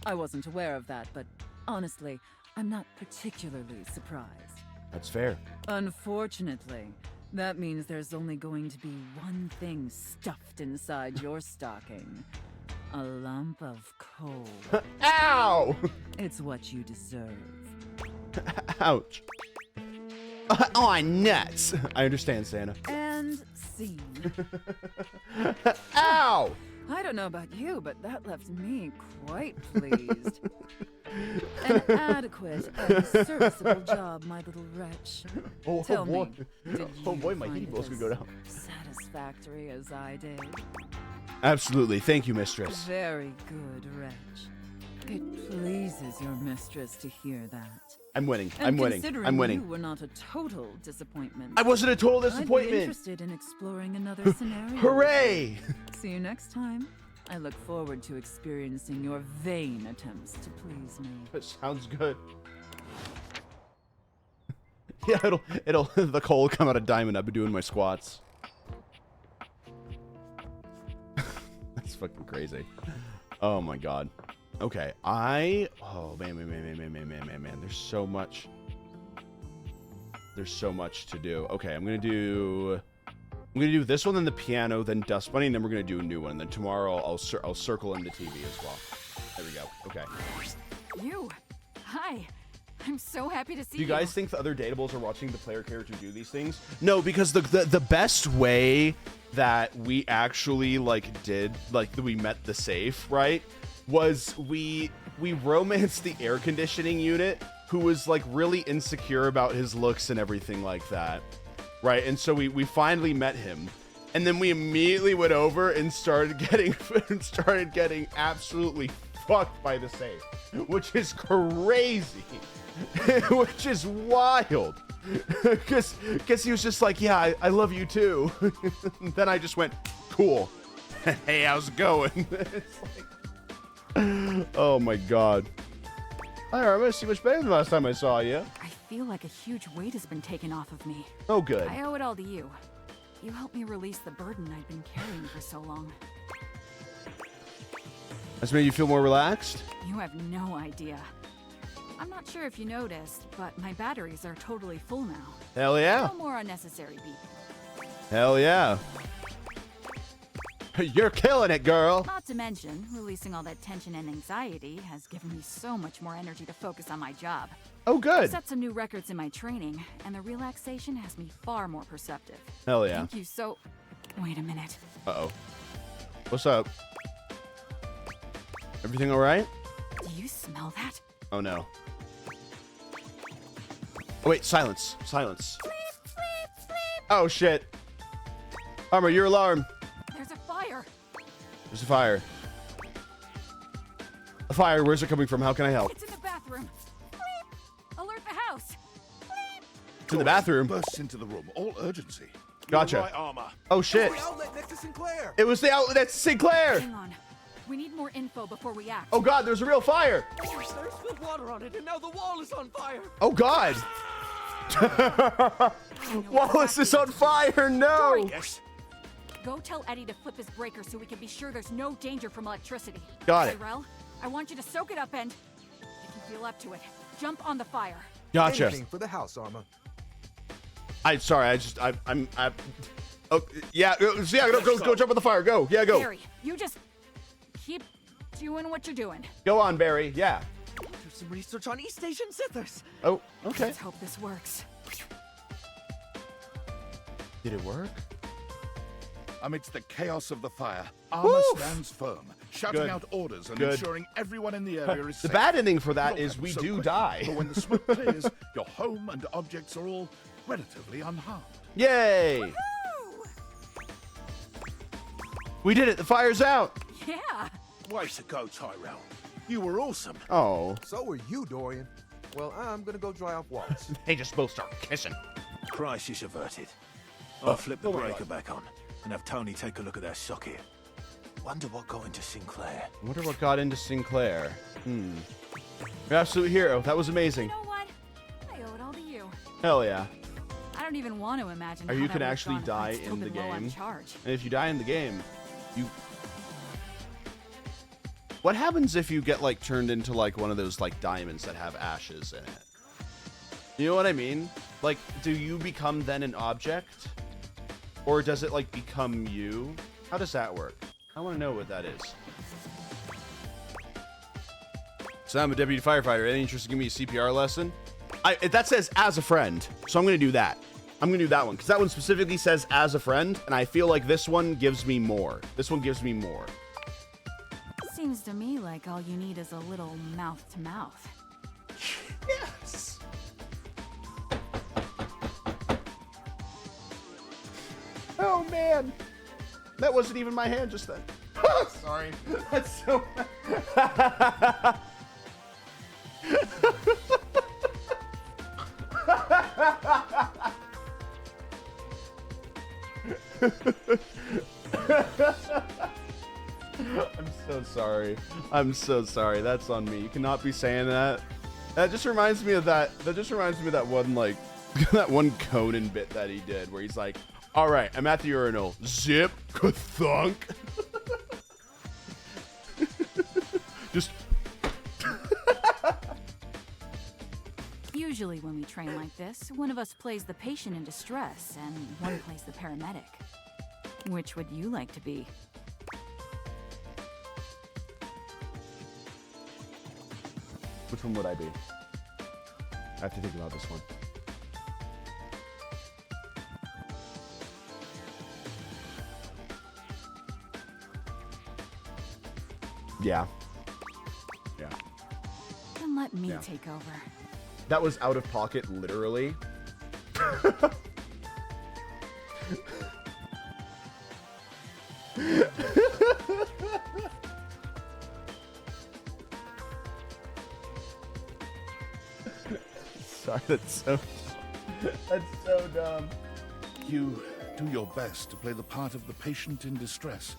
I wasn't aware of that, but honestly, I'm not particularly surprised. That's fair. Unfortunately, that means there's only going to be one thing stuffed inside your stocking. A lump of coal. Ow! It's what you deserve. Ouch. Oh, nuts. I understand, Santa. And scene. Ow! I don't know about you, but that left me quite pleased. An adequate and serviceable job, my little wretch. Tell boy. me, did Oh you boy, my find heat it bills could as go down. satisfactory as I did? Absolutely. Thank you, mistress. Very good, wretch. It pleases your mistress to hear that. I'm winning. And I'm winning. considering I'm winning. you were not a total disappointment. I wasn't a total I'd be disappointment. interested in exploring another scenario. Hooray! See you next time. I look forward to experiencing your vain attempts to please me. That sounds good. Yeah, it'll the coal will come out of diamond. I've been doing my squats. That's fucking crazy. Oh my god. Okay, oh man, there's so much to do. Okay, I'm gonna do this one, then the piano, then Dust Bunny, and then we're gonna do a new one. And then tomorrow I'll circle in the TV as well. There we go. Okay. You. Hi. I'm so happy to see Do you guys think the other dateables are watching the player character do these things? No, because the best way that we actually we met the safe, right? Was we romanced the air conditioning unit who was like really insecure about his looks and everything like that, right? And so we finally met him, and then we immediately went over and started getting absolutely fucked by the safe, which is crazy. Which is wild. Because he was just like, yeah, I love you too. Then I just went, cool. Hey, how's it going? It's like, oh my god. Hi, Arma. See much better than last time I saw you. I feel like a huge weight has been taken off of me. Oh, good. I owe it all to you. You helped me release the burden I'd been carrying for so long. That's made you feel more relaxed? You have no idea. I'm not sure if you noticed, but my batteries are totally full now. Hell yeah. No more unnecessary beeping. Hell yeah. You're killing it, girl. Not to mention, releasing all that tension and anxiety has given me so much more energy to focus on my job. Oh, good. I set some new records in my training, and the relaxation has me far more perceptive. Hell yeah. Thank you so... Wait a minute. Uh-oh. What's up? Everything all right? Do you smell that? Oh, no. Oh, wait, silence. Silence. Bleep, bleep, bleep. Oh, shit. Armor, your alarm. There's a fire. There's a fire. A fire, where's it coming from? How can I help? It's in the bathroom. Bleep. Alert the house. Bleep. It's in the bathroom. Bursts into the room, all urgency. Gotcha. Right, Armor. Oh, shit. The outlet next to Sinclair. It was the outlet. That's Sinclair. Hang on. We need more info before we act. Oh, God, there's a real fire. There's spilled water on it, and now the wall is on fire. Oh, God. Wallace is on fire. No. Yes. Go tell Eddie to flip his breaker so we can be sure there's no danger from electricity. Got it. Tyrell, I want you to soak it up and, if you feel up to it, jump on the fire. Gotcha. Anything for the house, Armor. I'm sorry. Oh, yeah, go jump in the fire. Go. Yeah, go. Barry, you just keep doing what you're doing. Go on, Barry. Yeah. Do some research on East Asian Sithers. Oh, okay. Let's hope this works. Did it work? Amidst the chaos of the fire, Armor stands firm, shouting Good. out orders and Good. ensuring everyone in the area is The safe. bad ending for that You'll is have we so do quickly, die. But when the smoke clears, your home and objects are all relatively unharmed. Yay! We did it. The fire's out. Yeah. Way to go, Tyrell. You were awesome. Oh. So are you, Dorian. Well, I'm gonna go dry off walls. They just both start kissing. Crisis averted. I'll flip the breaker back on and have Tony take a look at that socket. Wonder what got into Sinclair. I wonder what got into Sinclair. Your absolute hero. That was amazing. You know what? I owe it all to you. Hell yeah. I don't even want to imagine Or how you that can would've actually gone if die I'd still in the been low on game. charge. And if you die in the game, you... What happens if you get, like, turned into, like, one of those, like, diamonds that have ashes in it? You know what I mean? Like, do you become then an object? Or does it, like, become you? How does that work? I want to know what that is. So I'm a deputy firefighter. Any interest in giving me a CPR lesson? That says as a friend, so I'm going to do that. I'm going to do that one, because that one specifically says as a friend, and I feel like this one gives me more. This one gives me more. Seems to me like all you need is a little mouth to mouth. Yes! Oh, man. That wasn't even my hand just then. Sorry. That's so... I'm so sorry. I'm so sorry. That's on me. You cannot be saying that. That just reminds me of that. That just reminds me of that one, like, that one Conan bit that he did where he's like, all right, I'm at the urinal. Zip, thunk. Just. Usually when we train like this, one of us plays the patient in distress and one plays the paramedic. Which would you like to be? Which one would I be? I have to think about this one. Yeah. Yeah. Then let me Yeah. take over. That was out of pocket, literally. Sorry, that's so dumb. You do your best to play the part of the patient in distress.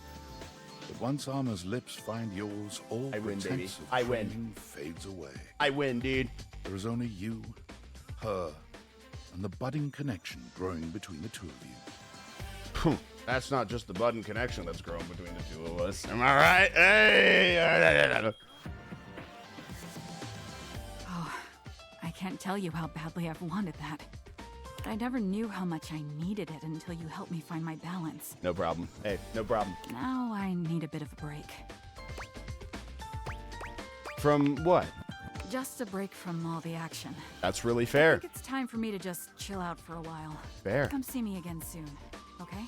But once Armor's lips find yours, all I win, baby. pretense of I win. training fades away. I win, dude. There is only you, her, and the budding connection growing between the two of you. That's not just the budding connection that's growing between the two of us. Am I right? Hey! Oh, I can't tell you how badly I've wanted that. But I never knew how much I needed it until you helped me find my balance. No problem. Hey, no problem. Now I need a bit of a break. From what? Just a break from all the action. That's really I fair. think it's time for me to just chill out for a while. Fair. Come see me again soon, okay?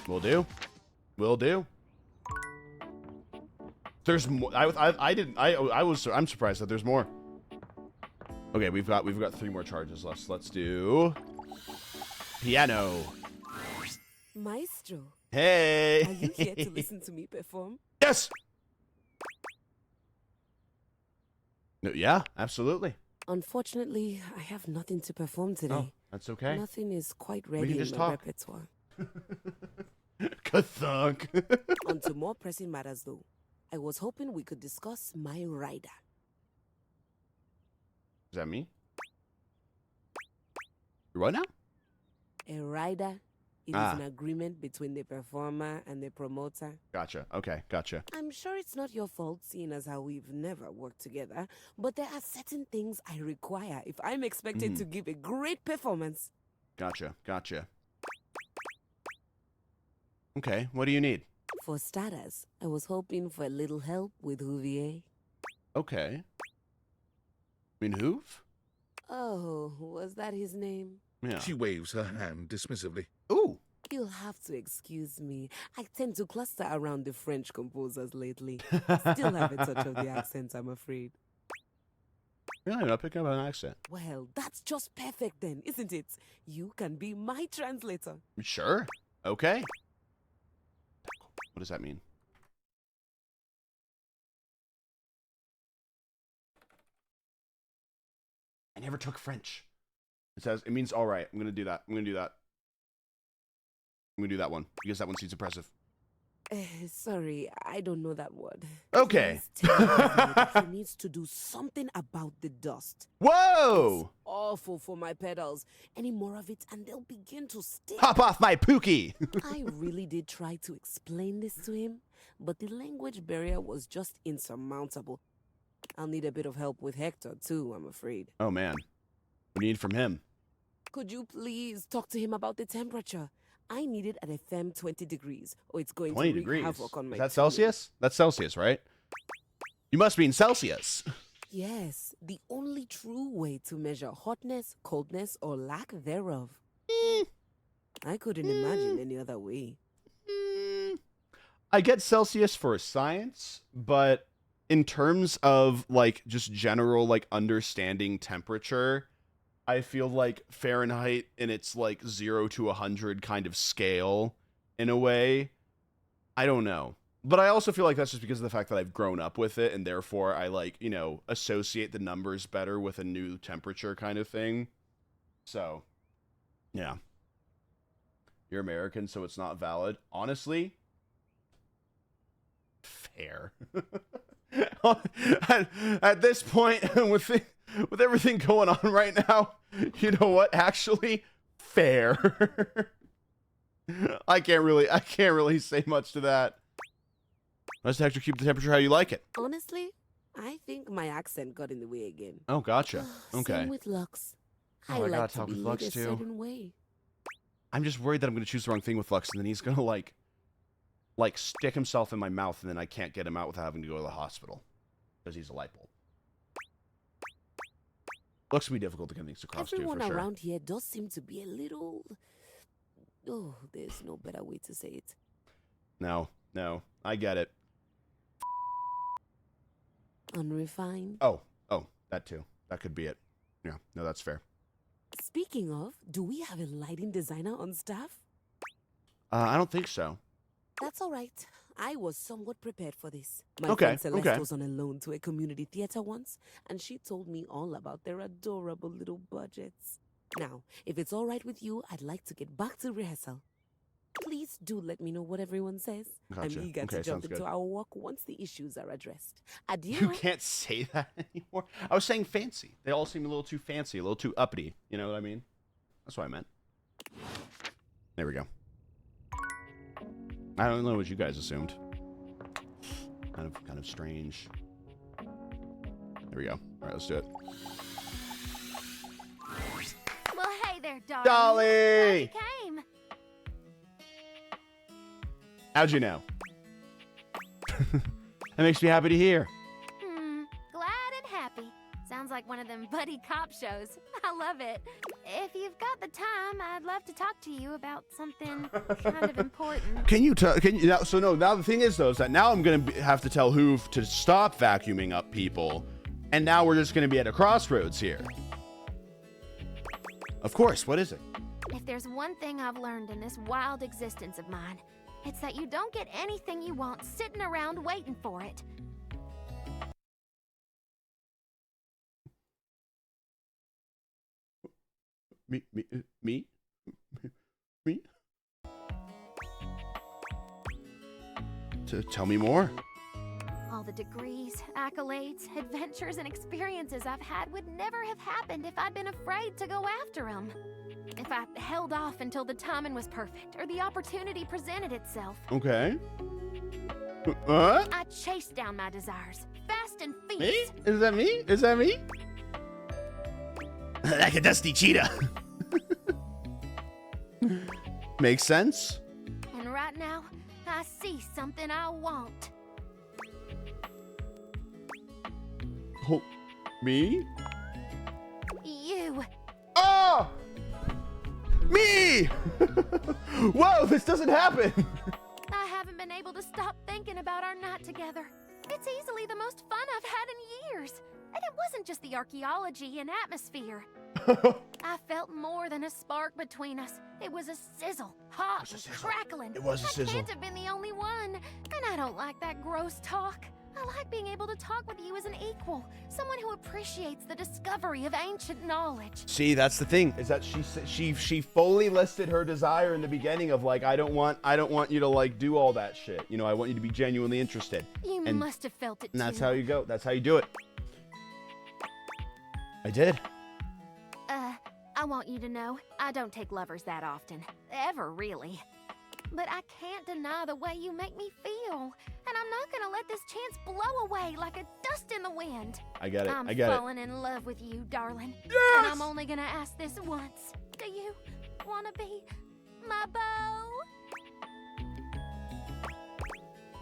Will do. Will do. There's more. I'm surprised that there's more. Okay, we've got 3 more charges. Let's do piano. Maestro, Hey. are you here to listen to me perform? Yes. No, yeah, absolutely. Unfortunately, I have nothing to perform today. Oh, that's okay. Nothing is quite can ready in just my talk. repertoire. Kathunk. On to more pressing matters, though. I was hoping we could discuss my rider. Is that me? You're what now? A rider is an agreement between the performer and the promoter. Gotcha. Okay, gotcha. I'm sure it's not your fault, seeing as how we've never worked together, but there are certain things I require if I'm expected to give a great performance. Gotcha. Okay, what do you need? For starters, I was hoping for a little help with Houvier. Okay. I mean, Hoof? Oh, was that his name? Yeah. She waves her hand dismissively. Ooh. You'll have to excuse me. I tend to cluster around the French composers lately. Still have a touch of the accent, I'm afraid. Really? I'm not picking up an accent. Well, that's just perfect then, isn't it? You can be my translator. Sure. Okay. What does that mean? I never took French. It says, it means all right. I'm going to do that. I'm going to do that. I'm going to do that one because that one seems impressive. Sorry, I don't know that word. Okay. Please tell me that he needs to do something about the dust. Whoa! It's awful for my pedals. Any more of it and they'll begin to stick. Hop off my pookie! I really did try to explain this to him, but the language barrier was just insurmountable. I'll need a bit of help with Hector too, I'm afraid. Oh man. What do you need from him? Could you please talk to him about the temperature? I need it at a firm 20 degrees, or it's going 20 to wreak degrees. havoc on my Is that team. Celsius? That's Celsius, right? You must mean Celsius. Yes, the only true way to measure hotness, coldness, or lack thereof. I couldn't imagine any other way. I get Celsius for science, but in terms of like just general like understanding temperature, I feel like Fahrenheit in its like 0 to 100 kind of scale in a way. I don't know. But I also feel like that's just because of the fact that I've grown up with it and therefore I like, you know, associate the numbers better with a new temperature kind of thing. So, yeah. You're American, so it's not valid. Honestly, fair. at this point, with everything going on right now, you know what? Actually, fair. I can't really say much to that. Let's Hector keep the temperature how you like it. Honestly, I think my accent got in the way again. Oh, gotcha. Okay. Same with Lux. Oh, I I like gotta to talk be with led Lux a too. certain way. I'm just worried that I'm going to choose the wrong thing with Lux, and then he's going to like stick himself in my mouth, and then I can't get him out without having to go to the hospital because he's a light bulb. Lux can be difficult to get things across Everyone to, for sure. around here does seem to be a little... Oh, there's no better way to say it. No, I get it. Unrefined. Oh, that too. That could be it. Yeah, no, that's fair. Speaking of, do we have a lighting designer on staff? I don't think so. That's all right. I was somewhat prepared for this. My Okay, friend Celeste okay. was on a loan to a community theater once, and she told me all about their adorable little budgets. Now, if it's all right with you, I'd like to get back to rehearsal. Please do let me know what everyone says. Gotcha. I'm eager Okay, to jump sounds into good. our walk once the issues are addressed. Adieu. You can't say that anymore. I was saying fancy. They all seem a little too fancy, a little too uppity. You know what I mean? That's what I meant. There we go. I don't know what you guys assumed. Kind of strange. There we go. All right, let's do it. Well, hey there, darling. Dolly! Glad you came. How'd you know? That makes me happy to hear. Glad and happy. Sounds like one of them buddy cop shows. I love it. If you've got the time, I'd love to talk to you about something kind of important. Can you now the thing is though is that now I'm gonna have to tell Hoof to stop vacuuming up people, and now we're just gonna be at a crossroads here. Of course. What is it? If there's one thing I've learned in this wild existence of mine, it's that you don't get anything you want sitting around waiting for it. Me? Tell me more. All the degrees, accolades, adventures, and experiences I've had would never have happened if I'd been afraid to go after them. If I held off until the timing was perfect or the opportunity presented itself. Okay. What? I chased down my desires, fast and Me? fierce. Is that me? Is that me? Like a dusty cheetah. Makes sense. And right now. I see something I want. Oh, me? You. Oh! Me! Whoa, this doesn't happen! I haven't been able to stop thinking about our night together. It's easily the most fun I've had in years. And it wasn't just the archaeology and atmosphere. I felt more than a spark between us. It was a sizzle, hot and crackling. It was a sizzle. I can't have been the only one. And I don't like that gross talk. I like being able to talk with you as an equal, someone who appreciates the discovery of ancient knowledge. See, that's the thing, is that she fully listed her desire in the beginning of like, I don't want you to like do all that shit. You know, I want you to be genuinely interested. You must have felt it too. And that's how you go. That's how you do it. I did. I want you to know, I don't take lovers that often. Ever, really. But I can't deny the way you make me feel. And I'm not gonna let this chance blow away like a dust in the wind. I get it. I'm I get it. falling in love with you, darling. Yes! And I'm only gonna ask this once. Do you wanna be my beau?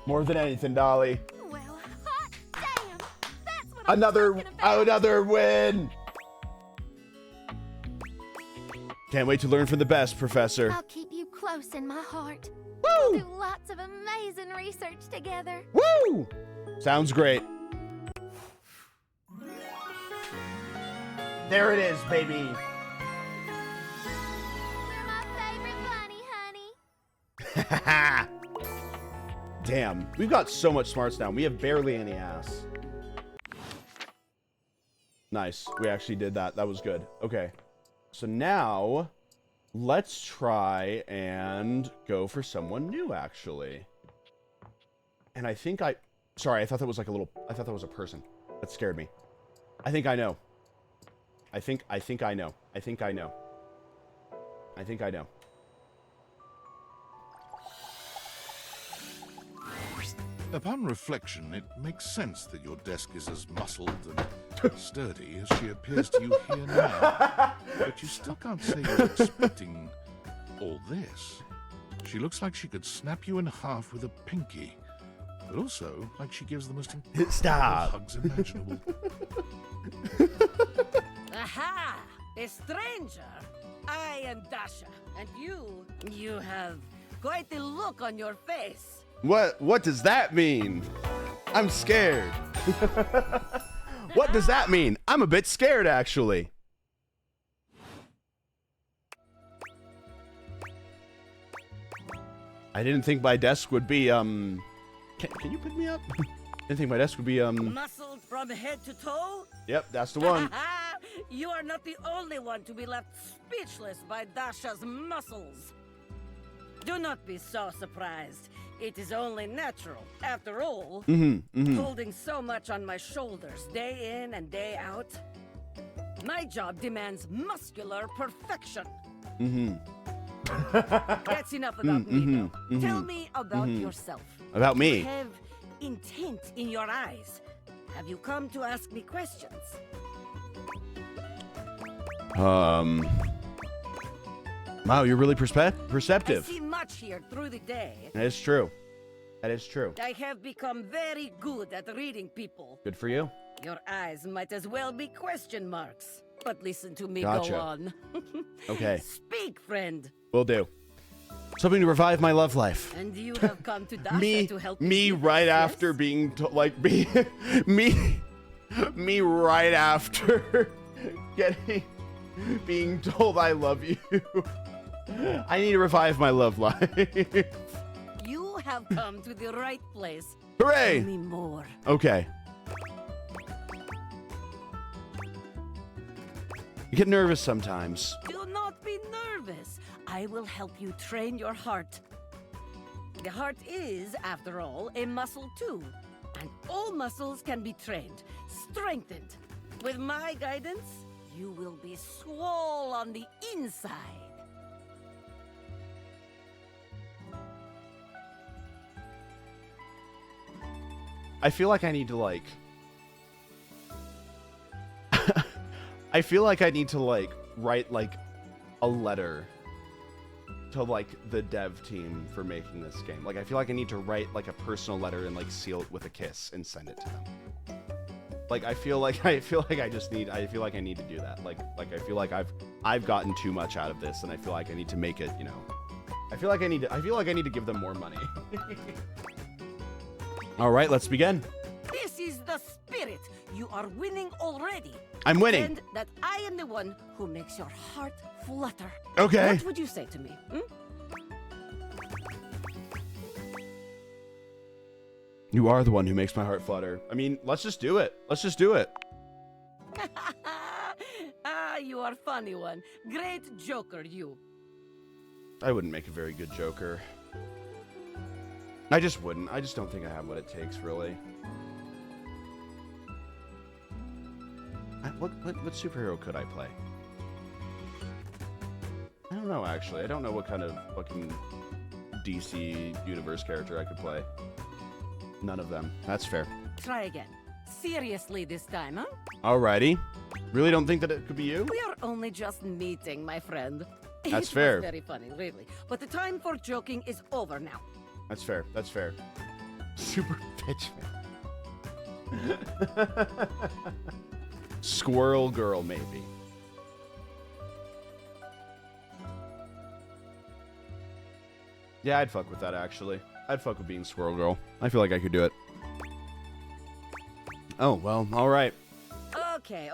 More than anything, Dolly. Well, hot damn! That's what I'm talking about. Another win! Can't wait to learn from the best, Professor. I'll keep you close in my heart. Woo! We'll do lots of amazing research together. Woo! Sounds great. There it is, baby. You're my favorite bunny, honey. Damn, we've got so much smarts now. We have barely any ass. Nice. We actually did that. That was good. Okay. So now, let's try and go for someone new, actually. And I think sorry, I thought that was like a little... I thought that was a person. That scared me. I think I know. I think I know. I think I know. I think I know. Upon reflection, it makes sense that your desk is as muscled and sturdy as she appears to you here now. But you still can't say you're expecting all this. She looks like she could snap you in half with a pinky, but also like she gives the most incredible hugs imaginable. Aha! A stranger! I am Dasha, and you have quite the look on your face. What does that mean? I'm scared. What does that mean? I'm a bit scared, actually. I didn't think my desk would be, Can you pick me up? Didn't think my desk would be, Muscled from head to toe? Yep, that's the one. You are not the only one to be left speechless by Dasha's muscles. Do not be so surprised. It is only natural. After all, holding so much on my shoulders day in and day out, my job demands muscular perfection. That's enough about me, though. Tell me about yourself. About me? You have intent in your eyes. Have you come to ask me questions? Wow, you're really perceptive. I see much here through the day. That is true. That is true. I have become very good at reading people. Good for you. Your eyes might as well be question marks. But listen to me Gotcha. go on. Okay. Speak, friend. Will do. Something to revive my love life. And you have come to Dasha to help me you right yes? after being me right after being told I love you. I need to revive my love life. You have come to the right place. Hooray! Tell me more. Okay. You get nervous sometimes. Do not be nervous. I will help you train your heart. The heart is, after all, a muscle too. And all muscles can be trained, strengthened. With my guidance, you will be swole on the inside. I feel like I need to like... I feel like I need to like write like a letter to like the dev team for making this game. Like I feel like I need to write like a personal letter and like seal it with a kiss and send it to them. Like I feel like I feel like I need to do that. Like I feel like I've gotten too much out of this, and I feel like I need to make it, you know. I feel like I need to give them more money. All right, let's begin. This is the spirit. You are winning already. I'm winning. And that I am the one who makes your heart flutter. Okay. What would you say to me? You are the one who makes my heart flutter. I mean, let's just do it. Let's just do it. You are funny one. Great joker, you. I wouldn't make a very good Joker. I just wouldn't. I just don't think I have what it takes, really. What superhero could I play? I don't know, actually. I don't know what kind of fucking DC universe character I could play. None of them. That's fair. Try again. Seriously this time, huh? Alrighty. Really don't think that it could be you? We are only just meeting, my friend. That's fair. It was very funny, really. But the time for joking is over now. That's fair. That's fair. Super bitch, man. Squirrel girl, maybe. Yeah, I'd fuck with that, actually. I'd fuck with being squirrel girl. I feel like I could do it. Oh, well, alright. Okay.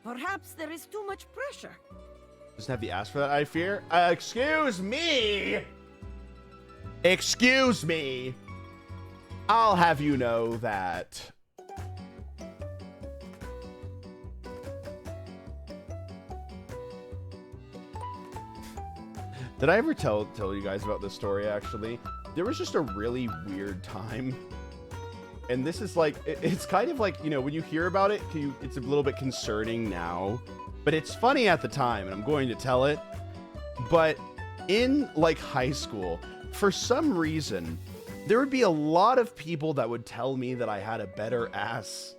Perhaps there is too much pressure. Doesn't have the ass for that, I fear. Excuse me! Excuse me! I'll have you know that... Did I ever tell you guys about this story, actually? There was just a really weird time. And this is like, it's kind of like, you know, when you hear about it, it's a little bit concerning now. But it's funny at the time, and I'm going to tell it. But in, like, high school, for some reason, there would be a lot of people that would tell me that I had a better ass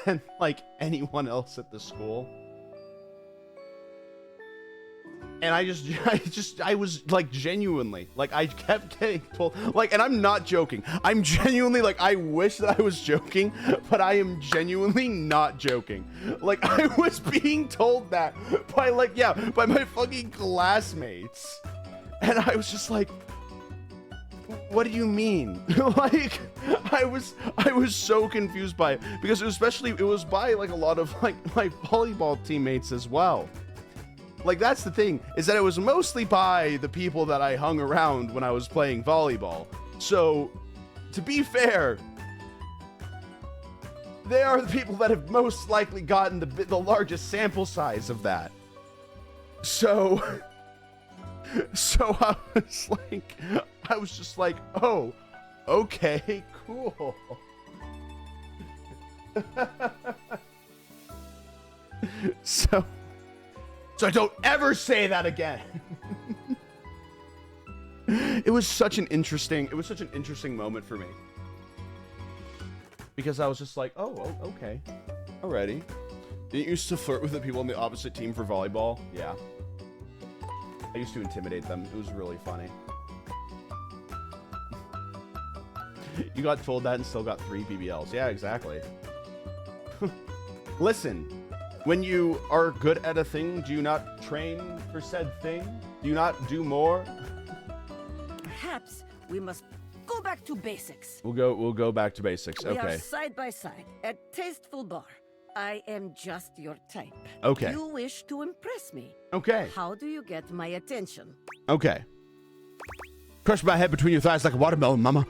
than, like, anyone else at the school. And I was like genuinely, like I kept getting told, like, and I'm not joking. I'm genuinely like, I wish that I was joking, but I am genuinely not joking. Like I was being told that by by my fucking classmates. And I was just like, what do you mean? Like, I was so confused by it because it was by like a lot of like my volleyball teammates as well. Like, that's the thing, is that it was mostly by the people that I hung around when I was playing volleyball. So, to be fair, they are the people that have most likely gotten the largest sample size of that. So I was just like, oh, okay, cool. So don't ever say that again. It was such an interesting moment for me. Because I was just like, oh, okay. Alrighty. Didn't you used to flirt with the people on the opposite team for volleyball? Yeah. I used to intimidate them. It was really funny. You got told that and still got 3 BBLs. Yeah, exactly. Listen. When you are good at a thing, do you not train for said thing? Do you not do more? Perhaps we must go back to basics. We'll go back to basics. We Okay. are side by side at Tasteful Bar. I am just your type. Okay. You wish to impress me. Okay. How do you get my attention? Okay. Crush my head between your thighs like a watermelon, mama.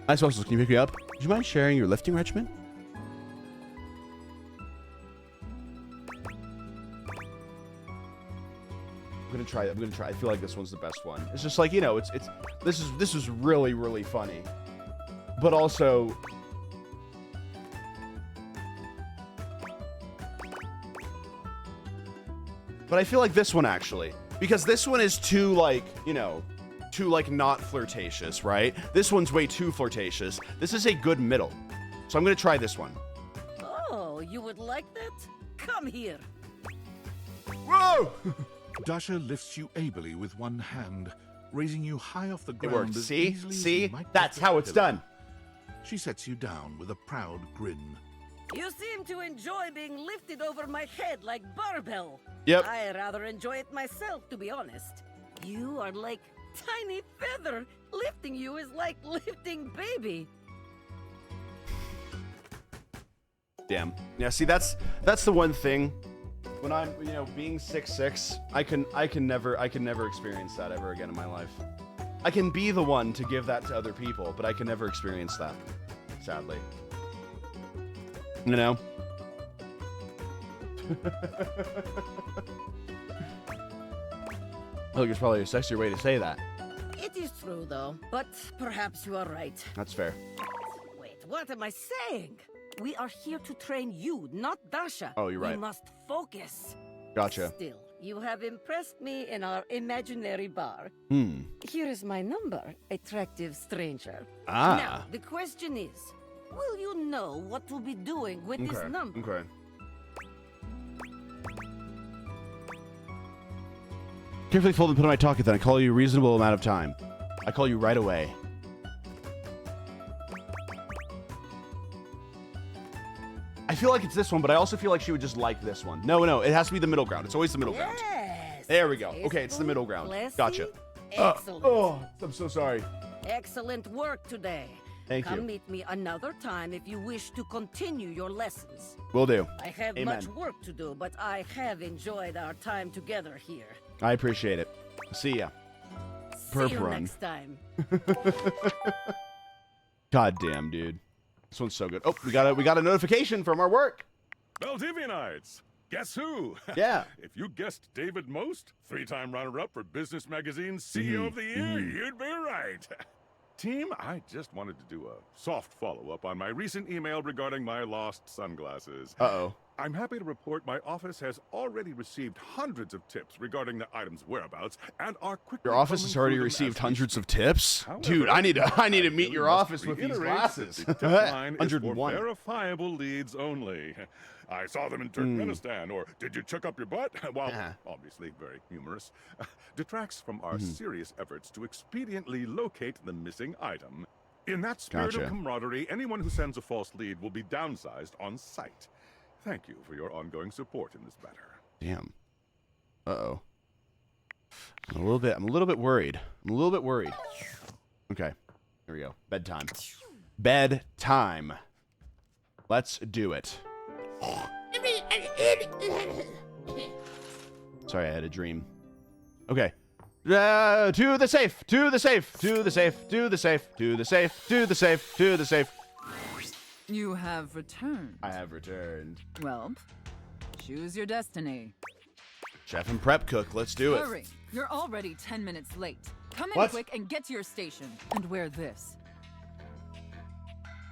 Nice muscles. Can you pick me up? Would you mind sharing your lifting regimen? I'm gonna try. I feel like this one's the best one. It's just like, you know, this is really, really funny, but also, but I feel like this one actually, because this one is too like, you know, too like not flirtatious, right? This one's way too flirtatious. This is a good middle, so I'm gonna try this one. Oh, you would like that? Come here. Whoa! Dasha lifts you ably with one hand, raising you high off the It ground. worked. as See? easily as See? you might That's pick a how it's pillow. done. She sets you down with a proud grin. You seem to enjoy being lifted over my head like barbell. Yep. I rather enjoy it myself, to be honest. You are like tiny feather. Lifting you is like lifting baby. Damn. Yeah, see, that's the one thing. When I'm, being 6'6", I can never experience that ever again in my life. I can be the one to give that to other people, but I can never experience that, sadly. You know? I think it's probably a sexier way to say that. It is true, though, but perhaps you are right. That's fair. Wait, what am I saying? We are here to train you, not Dasha. Oh, you're right. We must focus. Gotcha. Still, you have impressed me in our imaginary bar. Hmm. Here is my number, attractive stranger. Ah. Now, the question is, will you know what to be doing with this number? Okay. Carefully fold and put on my talkie, then I call you a reasonable amount of time. I call you right away. I feel like it's this one, but I also feel like she would just like this one. No, it has to be the middle ground. It's always the middle ground. Yes. There we go. Okay, it's the middle ground. Classy. Gotcha. Excellent. Oh, I'm so sorry. Excellent work today. Thank Come you. meet me another time if you wish to continue your lessons. Will do. I have Amen. much work to do, but I have enjoyed our time together here. I appreciate it. See ya. See you Perp run. next time. God damn, dude. This one's so good. Oh, we got a notification from our work. Valdivianites, guess who? Yeah. If you guessed David Most, 3-time runner-up for Business Magazine's CEO of the Year, you'd be right. Team, I just wanted to do a soft follow-up on my recent email regarding my lost sunglasses. Uh-oh. I'm happy to report my office has already received hundreds of tips regarding the item's whereabouts and are quickly Your office has already combing through them received as we hundreds speak. of tips? However, Dude, I need to meet your must office with these reiterate glasses. that the tip line is for 101. verifiable leads only. I saw them in Turkmenistan, or did you check up your butt? While obviously very humorous, detracts from our serious efforts to expediently locate the missing item. In that spirit Gotcha. of camaraderie, anyone who sends a false lead will be downsized on sight. Thank you for your ongoing support in this matter. Damn. Uh-oh. I'm a little bit worried. Okay. Here we go. Bedtime. Bedtime. Let's do it. Sorry, I had a dream. Okay. To the safe. To the safe. To the safe. To the safe. To the safe. To the safe. To the safe. You have returned. I have returned. Well, choose your destiny. Chef and prep cook. Let's do it. Hurry. You're already 10 minutes late. Come in What? quick and get to your station. And wear this.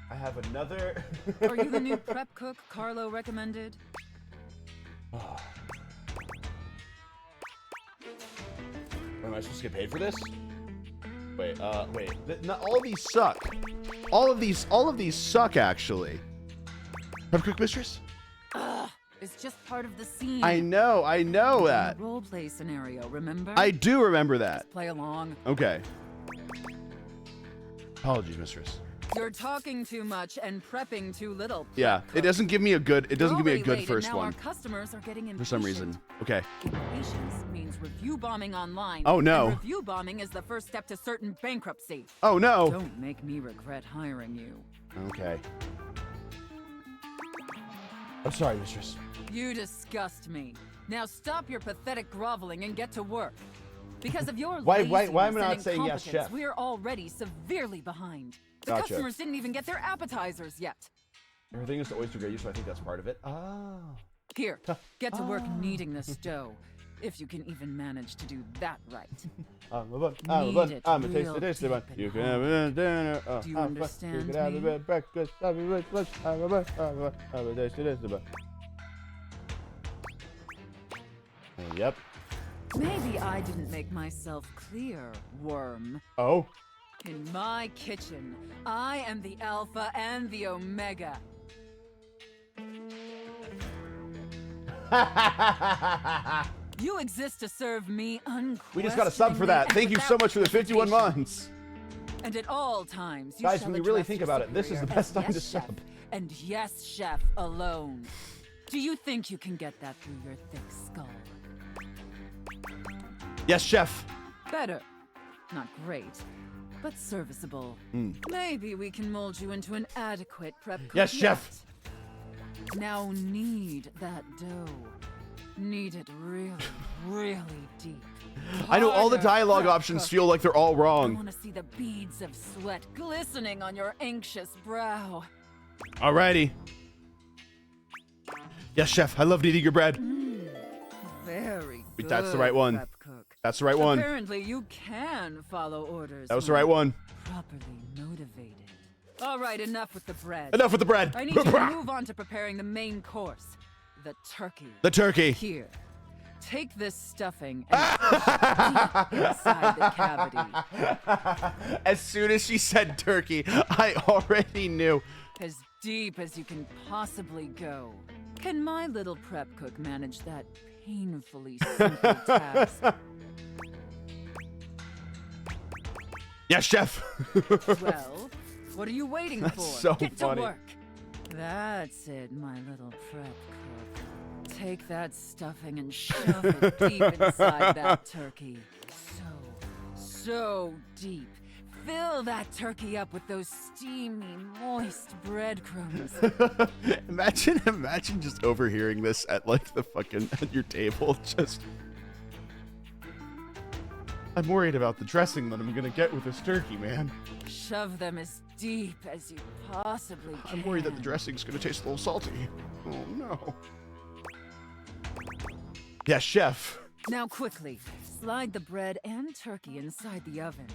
I have another. Are you the new prep cook Carlo recommended? Am I supposed to get paid for this? Wait, not all of these suck. All of these suck, actually. Prep cook mistress? Ugh, it's just part of the scene. I know that. Role play scenario, remember? I do remember that. Just play along. Okay. Apologies, mistress. You're talking too much and prepping too little. Yeah, it doesn't give me a good. It doesn't give me a You're good already late, first and now one. Our customers are getting For some impatient. reason. Okay. Impatience means review bombing online. Oh, no. And review bombing is the first step to certain bankruptcy. Oh no. Don't make me regret hiring you. Okay. I'm sorry, mistress. You disgust me. Now stop your pathetic groveling and get to work. Because of your Why am I laziness not and saying yes, incompetence, chef? we're already severely behind. The Gotcha. customers didn't even get their appetizers yet. Everything is the oyster gravy, so I think that's part of it. Oh. Here, get to work kneading this dough. If you can even manage to do that right. I'm a Knead it I'm a real tasty one. deep You and can have a dinner. Do you understand You can have a me? bit of breakfast. Have a breakfast. Have a tasty one. Yep. Maybe I didn't make myself clear, worm. Oh. In my kitchen, I am the Alpha and the Omega. You exist to serve me unquestioningly. We just got a sub for that. Thank you so much for the 51 months. And at all times, you guys, shall when you really address think your about it, this is the superior best as time to yes, chef, sub. And yes, chef alone. Do you think you can get that through your thick skull? Yes, chef. Better. Not great, but serviceable. Maybe we can mold you into an adequate prep cook. Yes, chef. Now knead that dough. Knead it really, really deep. I know all the Harder, dialogue prep options cook. feel like they're all I wrong. want to see the beads of sweat glistening on your anxious brow. Alrighty. Yes, chef. I love eating your bread. Very good. That's the right one. Prep cook. That's the right one. Apparently, you can follow orders. That was the when right one. Properly motivated. All right, enough with the bread. Enough with the bread. I need you to move on to preparing the main course, the turkey. The turkey. Here, take this stuffing and push it deep inside the cavity. As soon as she said turkey, I already knew. As deep as you can possibly go. Can my little prep cook manage that painfully simple task? Yes, chef. Well, what are you waiting That's for? so Get funny. to work. That's it, my little prep cook. Take that stuffing and shove it deep inside that turkey. So deep. Fill that turkey up with those steamy, moist breadcrumbs. Imagine just overhearing this at like the fucking at your table. Just, I'm worried about the dressing that I'm gonna get with this turkey, man. Shove them as deep as you possibly can. I'm worried that the dressing's gonna taste a little salty. Oh no. Yes, chef. Now quickly, slide the bread and turkey inside the oven.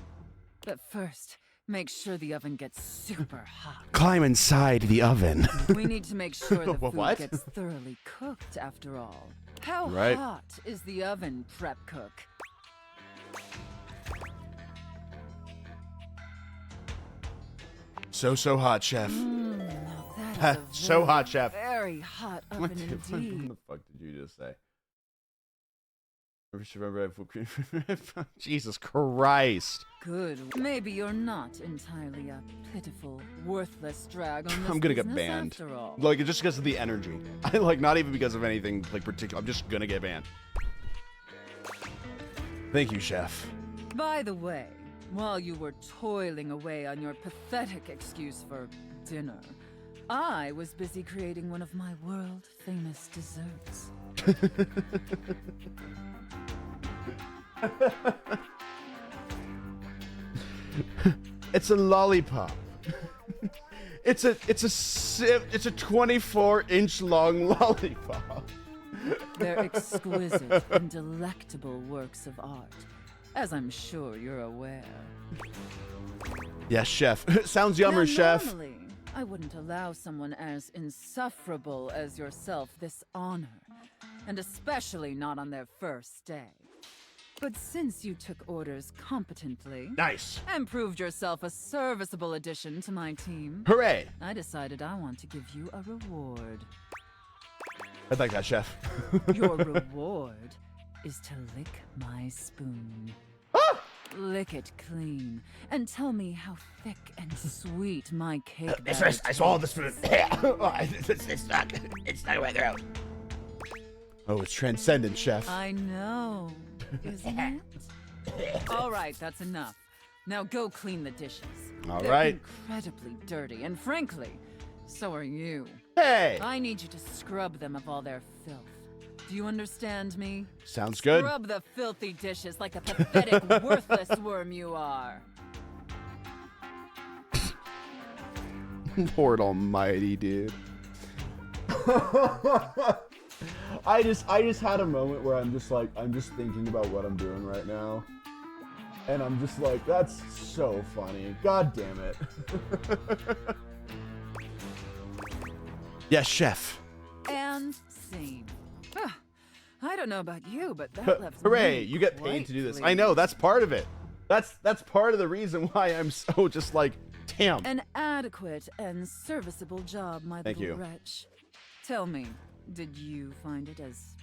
But first, make sure the oven gets super hot. Climb inside the oven. We need to make sure the food What? gets thoroughly cooked after all. How Right. hot is the oven, prep cook? So hot, chef. That is a So very, hot, chef. Very hot What oven the, indeed. what the fuck did you just say? Jesus Christ. Good. Maybe you're not entirely a pitiful, worthless drag on this I'm gonna get business banned. after all. Like, just because of the energy. I like, not even because of anything like particular. I'm just gonna get banned. Thank you, chef. By the way, while you were toiling away on your pathetic excuse for dinner, I was busy creating one of my world-famous desserts. It's a lollipop. It's a 24-inch long lollipop. They're exquisite and delectable works of art, as I'm sure you're aware. Yes, chef. Sounds yummer, Now, chef. normally, I wouldn't allow someone as insufferable as yourself this honor, and especially not on their first day. But since you took orders competently, Nice. and proved yourself a serviceable addition to my team, Hooray. I decided I want to give you a reward. I'd like that, chef. Your reward is to lick my spoon. Lick it clean and tell me how thick and sweet my cake batter I swallowed the tastes. spoon. It's not my throat. Oh, it's transcendent, chef. I know, isn't it? All right, that's enough. Now go clean the dishes. All They're right. incredibly dirty, and frankly, so are you. Hey! I need you to scrub them of all their filth. Do you understand me? Sounds good. Scrub the filthy dishes like the pathetic, worthless worm you are. Lord almighty, dude. I just had a moment where I'm just thinking about what I'm doing right now. And I'm just like, that's so funny. God damn it. Yes, chef. And scene. I don't know about you, but that left Hooray, me you get paid quite to do this. I pleased. know, that's part of it. That's part of the reason why I'm so just like, damn. An adequate and serviceable job, my Thank little you. wretch. Tell me, did you find it as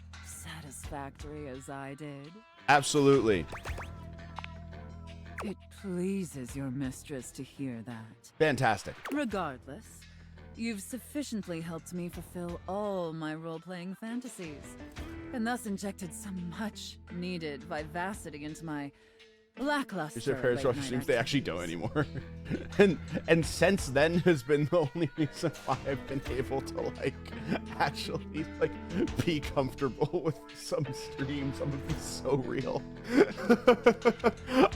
satisfactory as I did? Absolutely. It pleases your mistress to hear that. Fantastic. Regardless, you've sufficiently helped me fulfill all my role-playing fantasies, and thus injected some much-needed vivacity into my lackluster. Is their parents watching streams? They actually don't anymore. and since then has been the only reason why I've been able to like actually like be comfortable with some streams. I'm gonna be so real.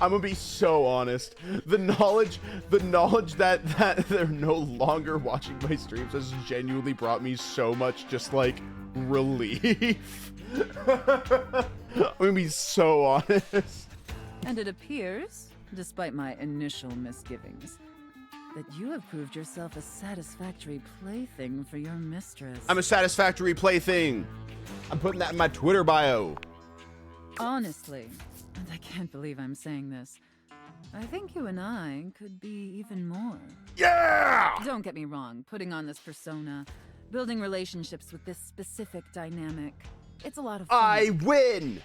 I'm gonna be so honest. The knowledge that they're no longer watching my streams has genuinely brought me so much just like relief. I'm gonna be so honest. And it appears, despite my initial misgivings, that you have proved yourself a satisfactory plaything for your mistress. I'm a satisfactory plaything. I'm putting that in my Twitter bio. Honestly, and I can't believe I'm saying this, I think you and I could be even more. Yeah! Don't get me wrong, putting on this persona, building relationships with this specific dynamic, it's a lot of fun. I win!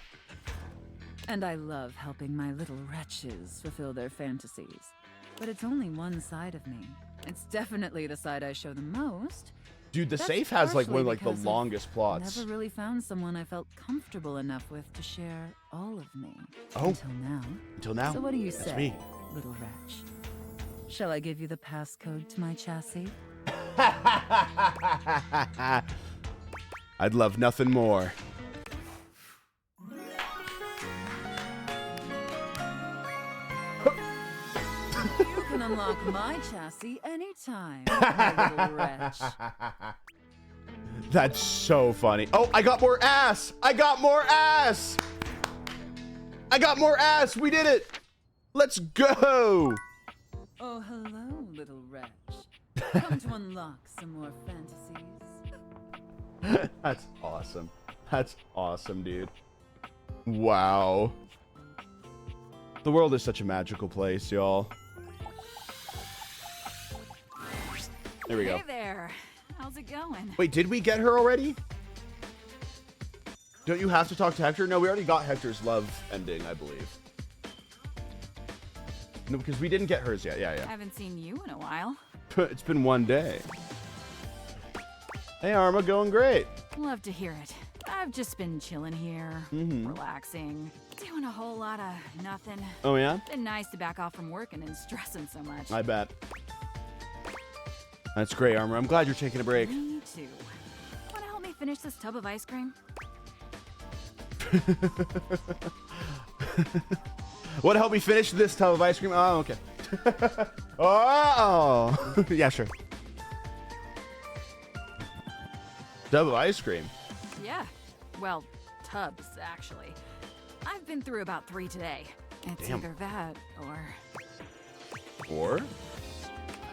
And I love helping my little wretches fulfill their fantasies. But it's only one side of me. It's definitely the side I show the most. Dude, the That's safe has like one of like the partially because longest plots. Never really found someone I felt comfortable enough with to share all of me. Oh. Until now. Until now. So what do you That's say, me. little wretch? Shall I give you the passcode to my chassis? I'd love nothing more. You can unlock my chassis anytime, my little wretch. That's so funny. Oh, I got more ass! I got more ass! I got more ass! We did it! Let's go! Oh, hello, little wretch. Come to unlock some more fantasies. That's awesome. That's awesome, dude. Wow. The world is such a magical place, y'all. There we go. Hey there. How's it going? Wait, did we get her already? Don't you have to talk to Hector? No, we already got Hector's love ending, I believe. No, because we didn't get hers yet. Yeah, I yeah. haven't seen you in a while. It's been one day. Hey, Arma, going great. Love to hear it. I've just been chilling here, relaxing, doing a whole lot of nothing. Oh, yeah? Been nice to back off from working and stressing so much. I bet. That's great, Armor. I'm glad you're taking a break. Me too. Want to help me finish this tub of ice cream? Want to help me finish this tub of ice cream? Oh, okay. Oh, yeah, sure. Tub of ice cream. Yeah. Well, tubs, actually. I've been through about 3 today. It's Damn. either that or... Or?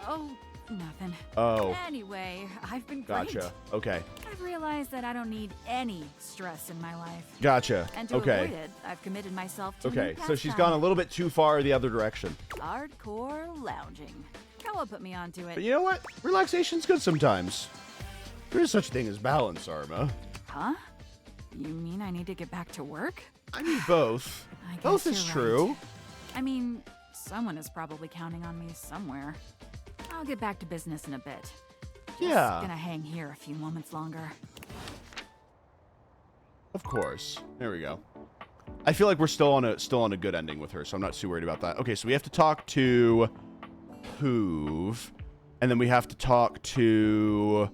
Oh, nothing. Oh. Anyway, I've been great. Gotcha. Okay. I've realized that I don't need any stress in my life. Gotcha. And to Okay. avoid it, I've committed myself to a Okay, new so she's pastime. gone a little bit too far the other direction. Hardcore lounging. Noah put me onto it. But you know what? Relaxation's good sometimes. There is such a thing as balance, Arma. Huh? You mean I need to get back to work? I mean both. I guess Both is you're true. right. I mean, someone is probably counting on me somewhere. I'll get back to business in a bit. Just Yeah. gonna hang here a few moments longer. Of course. There we go. I feel like we're still on a good ending with her, so I'm not too worried about that. Okay, so we have to talk to Hoove, and then we have to talk to...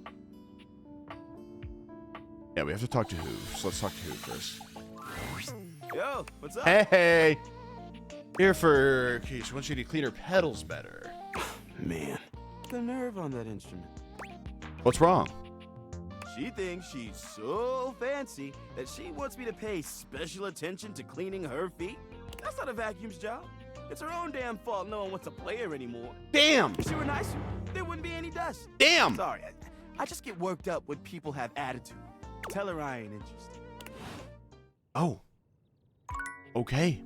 Yeah, we have to talk to Hoove. So let's talk to Hoove first. Yo, what's up? Hey! Here for... Okay, she wants you to clean her pedals better. Man, the nerve on that instrument. What's wrong? She thinks she's so fancy that she wants me to pay special attention to cleaning her feet. That's not a vacuum's job. It's her own damn fault no one wants to play her anymore. Damn! If she were nicer, there wouldn't be any dust. Damn! Sorry, I just get worked up when people have attitude. Tell her I ain't interested. Oh. Okay.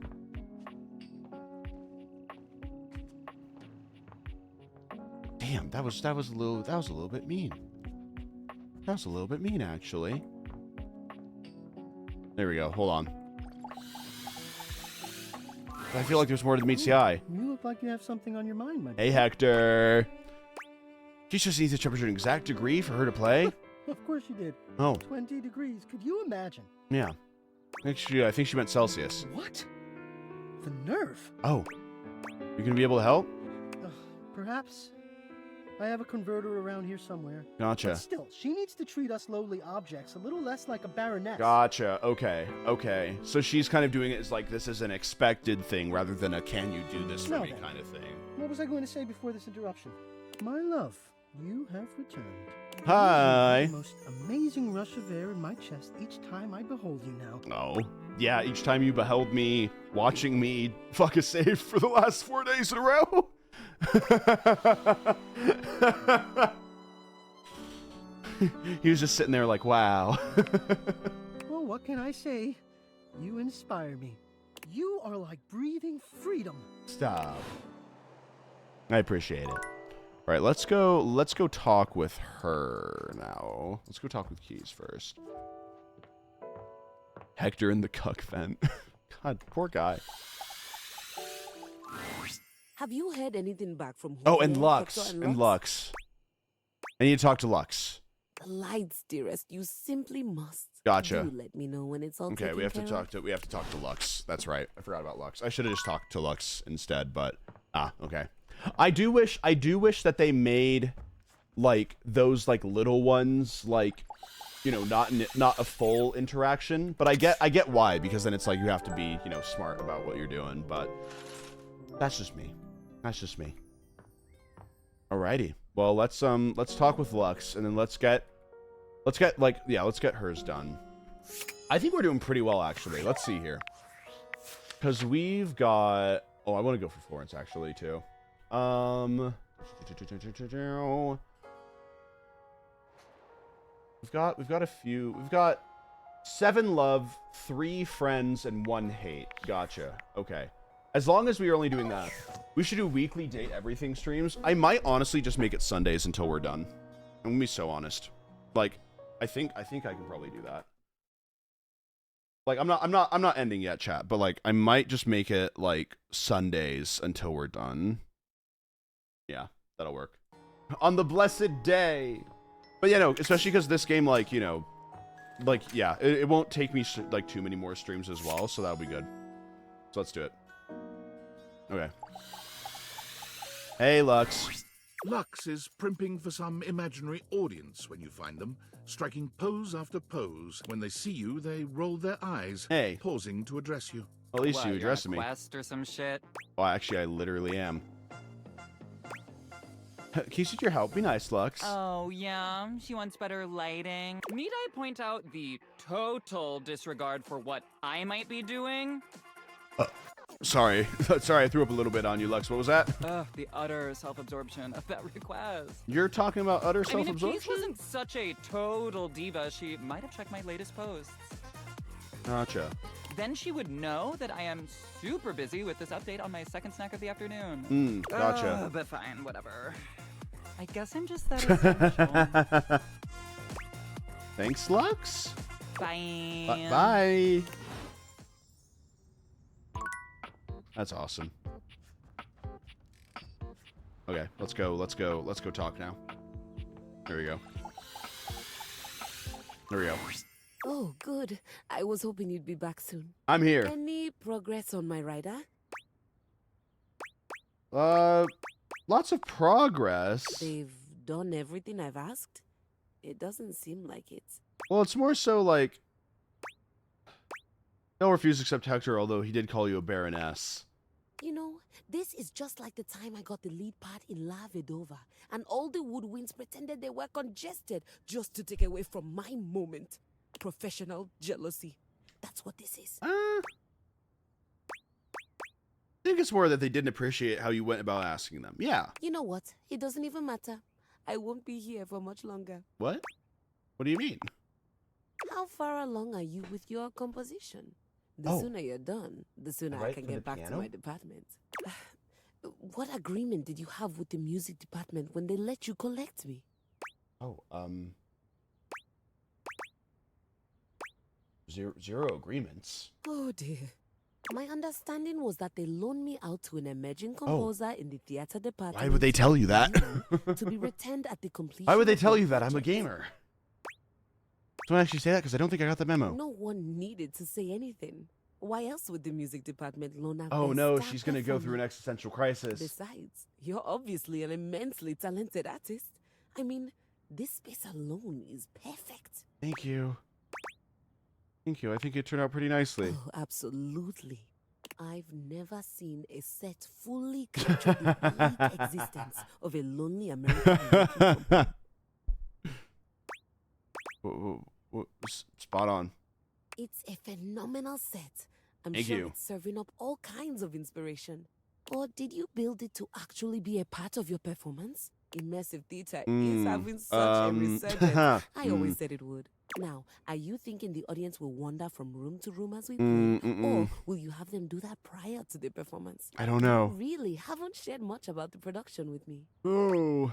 Damn, that was a little bit mean. That was a little bit mean, actually. There we go. Hold on. I feel like there's more than meets the eye. You look like you have something on your mind, my boy. Hey, Hector. She just needs to temperature an exact degree for her to play? Of course you did. Oh. 20 degrees. Could you imagine? Yeah. I think she meant Celsius. What? The nerve. Oh. You gonna be able to help? Perhaps. I have a converter around here somewhere. Gotcha. But still, she needs to treat us lowly objects a little less like a baroness. Gotcha. Okay. Okay. So she's kind of doing it as like this is an expected thing rather than a can you do this for me kind of thing. What was I going to say before this interruption? My love, you have returned. Hi. The most amazing rush of air in my chest each time I behold you now. Oh. Yeah, each time you beheld me watching me fuck a save for the last 4 days in a row. He was just sitting there like, wow. Well, what can I say? You inspire me. You are like breathing freedom. Stop. I appreciate it. All right, let's go talk with her now. Let's go talk with Keys first. Hector in the cuck vent. God, poor guy. Have you heard anything back from Oh, and Hector Lux. And Lux. I need to talk to Lux. The lights, dearest. You simply must. Gotcha. Do let me know when it's all Okay, we have to taken talk to Lux. That's right. I forgot about Lux. I should have just talked to Lux instead, but okay. I do wish that they made like those like little ones like, you know, not a full interaction, but I get why, because then it's like you have to be, you know, smart about what you're doing, but that's just me. That's just me. Alrighty. Well, let's talk with Lux, and then let's get hers done. I think we're doing pretty well, actually. Let's see here. Because we've got... Oh, I want to go for Florence, actually, too. We've got a few... We've got 7 love, 3 friends, and 1 hate. Gotcha. Okay. As long as we are only doing that. We should do weekly date everything streams. I might honestly just make it Sundays until we're done. I'm gonna be so honest. Like, I think I can probably do that. Like, I'm not ending yet, chat, but like I might just make it like Sundays until we're done. Yeah, that'll work. On the blessed day. But yeah, no, especially because this game, like, you know, like, yeah, it won't take me like too many more streams as well, so that'll be good. So let's do it. Okay. Hey, Lux. Lux is primping for some imaginary audience when you find them, striking pose after pose. When they see you, they roll their eyes, pausing to address you. At least you addressed me. Quest or some shit? Well, actually, I literally am. Can you suit your help? Be nice, Lux. Oh, yeah. She wants better lighting. Need I point out the total disregard for what I might be doing? Sorry. Sorry, I threw up a little bit on you, Lux. What was that? The utter self-absorption of that request. You're talking about utter I mean, self-absorption? if Keys wasn't such a total diva, she might have checked my latest posts. Gotcha. Then she would know that I am super busy with this update on my second snack of the afternoon. Gotcha. But fine, whatever. I guess I'm just that essential. Thanks, Lux. Bye. Bye. That's awesome. Okay, let's go talk now. There we go. There we go. Oh, good. I was hoping you'd be back soon. I'm here. Any progress on my rider? Lots of progress. They've done everything I've asked? It doesn't seem like it. Well, it's more so like... No refuse except Hector, although he did call you a baroness. You know, this is just like the time I got the lead part in La Vedova, and all the woodwinds pretended they were congested just to take away from my moment. Professional jealousy. That's what this is. I think it's more that they didn't appreciate how you went about asking them. Yeah. You know what? It doesn't even matter. I won't be here for much longer. What? What do you mean? How far along are you with your composition? The sooner you're done, the sooner I can get back to my department. What agreement did you have with the music department when they let you collect me? Zero agreements. Oh dear. My understanding was that they loaned me out to an emerging composer in the theater department. Why would they tell you that? To be returned at the completion. Why would they of tell the you that? I'm a project. gamer. Don't actually say that because I don't think I got the memo. No one needed to say anything. Why else would the music department loan out? Oh their no, star she's gonna go through an performer? existential crisis. Besides, you're obviously an immensely talented artist. I mean, this space alone is perfect. Thank you. Thank you. I think it turned out pretty nicely. Oh, absolutely. I've never seen a set fully capture the bleak existence of a lonely American. Spot on. It's a phenomenal set. I'm Thank sure you. it's serving up all kinds of inspiration. Or did you build it to actually be a part of your performance? Immersive theater is having such a resurgence. I always said it would. Now, are you thinking the audience will wander from room to room as we play? Or will you have them do that prior to the performance? I don't know. You really haven't shared much about the production with me. Oh.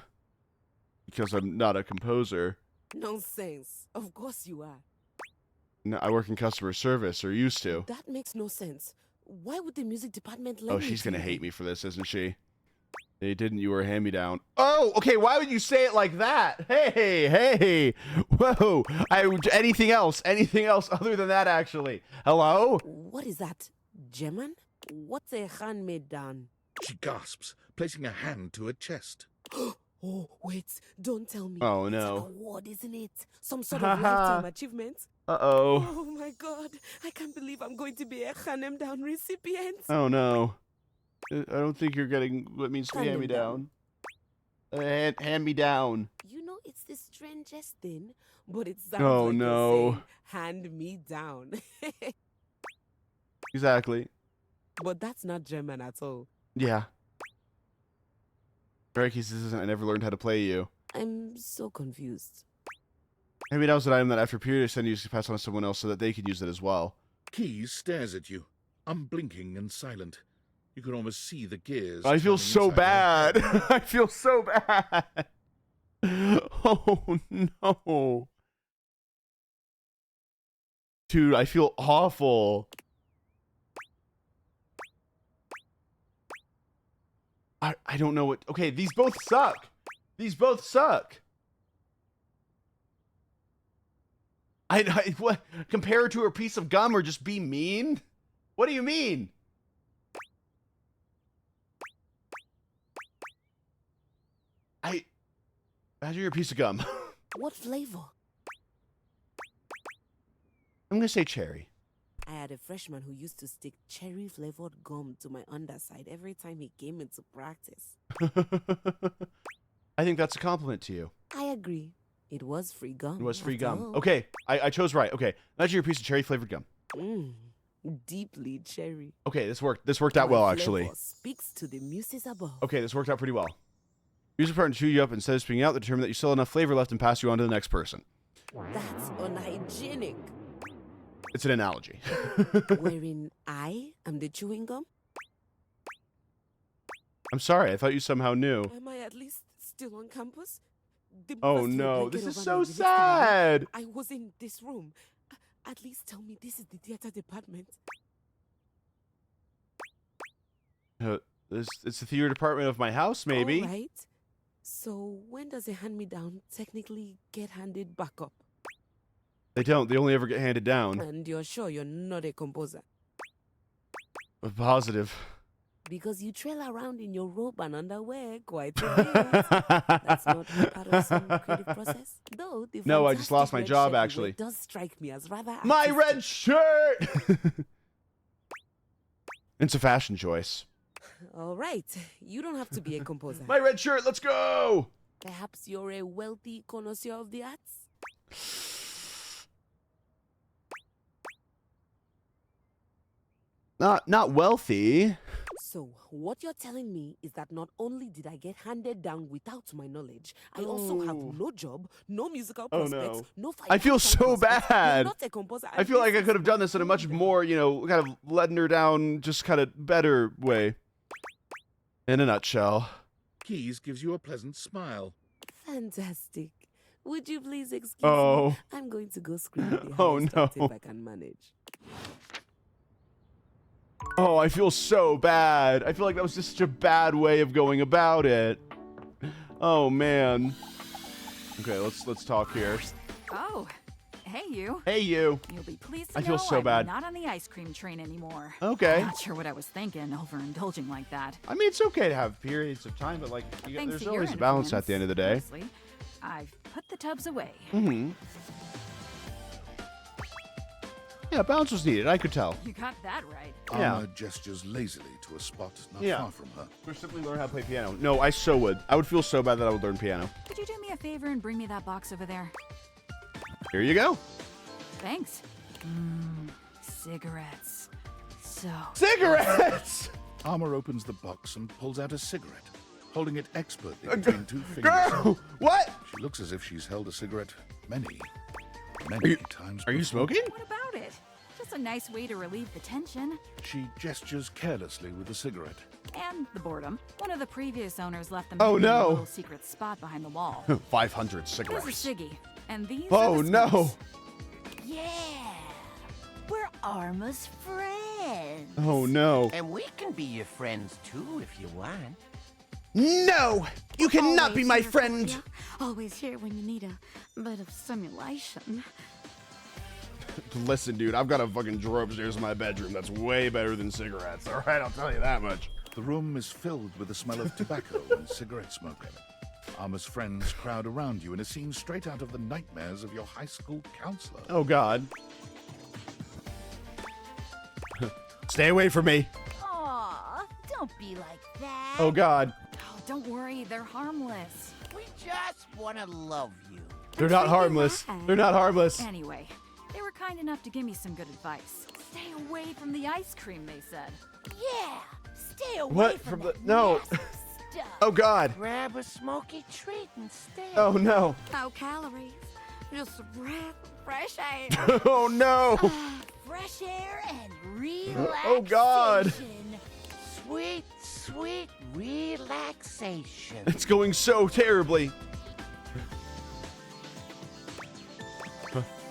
Because I'm not a composer. Nonsense. Of course you are. No, I work in customer service, or used to. That makes no sense. Why would the music department let Oh, me she's to gonna you? hate me for this, isn't she? They didn't. You were a hand-me-down. Oh, okay. Why would you say it like that? Hey. Whoa. Anything else? Anything else other than that, actually? Hello? What is that? German? What's a handmade down? She gasps, placing a hand to her chest. Oh, wait. Don't tell me. Oh, It's an no. award, isn't it? Some sort of lifetime achievement? Uh-oh. Oh, my God. I can't believe I'm going to be a Hanem Down recipient. Oh, no. I don't think you're getting what means to be hand-me-down. Hand-me-down. You know, it's the strangest thing, but it sounds Oh, like no. you're saying, hand me down. Exactly. But that's not German at all. Yeah. Very case this isn't I never learned how to play you. I'm so confused. Maybe that was an item that after a period of sending you to pass on to someone else so that they could use it as well. Keys stares at you, unblinking and silent. You can almost see the gears. I feel turning so inside her. bad. I feel so bad. Oh no. Dude, I feel awful. I don't know what. Okay, these both suck. These both suck. What? Compare her to a piece of gum or just be mean? What do you mean? Imagine you're a piece of gum. What flavor? I'm gonna say cherry. I had a freshman who used to stick cherry-flavored gum to my underside every time he came into practice. I think that's a compliment to you. I agree. It was free gum. It was free after gum. all. Okay, I chose right. Okay, imagine you're a piece of cherry-flavored gum. Deeply cherry. Okay, this worked out My well, flavor actually. Speaks to the muses above. Okay, this worked out pretty well. Use a partner to chew you up instead of speaking out to determine that you still have enough flavor left and pass you on to the next person. That's unhygienic. It's an analogy. Wherein I am the chewing gum? I'm sorry, I thought you somehow knew. Am I at least still on campus? They Oh, must throw a no, blanket this is over so me the next thing sad. I know, I was in this room. At least tell me this is the theater department. It's the theater department of my house, maybe. All right. So when does a hand-me-down technically get handed back up? They don't. They only ever get handed down. And you're sure you're not a composer? Positive. Because you trail around in your robe and underwear quite a bit. That's not part of some creative process. Though the No, I just lost my fantastic red job, shirt you wear actually. does strike me as rather My artistic. red shirt! It's a fashion choice. All right. You don't have to be a composer. My red shirt, let's go! Perhaps you're a wealthy connoisseur of the arts? Not wealthy. So, what you're telling me is that not only did I get handed down without my knowledge, I also have no job, no musical Oh, prospects, no. no I feel so prospects. bad. You're not a composer. I feel like I could have done this in a much more, kind of letting her down, just kind of better way. In a nutshell. Keys gives you a pleasant smile. Fantastic. Would you please excuse Oh. me? I'm going to go scream the Oh, highest no. octave I can manage. Oh, I feel so bad. I feel like that was just such a bad way of going about it. Oh man. Okay, let's talk here. Oh, hey you. Hey you. You'll be pleased to I feel know so I'm bad. not on the ice cream train anymore. Okay. Not sure what I was thinking, overindulging like that. I mean, it's okay to have periods of time, but like, Thanks there's to always your a balance at the end of the day. mostly, I've put the tubs away. Mm-hmm. Yeah, balance was needed. I could tell. You got that right. Yeah. Armor gestures lazily to a spot not Yeah. far from her. Or simply learn how to play piano. No, I so would. I would feel so bad that I would learn piano. Could you do me a favor and bring me that box over there? Here you go. Thanks. Cigarettes. So. Cigarettes! Armor opens the box and pulls out a cigarette, holding it expertly between two fingers. Girl, what? She looks as if she's held a cigarette many times. Are you smoking? What about it? Just a nice way to relieve the tension. She gestures carelessly with the cigarette. And the boredom. One of the previous owners left them Oh, hidden in a no. little secret spot behind the wall. 500 Here's a cigarettes. ciggy. And these Oh are the no. smokes. Yeah. We're Arma's friends. Oh no. And we can be your friends too if you want. No! You cannot be Always my here for friend! ya. Always here when you need a bit of stimulation. Listen, dude, I've got a fucking drawer upstairs in my bedroom that's way better than cigarettes. All right, I'll tell you that much. The room is filled with the smell of tobacco and cigarette smoke. Armor's friends crowd around you in a scene straight out of the nightmares of your high school counselor. Oh God. Stay away from me. Aw, don't be like that. Oh God. Oh, don't worry, they're harmless. We just want to love you. They're not harmless. They're not harmless. Anyway, they were kind enough to give me some good advice. Stay away from the ice cream, they said. Yeah, stay away What? from the that no. nasty stuff. Oh God. Grab a smoky treat instead. Oh no. No calories. Just a breath of fresh air. Oh no. Fresh air and relaxation. Oh God. Sweet, sweet relaxation. It's going so terribly.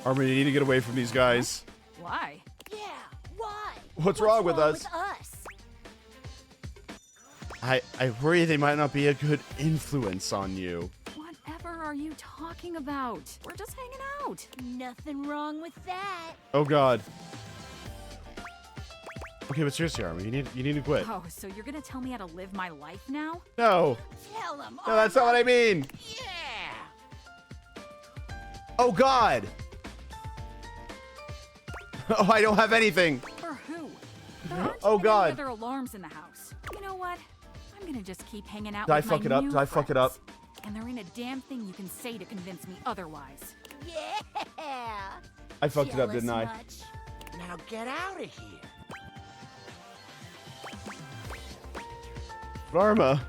Armin, you need to get away from these guys. Why? Yeah, why? What's wrong with us? I worry they might not be a good influence on you. Whatever are you talking about? We're just hanging out. Nothing wrong with that. Oh God. Okay, but seriously, Armin, you need to quit. Oh, so you're gonna tell me how to live my life now? No. Tell them. No, that's not what I mean. Yeah. Oh God. Oh, I don't have anything. For who? There aren't Oh, even God. any other alarms in the house. You know what? I'm gonna just keep hanging out Did I with my fuck it up? new Did I fuck it up? friends. And there ain't a damn thing you can say to convince me otherwise. Yeah. I fucked it up, didn't I? Jealous much? Now get out of here. Varma.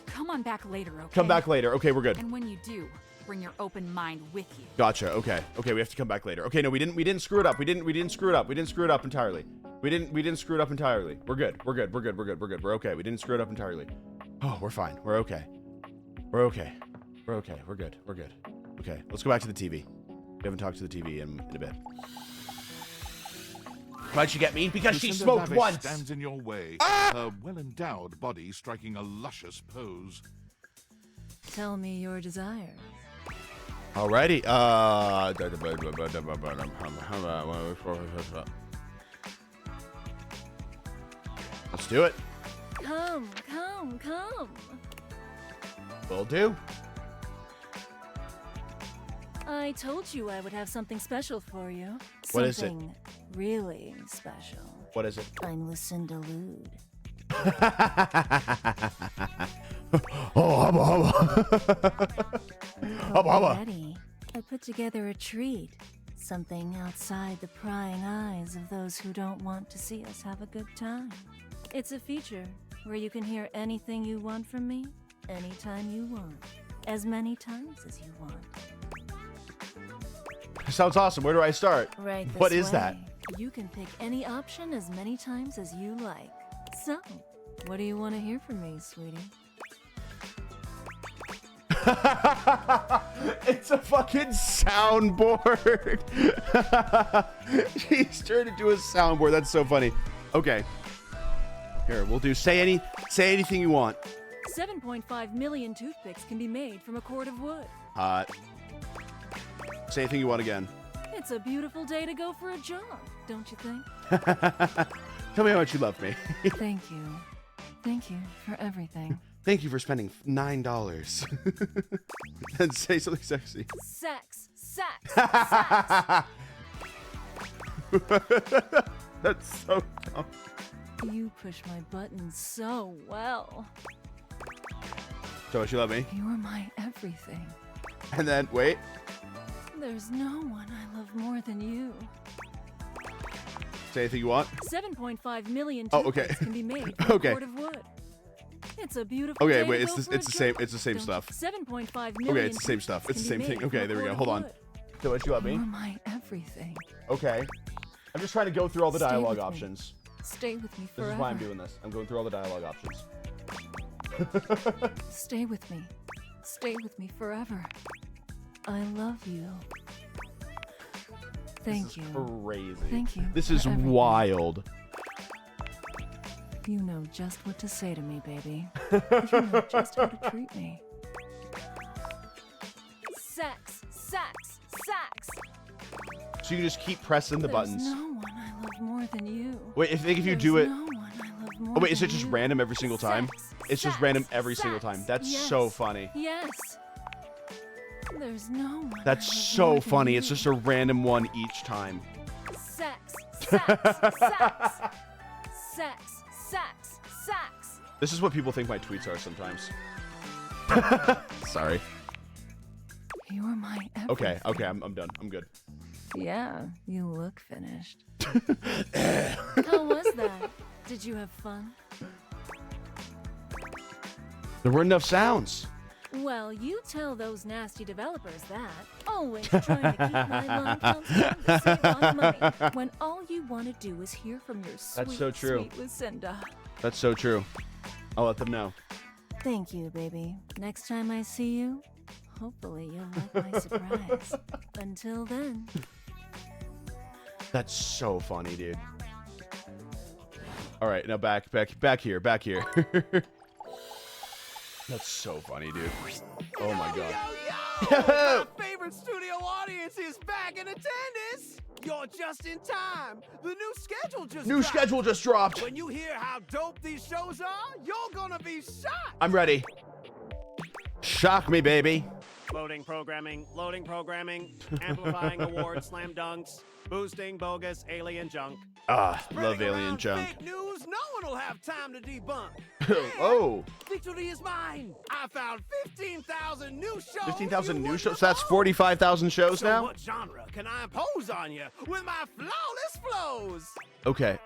Come on back later, okay? Come back later. Okay, we're good. And when you do, bring your open mind with you. Gotcha. Okay. Okay, we have to come back later. Okay, no, we didn't screw it up. We didn't screw it up. We didn't screw it up entirely. We didn't screw it up entirely. We're good. We're good. We're good. We're good. We're good. We're okay. We didn't screw it up entirely. Oh, we're fine. We're okay. We're okay. We're okay. We're good. We're good. Okay, let's go back to the TV. We haven't talked to the TV in a bit. Why'd she get me? Because she Lucinda smoked Lavish once. stands in your way, her well-endowed body striking a luscious pose. Tell me your desires. Alrighty. Let's do it. Come, come, come. Will do. I told you I would have something special for you. What is it? Something really special. What is it? I'm Lucinda Lude. Oh, hubba, hubba. Hubba, hubba. Ready? I put together a treat. Something outside the prying eyes of those who don't want to see us have a good time. It's a feature where you can hear anything you want from me, anytime you want, as many times as you want. Sounds awesome. Where do I start? Right this What is way. that? You can pick any option as many times as you like. So, what do you want to hear from me, sweetie? It's a fucking soundboard. She's turned into a soundboard. That's so funny. Okay. Here, we'll do say anything you want. 7.5 million toothpicks can be made from a cord of wood. Hot. Say anything you want again. It's a beautiful day to go for a jog, don't you think? Tell me how much you love me. Thank you. Thank you for everything. Thank you for spending $9. And say something sexy. Sex, sex, sex. That's so dumb. You push my buttons so well. So much you love me. You're my everything. And then, wait. There's no one I love more than you. Say anything you want. 7.5 million Oh, okay. toothpicks can be made from Okay. a cord of wood. It's a beautiful Okay, day wait, to it's go the, for it's a the same jog. it's the same Don't stuff. 7.5 million Okay, it's the same stuff. It's the same thing. Okay, there we go. Hold on. So much you love me. You're my everything. Okay. I'm just trying to go through all the Stay dialogue with me. options. Stay with me This forever. is why I'm doing this. I'm going through all the dialogue options. Stay with me. Stay with me forever. I love you. Thank you. Crazy. Thank you. This for is everything. wild. You know just what to say to me, baby. You know just how to treat me. Sex, sex, sex. So you can just keep pressing the buttons. There's no one I love more than you. Wait, if you There's do it. no one I love more Oh wait, is it than just you. random every single time? It's just random every single time. That's Yes. so funny. Yes. There's no one. That's I love so more than funny. you. It's just a random one each time. Sex, sex, sex. Sex, sex, sex. This is what people think my tweets are sometimes. Sorry. You're my everything. Okay, I'm done. I'm good. Yeah, you look finished. How was that? Did you have fun? There weren't enough sounds. Well, you tell those nasty developers that. Always trying to keep my line counts down to save on money, when all you want to do is hear from your sweet, That's so true. sweet Lucinda. That's so true. I'll let them know. Thank you, baby. Next time I see you, hopefully you'll like my surprise. Until then. That's so funny, dude. All right, now back here. That's so funny, dude. Oh my god. My favorite studio audience is back in attendance. You're just in time. The new schedule just dropped. When you hear how dope these shows are, you're gonna be shocked. I'm ready. Shock me, baby. Loading programming, amplifying awards, slam dunks, boosting bogus alien junk. Ah, Spreading love alien around junk. Fake news no one will have time to debunk. Oh. Victory is mine. I found 15,000 new shows. 15,000 new shows? So that's 45,000 shows So now? what genre can I impose on you with my flawless flows? Okay.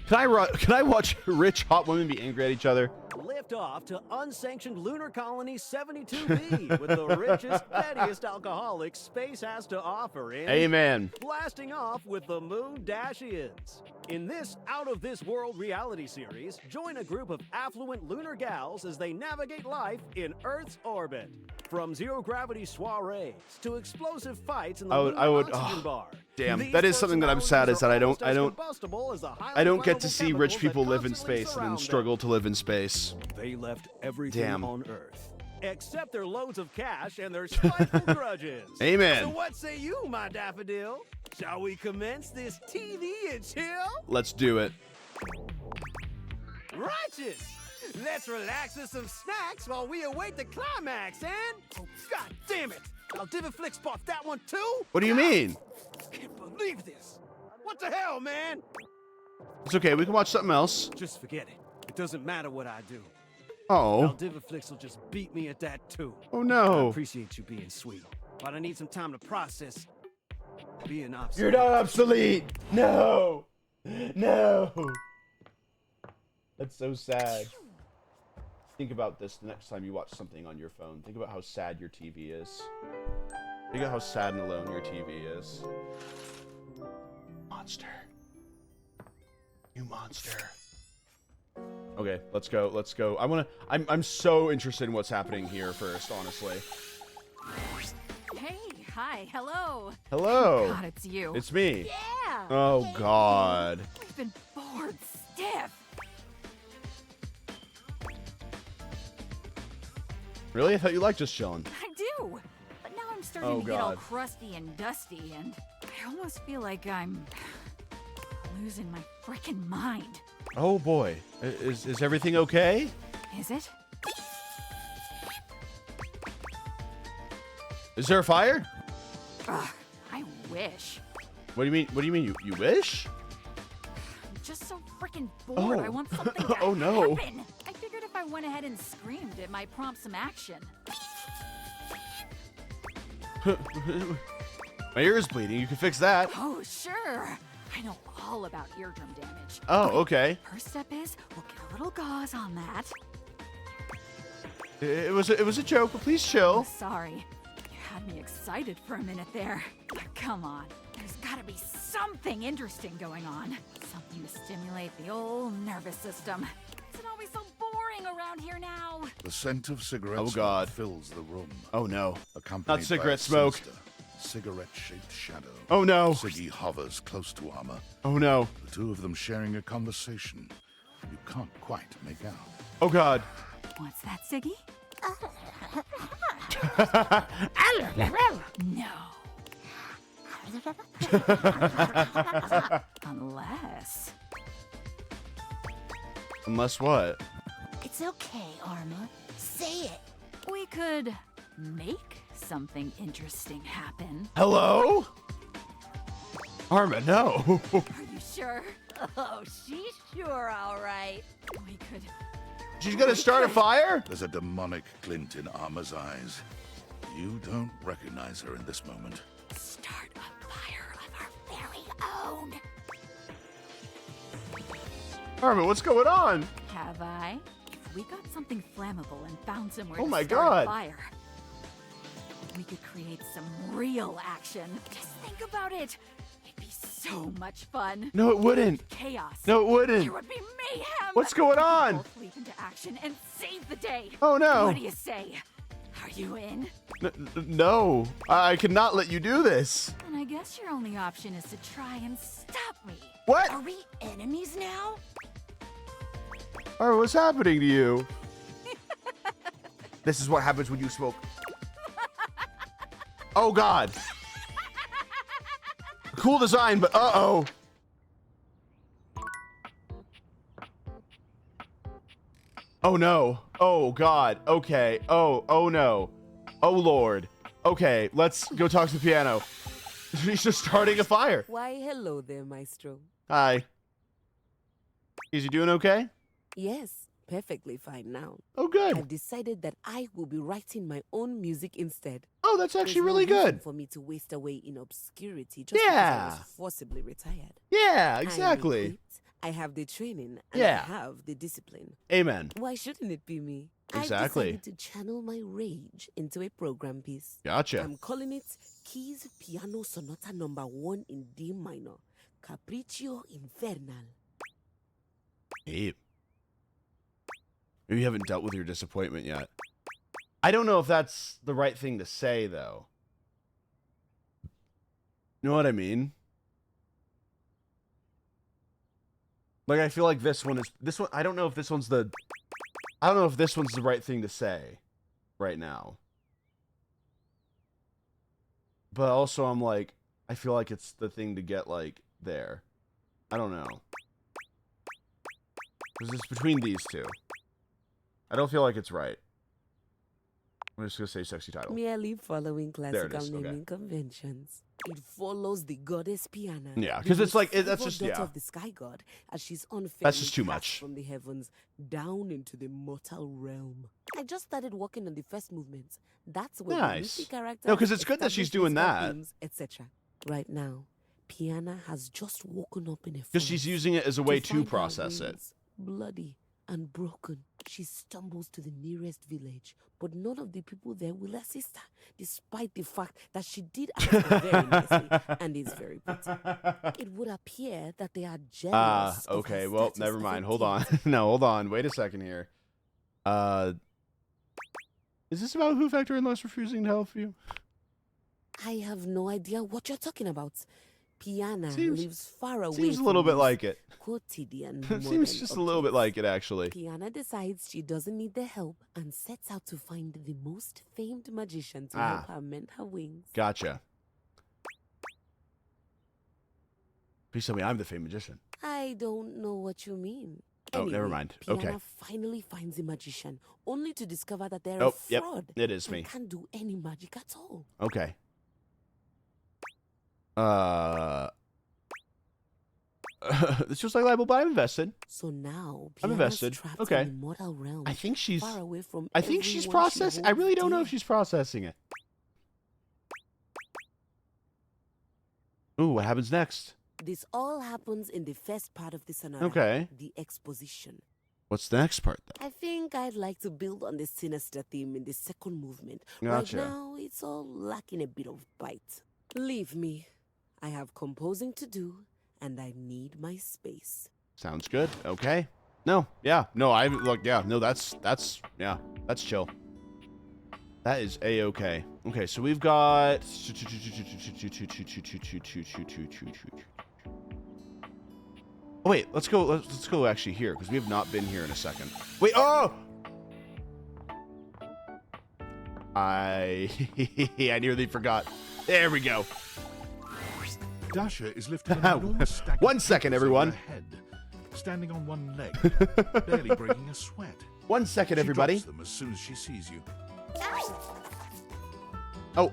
Can I watch rich hot women be angry at each other? Lift off to unsanctioned lunar colony 72B with the richest, pettiest alcoholics space has to offer in. Amen. Blasting off with the Moon Dashians. In this out-of-this-world reality series, join a group of affluent lunar gals as they navigate life in Earth's orbit. From zero-gravity soirees to explosive fights in the I would. oxygen bar. Damn, These that is something that I'm sad is that I don't combustible as the highly get to flammable see rich chemicals people that live in constantly space and then surround struggle to live in space. They left everything Damn. on Earth, except their loads of cash and their spiteful grudges. Amen. So what say you, my daffodil? Shall we commence this TV and chill? Let's do it. Righteous! Let's relax with some snacks while we await the climax, and... Oh, God damn it! I'll Diviflix bought that one too? What do you mean? Can't believe this! What the hell, man? It's okay. We can watch something else. Just forget it. It doesn't matter what I do. Oh. Diviflix will just beat me at that too. Oh, no. I appreciate you being sweet, but I need some time to process being obsolete. You're not obsolete. No. That's so sad. Think about this the next time you watch something on your phone. Think about how sad your TV is. Think about how sad and alone your TV is. Monster. You monster. Okay, let's go. Let's go. I'm so interested in what's happening here first, honestly. Hey, hi, hello. Hello. God, it's you. It's me. Yeah. Oh God. I've been bored stiff. Really? I thought you liked just chilling. I do. But now I'm starting to get all crusty and dusty, and I almost feel like I'm losing my frickin' mind. Oh boy. Is everything okay? Is it? Is there a fire? Ugh, I wish. What do you mean? What do you mean? You wish? I'm just so freaking bored. I want something to Oh, no. happen. I figured if I went ahead and screamed, it might prompt some action. My ear is bleeding. You can fix that. Oh, sure. I know all about eardrum damage. Oh, okay. First step is we'll get a little gauze on that. It was a joke, but please chill. Oh, sorry. You had me excited for a minute there. Come on. There's gotta be something interesting going on. Something to stimulate the old nervous system. Is it always so boring around here now? The scent of cigarette Oh, smoke God. fills the room. Oh no. Accompanied Not by cigarette a smoke. sinister, cigarette-shaped shadow. Oh, no. Siggy hovers close to Armor. Oh no. The two of them sharing a conversation you can't quite make out. Oh God. What's that, Siggy? No. Unless what? It's okay, Arma. Say it. We could make something interesting happen. Hello? Arma, no. Are you sure? Oh, she's sure all right. We could. She's gonna start a fire? There's a demonic glint in Armor's eyes. You don't recognize her in this moment. Start a fire of our very own. Arma, what's going on? Have I? If we got something flammable and found somewhere Oh to my start God. a fire, we could create some real action. Just think about it. It'd be so much fun. No, it wouldn't. Chaos. No, it wouldn't. There would be mayhem. What's going on? We could both leap into action and save the day. Oh, no. What do you say? Are you in? No. I cannot let you do this. And I guess your only option is to try and stop me. What? Are we enemies now? Arma, what's happening to you? This is what happens when you smoke. Oh God. Cool design, but uh-oh. Oh no. Oh God. Okay. Oh no. Oh Lord. Okay, let's go talk to the piano. She's just starting a fire. Why, hello there, Maestro. Hi. Is he doing okay? Yes, perfectly fine now. Oh, good. I've decided that I will be writing my own music instead. Oh, that's actually There's no really reason good. for me to waste away in obscurity just because Yeah. I was forcibly retired. Yeah, I'm exactly. equipped, I have the training and Yeah. I have the discipline. Amen. Why shouldn't it be me? Exactly. I've decided to channel my rage into a program piece. Gotcha. I'm calling it Keys Piano Sonata number 1 in D minor, Capriccio Infernal. Abe. Maybe you haven't dealt with your disappointment yet. I don't know if that's the right thing to say, though. You know what I mean? Like, I feel like this one, I don't know if this one's the right thing to say right now. But also, I'm like, I feel like it's the thing to get, like, there. I don't know. Because it's between these two. I don't feel like it's right. I'm just going to say sexy title. Merely following classical is, okay. naming conventions. It follows the goddess Piana. Yeah, the 'cause it's like- most that's favored just- daughter yeah. of the sky god, as she's unfairly That's just too cast much. from the heavens down into the mortal realm. I just started working on the first movement. That's where Nice. the character. No, 'cause it's good that she's doing that. Etc. Right now, Piana has just woken up in a. Because she's using it as a way to to find her process it. wounds bloody and broken. She stumbles to the nearest village, but none of the people there will assist her, despite the fact that she did act very nicely and is very pretty. It would appear that they are jealous. Okay, well, never mind. Hold on. No, hold on. Wait a second here. Is this about who Factor in-laws refusing to help you? I have no idea what you're talking about. Piana lives far away. Seems a little bit like it. Quotidian. Seems just a little bit like it, actually. Piana decides she doesn't need the help and sets out to find the most famed magician to help her mend her wings. Gotcha. Please tell me I'm the famed magician. I don't know what you mean. Oh, never mind. Okay. Piana finally finds a magician, only to discover that they're a fraud. Yep, it is me. And can't do any magic at all. Okay. This feels like libel, but I'm invested. So now I'm invested. Okay. In the mortal realm, I think she's. far away from I think she's processing. I really don't know if she's processing it. Ooh, what happens next? This all happens in the first part of the sonata. Okay. The exposition. What's the next part, though? I think I'd like to build on the sinister theme in the second movement. Gotcha. Right now, it's all lacking a bit of bite. Leave me. I have composing to do, and I need my space. Sounds good. Okay. No. Yeah. No. Yeah. No. That's chill. That is a-okay. Okay. So we've got. Oh wait. Let's go. Let's go actually here because we have not been here in a second. Wait. Oh. I nearly forgot. There we go. Dasha is lifting an enormous stack. 1 second, everyone. Head, standing on one leg, barely breaking a sweat. 1 second, everybody. She drops them as soon as she sees you. Oh,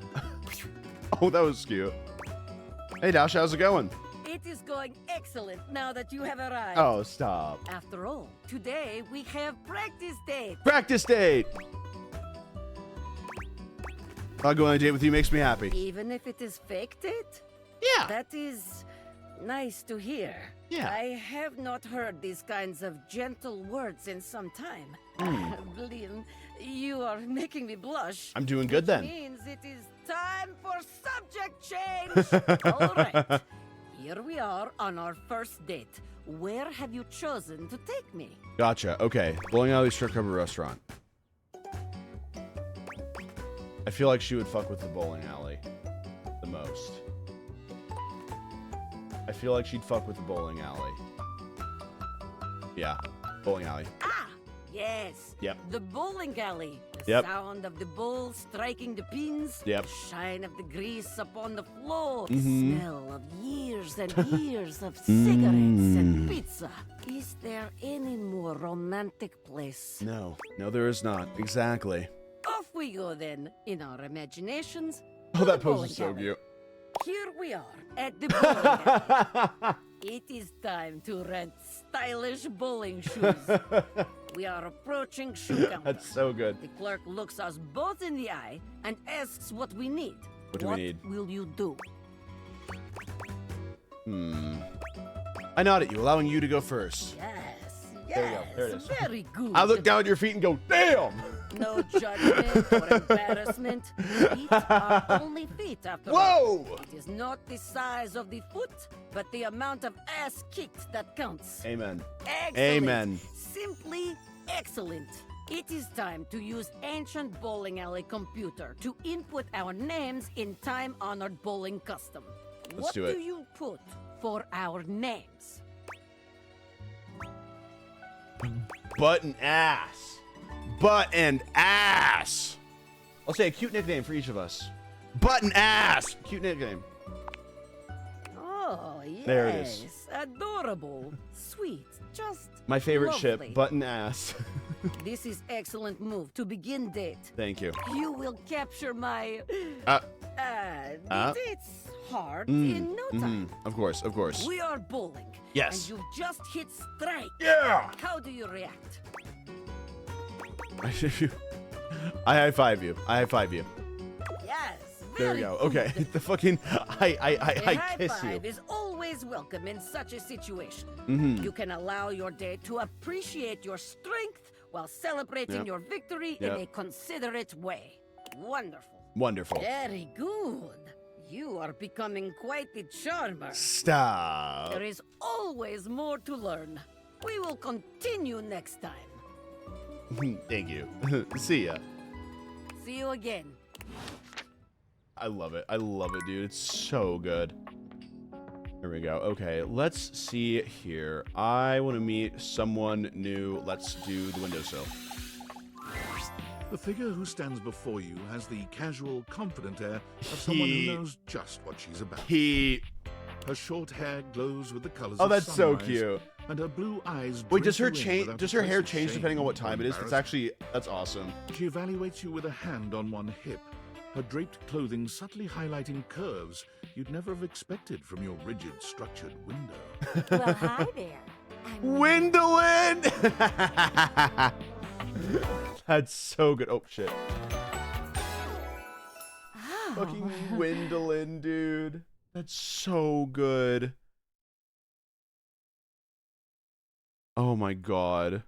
oh, that was cute. Hey, Dasha, how's it going? It is going excellent now that you have arrived. Oh, stop. After all, today we have practice date. Practice date. I'll go on a date with you. Makes me happy. Even if it is fake date? Yeah. That is nice to hear. Yeah. I have not heard these kinds of gentle words in some time. Blin, you are making me blush. I'm doing good then. Which means it is time for subject change. All right. Here we are on our first date. Where have you chosen to take me? Gotcha. Okay. Bowling alley, strip club, or restaurant. I feel like she would fuck with the bowling alley the most. I feel like she'd fuck with the bowling alley. Yeah, bowling alley. Ah, yes. Yep. The bowling alley. The Yep. sound of the ball striking the pins. Yep. Shine of the grease upon the floor. Mhm. Smell of years and years of cigarettes and pizza. Is there any more romantic place? No, there is not. Exactly. Off we go then, in our imaginations. Oh, that the pose bowling is so alley. cute. Here we are at the bowling alley. It is time to rent stylish bowling shoes. We are approaching shoe counter. That's so good. The clerk looks us both in the eye and asks what we need. What do we need? What will you do? I nod at you, allowing you to go first. Yes, There you go. There it is. very good. I look down at your feet and go, damn! No judgment or embarrassment. Feet are only feet after all. Whoa! It is not the size of the foot, but the amount of ass kicked that counts. Amen. Excellent. Amen. Simply excellent. It is time to use ancient bowling alley computer to input our names in time-honored bowling custom. Let's What do it. you put for our names? Butt and ass. Butt and ass. I'll say a cute nickname for each of us. Butt and ass. Cute nickname. Oh, yes. There it is. Adorable. Sweet. Just My favorite lovely. ship, butt and ass. This is excellent move to begin date. Thank you. You will capture my date's heart in no time. Of course, of course. We are bowling. Yes. And you just hit strike. Yeah. How do you react? I high five you. I high five you. Yes. There Very we go. good. Okay. The fucking I A high kiss five you. is always welcome. welcome in such a situation. Mm-hmm. You can allow your date to appreciate your strength while celebrating your victory in a considerate way. Wonderful. Wonderful. Very good. You are becoming quite the charmer. Stop. There is always more to learn. We will continue next time. Thank you. See ya. See you again. I love it. I love it, dude. It's so good. There we go. Okay, let's see here. I want to meet someone new. Let's do the windowsill. The figure who stands before you has the casual, confident air of someone who knows just what she's about. Her short hair glows with the colors of that's so sunrise, cute. And her blue eyes. Wait, does her drink you in without does a her trace hair of change shame depending on what or time it is? That's awesome. She evaluates you with a hand on one hip, her draped clothing subtly highlighting curves you'd never have expected from your rigid, structured window. Well, hi there. Gwendolyn! That's so good. Oh, shit. Oh. Fucking Gwendolyn, dude. That's so good. Oh my god.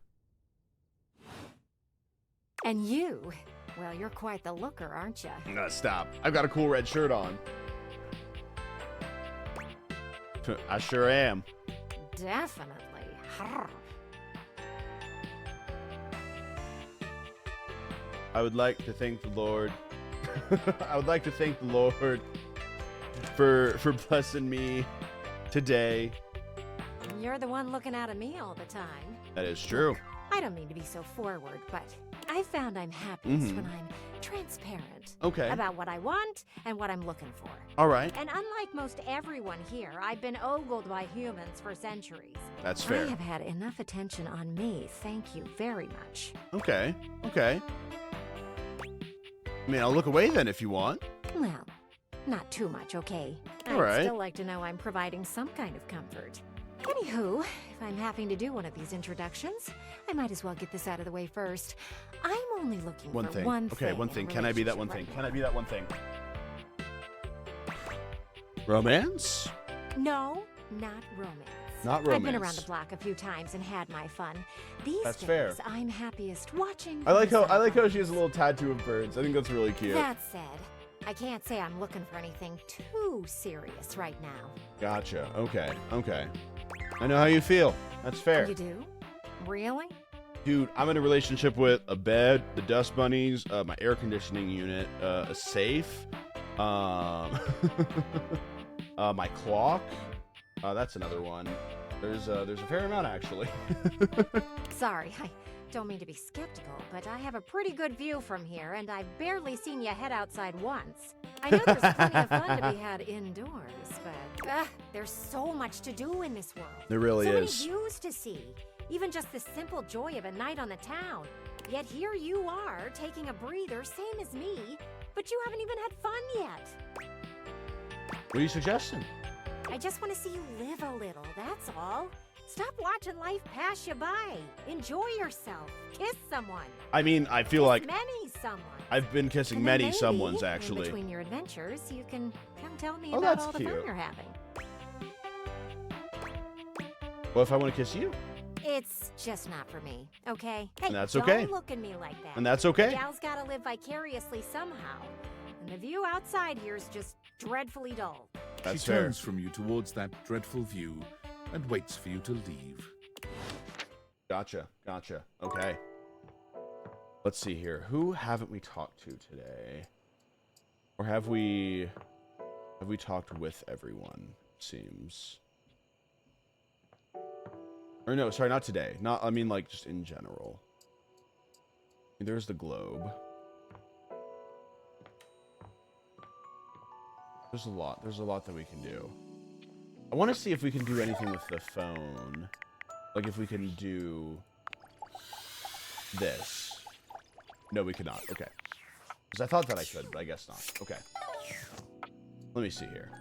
And you? Well, you're quite the looker, aren't you? No, stop. I've got a cool red shirt on. I sure am. Definitely. Harr. I would like to thank the Lord. I would like to thank the Lord for blessing me today. You're the one looking out at me all the time. That is true. I don't mean to be so forward, but I found I'm happiest when I'm transparent. Okay. About what I want and what I'm looking for. All right. And unlike most everyone here, I've been ogled by humans for centuries. That's fair. I have had enough attention on me, thank you very much. Okay. Okay. I mean, I'll look away then if you want. Well, not too much, okay? All I'd right. still like to know I'm providing some kind of comfort. Anywho, if I'm having to do one of these introductions, I might as well get this out of the way first. I'm only looking for one thing. Okay, one thing. Can I be that one thing? relationship Can I be that one thing? Romance? No, not romance. Not I've been romance. around the block a few times and had my fun. These That's days, fair. I'm happiest watching. I like from the how she has a little tattoo of birds. I think that's really cute. That said, I can't say I'm looking for anything too serious right now. Gotcha. Okay. Okay. I know how you feel. That's fair. You do? Really? Dude, I'm in a relationship with a bed, the dust bunnies, my air conditioning unit, a safe, my clock. That's another one. There's a fair amount actually. Sorry, I don't mean to be skeptical, but I have a pretty good view from here, and I've barely seen you head outside once. I know there's plenty of fun to be had indoors, but there's so much to do in this world. There really so is. many views to see. Even just the simple joy of a night on the town. Yet here you are, taking a breather, same as me, but you haven't even had fun yet. What are you suggesting? I just want to see you live a little, that's all. Stop watching life pass you by. Enjoy yourself. Kiss someone. I mean, I feel like Many someone. I've been kissing And then many maybe, someones in actually. between your adventures, you can come tell me Oh, about that's all the fun cute. you're having. Well, if I want to kiss you, It's just not for me, okay? Hey, And that's okay. Don't look at me like that. And that's okay. Gal's gotta live vicariously somehow. And the view outside here is just dreadfully dull. That's she fair. turns from you towards that dreadful view and waits for you to leave. Gotcha. Gotcha. Okay. Let's see here. Who haven't we talked to today? Or have we talked with everyone? Seems. Or no, sorry, not today. I mean like just in general. There's the globe. There's a lot that we can do. I want to see if we can do anything with the phone. Like if we can do this. No, we cannot. Okay. Because I thought that I could, but I guess not. Okay. Let me see here.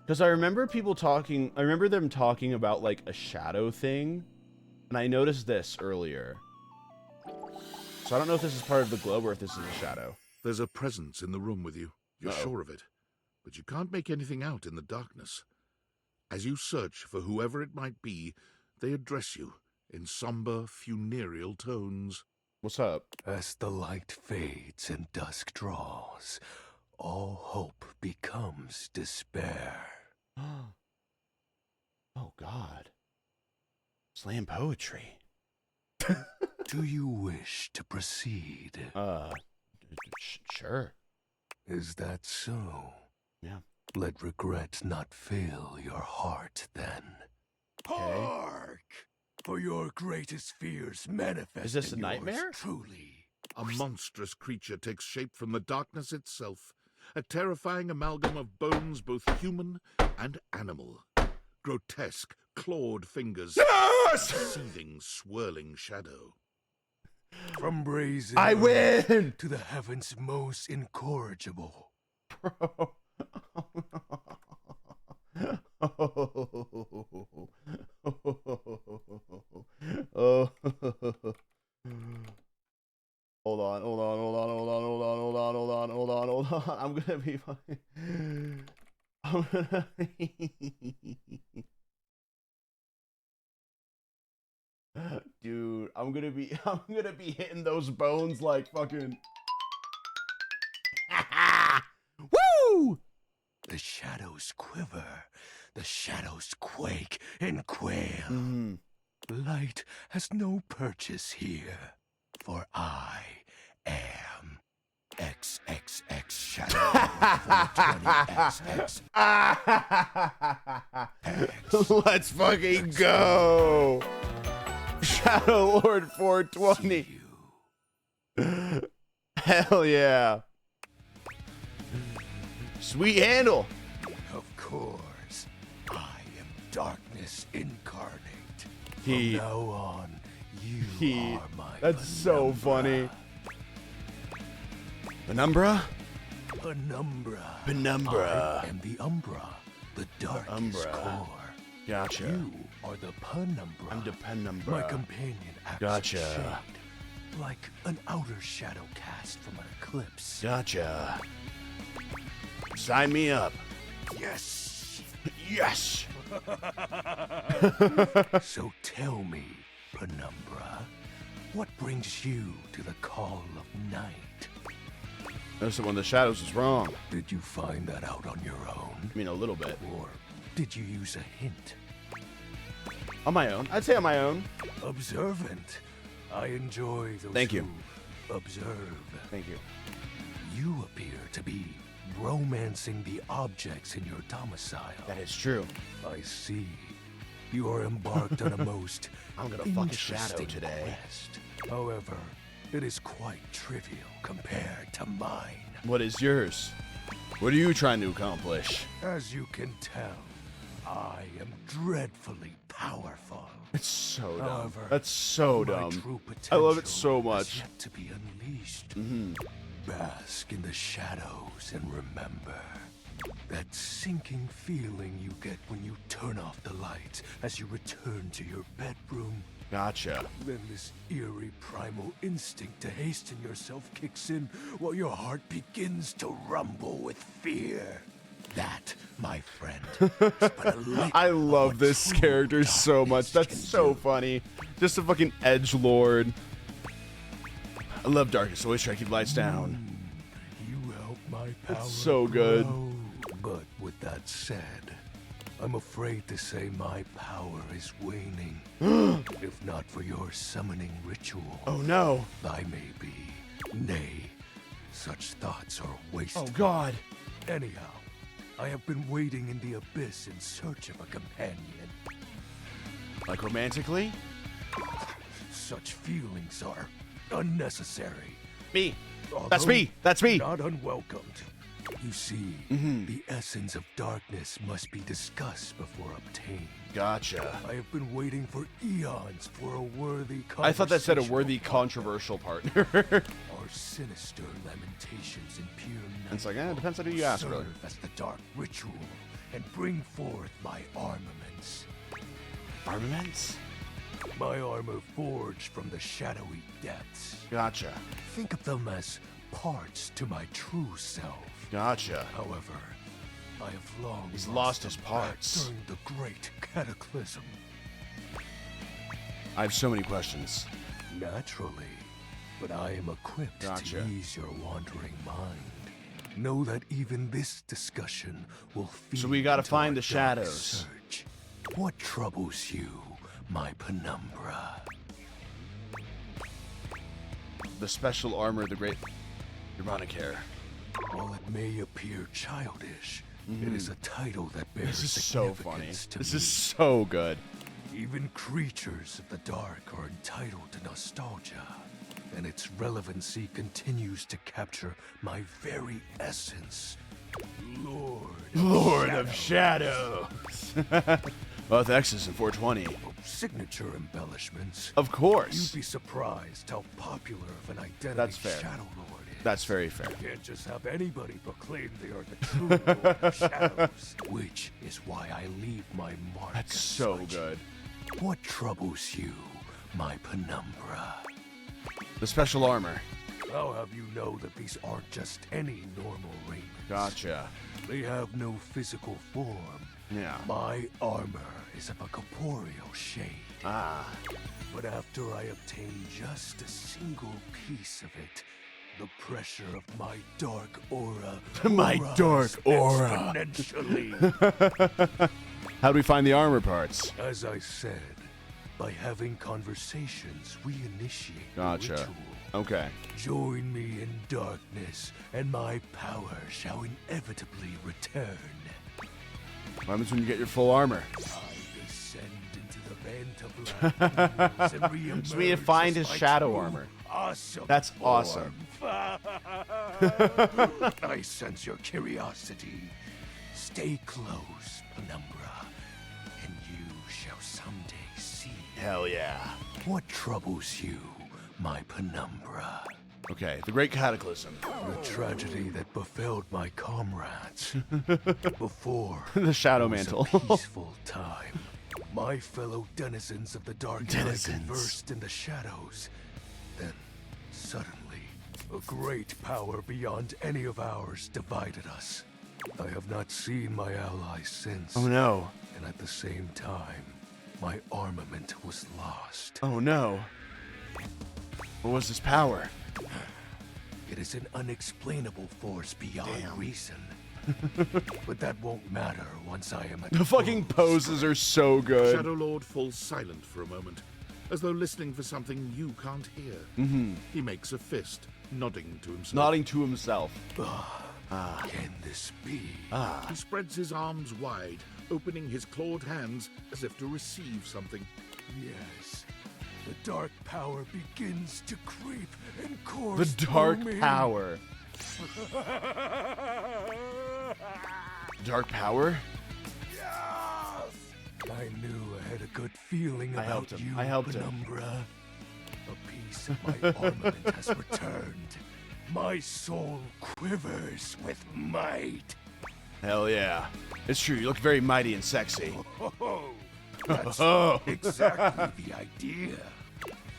Because I remember them talking about like a shadow thing. And I noticed this earlier. So I don't know if this is part of the globe or if this is a shadow. There's a presence in the room with you. You're sure of it. But you can't make anything out in the darkness. As you search for whoever it might be, they address you in somber, funereal tones. What's up? As the light fades and dusk draws, all hope becomes despair. Oh, God. Slam poetry. Do you wish to proceed? Sure. Is that so? Yeah. Let regret not fill your heart then. Hark! For your greatest fears manifest. Is this a in yours nightmare? Truly. A monstrous creature takes shape from the darkness itself, a terrifying amalgam of bones both human and animal. Grotesque, clawed fingers. Yes! Seething, swirling shadow. From brazen I win! to the heavens most incorrigible. Bro. Oh. Hold on. I'm gonna be fine. Dude, I'm gonna be hitting those bones like fucking. Woo! The shadows quiver, the shadows quake and quail. Mm-hmm. Light has no purchase here, for I am XXX Shadow 420XX. Let's fucking go! Shadow Lord 420. Hell yeah. Sweet handle. Of course, I am darkness incarnate. He- From now on, you are my That's so funny. Penumbra? Penumbra. I am the Umbra, the darkest Umbra. core. Gotcha. You are the Penumbra. I'm the Penumbra. My companion acts Gotcha. as shade, like an outer shadow cast from an eclipse. Gotcha. Sign me up. Yes. Yes. So tell me, Penumbra, what brings you to the call of night? That's the one the shadows is wrong. Did you find that out on your own? I mean, a little bit. Or did you use a hint? On my own. I'd say on my own. Observant. I enjoy those Thank you. who observe. Thank you. You appear to be romancing the objects in your domicile. That is true. I see. You are embarked on a most I'm gonna fuck a shadow interesting today. quest. However, it is quite trivial compared to mine. What is yours? What are you trying to accomplish? As you can tell, I am dreadfully powerful. It's so dumb. However, That's so my dumb. true I love it potential so has much. yet to be unleashed. Mm-hmm. Bask in the shadows and remember that sinking feeling you get when you turn off the lights as you return to your bedroom. Gotcha. Then this eerie primal instinct to hasten yourself kicks in while your heart begins to rumble with fear. That, my friend, is but a little I of love what this true character so much. That's can so do. funny. Just a fucking edgelord. I love darkness. Always try to keep lights down. You help my power It's so good. grow. But with that said, I'm afraid to say my power is waning. If not for your summoning ritual. Oh no. I may be. Nay, such thoughts are wasteful. Oh god. Anyhow, I have been waiting in the abyss in search of a companion. Like romantically? Such feelings are unnecessary. Me. That's Although me. That's me. Not unwelcomed. You see, the essence of darkness must be discussed before obtained. Gotcha. I have been waiting for eons for a worthy I thought that said a worthy conversational controversial partner. Our sinister lamentations in pure night It's like, it depends on who you ask, serve really. as the dark ritual and bring forth my armaments. Armaments? My armor forged from the shadowy depths. Gotcha. Think of them as parts to my true self. Gotcha. However, I have long He's lost his them parts. during the great cataclysm. I have so many questions. Naturally, but I am equipped Gotcha. to ease your wandering mind. Know that even this discussion will feed So we gotta into find our the dark shadows. Search. What troubles you, my penumbra? The special armor of the great Demonic hair. While it may appear childish, it is a title that bears This is so funny. significance to This me. is so good. Even creatures of the dark are entitled to nostalgia, and its relevancy continues to capture my very essence. Lord of Shadows. Both X's and 420. Signature embellishments. Of course. You'd be surprised how popular of an identity That's fair. Shadow Lord is. That's very fair. You can't just have anybody proclaim they are the true Lord of Shadows, which is why I leave my mark. That's as so such. good. What troubles you, my penumbra? The special armor. I'll have you know that these aren't just any normal raiments. Gotcha. They have no physical form. Yeah. My armor is of a corporeal shade. Ah. But after I obtain just a single piece of it, the pressure of my dark aura My will dark rise aura. exponentially. How do we find the armor parts? As I said, by having conversations, we initiate the Gotcha. ritual. Okay. Join me in darkness, and my power shall inevitably return. What happens when you get your full armor? I descend into the bent of light and reemerge Just need to find as his my shadow true armor. Awesome. That's awesome. I sense your curiosity. Stay close, penumbra, and you shall someday see. Hell yeah. What troubles you, my penumbra? Okay, the Great Cataclysm. The tragedy that befell my comrades. Before The Shadow was Mantle. a peaceful time. My fellow denizens of the dark and I Denizens. conversed in the shadows. Then, suddenly, a great power beyond any of ours divided us. I have not seen my allies since. Oh no. And at the same time, my armament was lost. Oh no. What was this power? It is an unexplainable force beyond reason. But that won't matter once I am at The fucking poses are so good. Shadow Lord falls silent for a moment, as though listening for something you can't hear. Mm-hmm. He makes a fist, nodding to himself. Nodding to himself. Can this be? He spreads his arms wide, opening his clawed hands as if to receive something. Yes. The dark power begins to creep and course The dark through me. power. Dark power? I knew I had a good feeling I about helped him. you, I helped him. Penumbra. A piece of my armament has returned. My soul quivers with might. Hell yeah. It's true, you look very mighty and sexy. Oh, that's Oh. exactly the idea.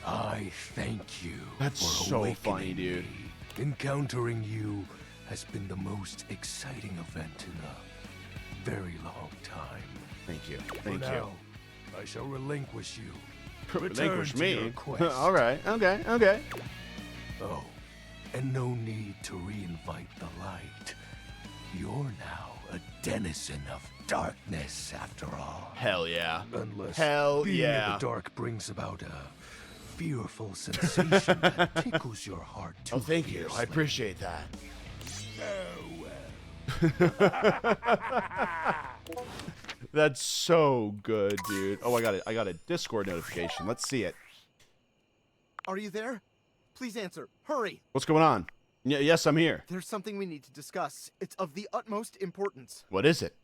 I thank you That's for so awakening funny, dude. me. Encountering you has been the most exciting event in a very long time. Thank you. For Thank you. now, I shall relinquish you. Relinquish Return to your me? quest. Alright, okay. Oh, and no need to reinvite the light. You're now a denizen of darkness, after all. Hell yeah. Unless Hell being yeah. in the dark brings about a fearful sensation that tickles your heart too Oh, thank you. I fiercely. appreciate that. That's so good, dude. Oh, I got a Discord notification. Let's see it. Are you there? Please answer. Hurry! What's going on? Yes, I'm here. There's something we need to discuss. It's of the utmost importance. What is it?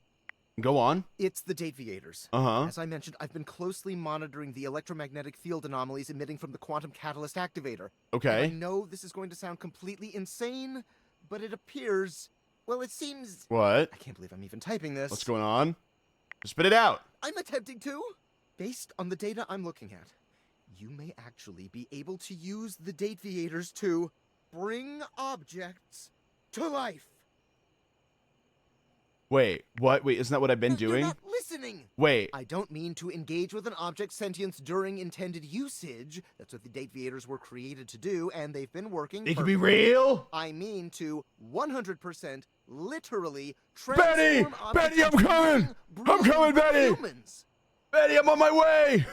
Go on. It's the Dateviators. Uh-huh. As I mentioned, I've been closely monitoring the electromagnetic field anomalies emitting from the quantum catalyst activator. Okay. And I know this is going to sound completely insane, but it appears... Well, it seems... What? I can't believe I'm even typing this. What's going on? Spit it out. I'm attempting to. Based on the data I'm looking at, you may actually be able to use the Dateviators to bring objects to life. Wait, what? Wait, isn't that what I've been You're doing? not listening. Wait. I don't mean to engage with an object's sentience during intended usage. That's what the date viators were created to do, and they've been working. They can be perfectly. real? I mean to 100% literally Betty! transform objects Betty, I'm into coming! living, I'm breathing coming, Betty! Humans. Betty, I'm on my way!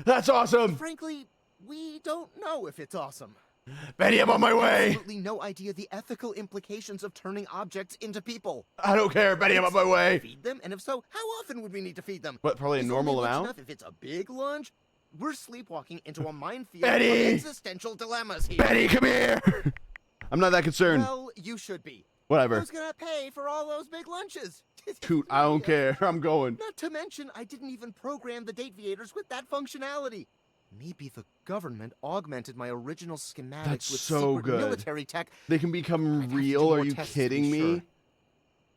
That's awesome! Frankly, we don't know if it's awesome. Betty, I'm on my way! Absolutely no idea the ethical implications of turning objects into people. I don't care, Betty, I'm on my way! Feed them, and if so, how often would we need to feed them? What, probably a Is normal only lunch amount? enough if it's a big lunch? We're sleepwalking into a minefield Betty! of existential dilemmas here. Betty, come here! I'm not that concerned. Well, you should be. Whatever. Who's gonna pay for all those big lunches? Shoot, I don't care. I'm going. Not to mention, I didn't even program the date viators with that functionality. Maybe the government augmented my original schematics That's with so secret good. military tech. They can become I'd have to real? do Are more you tests to kidding be me? sure.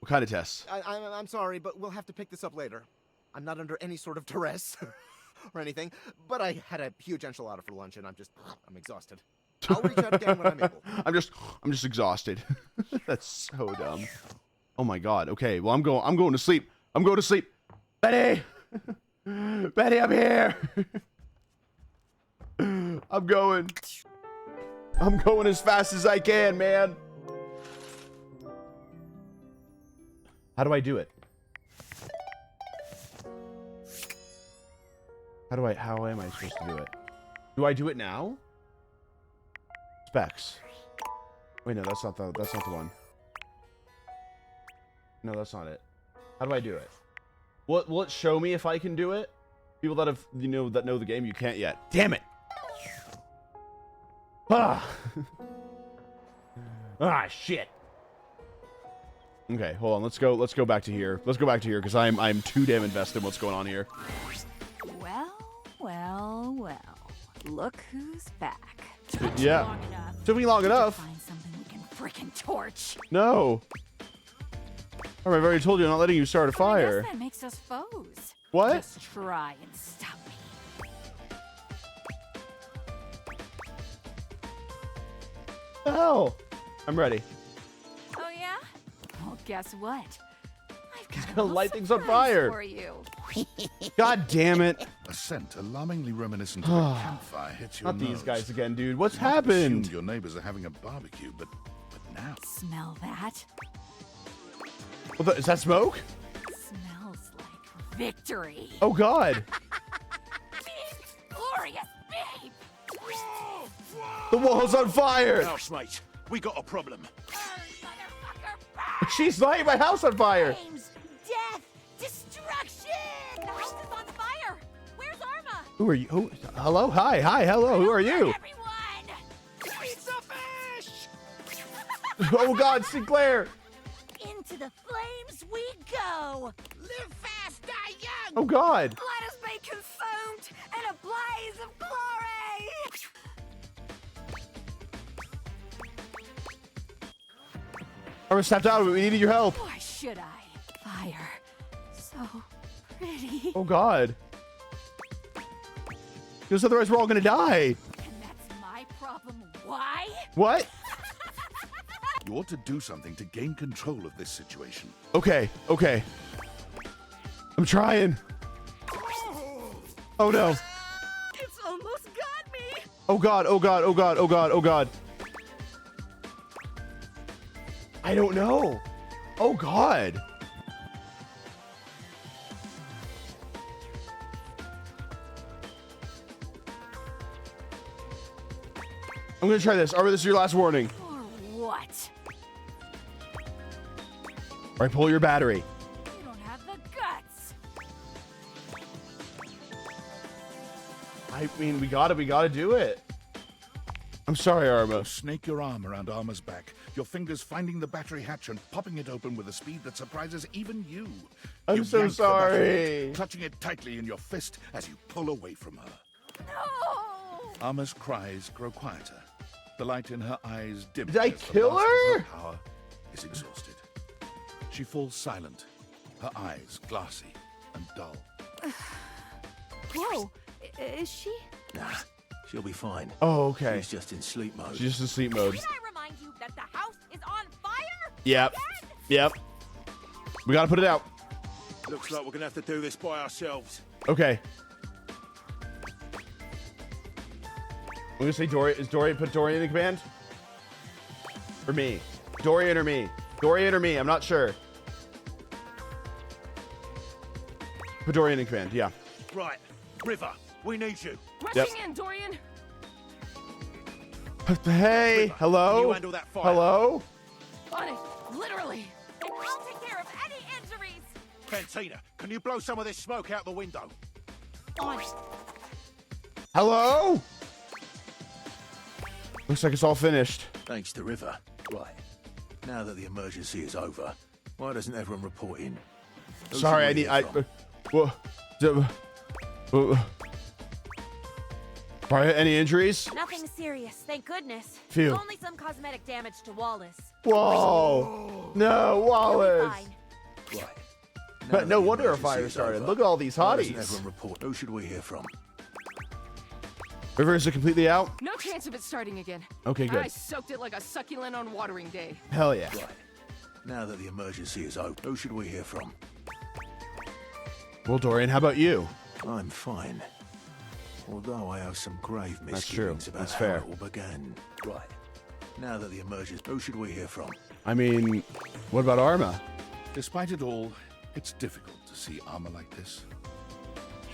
What kind of tests? I'm sorry, but we'll have to pick this up later. I'm not under any sort of duress or anything, but I had a huge enchilada for lunch, and I'm exhausted. I'll reach out again when I'm able. I'm just exhausted. That's so dumb. Oh my god. Okay, well I'm going to sleep. I'm going to sleep. Betty! Betty, I'm here! I'm going as fast as I can, man. How do I do it? How am I supposed to do it? Do I do it now? Specs. Wait, no, that's not the one. No, that's not it. How do I do it? Will it show me if I can do it? People that have, that know the game, you can't yet. Damn it! Ah! Ah, shit! Okay, hold on. Let's go back to here. Let's go back to here because I'm too damn invested in what's going on here. Well. Look who's back. Yeah. Took me long enough. Find something we can frickin' torch. No. I've already told you I'm not letting you start a I fire. guess that makes us foes. What? Just try and stop me. The hell? I'm ready. Oh yeah? Well, guess what? I've got Gonna light things on fire. for you. God damn it. A scent alarmingly reminiscent of a campfire hits your Not nose. these guys again, dude. What's You might have happened? assumed your neighbors are having a barbecue, but now. Smell that? Is that smoke? Smells like victory. Oh god. Glorious babe! The wall's on fire. Housemate, we got a problem. She's lighting my house on fire. Flames, death, destruction! The house is on fire! Where's Arma? Who are you? Oh, hello? Hi, hello. Who are you? Pizza fish! Oh god, Sinclair. Into the flames we go! Live fast, die young! Oh god. Let us be consumed in a blaze of glory! I stepped out of it. We needed your help. Why should I? Fire. So pretty. Oh god. Because otherwise we're all gonna die. And that's my problem. Why? What? You ought to do something to gain control of this situation. Okay. I'm trying. Oh no. It's almost got me. Oh god. I don't know. Oh god. I'm gonna try this. Arma, this is your last warning. Or what? Alright, pull your battery. You don't have the guts. I mean, we gotta do it. I'm sorry, Arma. Snake your arm around Arma's back, your fingers finding the battery hatch and popping it open with a speed that surprises even you. I'm You so yank the battery, sorry. clutching it tightly in your fist as you pull away from her. No! Arma's cries grow quieter. The light in her eyes dims. Did I as the kill last of her? her power is exhausted. She falls silent, her eyes glassy and dull. Whoa. Is she? Nah, she'll be fine. Oh, okay. She's just in sleep mode. She's just in sleep mode. Did I remind you that the house is on fire? Yep. We gotta put it out. Looks like we're gonna have to do this by ourselves. Okay. I'm gonna say Dorian. Is Dorian put Dorian in command? Or me? Dorian or me? Dorian or me? I'm not sure. Put Dorian in command. Yeah. Right, River, we need you. Rushing in, Dorian. Hey, River, hello? can you handle that fire? Hello? On it, literally. I'll take care of any injuries. Fantina, can you blow some of this smoke out the window? On. Hello? Looks like it's all finished. Thanks to River. Right. Now that the emergency is over, why doesn't everyone report in? Who Sorry, should I we need. hear from? Any injuries? Nothing serious, thank goodness. Phew. Only some cosmetic damage to Wallace. Whoa! No, Wallace. Right. But no that the wonder a emergency fire is started. over, Look at all these why doesn't hotties. everyone report? Who should we hear from? River, is it completely out? No chance of it starting again. Okay, good. I soaked it like a succulent on watering day. Hell yeah. Right. Now that the emergency is over, who should we hear from? Well, Dorian, how about you? I'm fine. Although I have some grave That's true. misgivings about That's how fair. it all began. Right. Now that the emergency, who should we hear from? I mean, what about Arma? Despite it all, it's difficult to see Arma like this.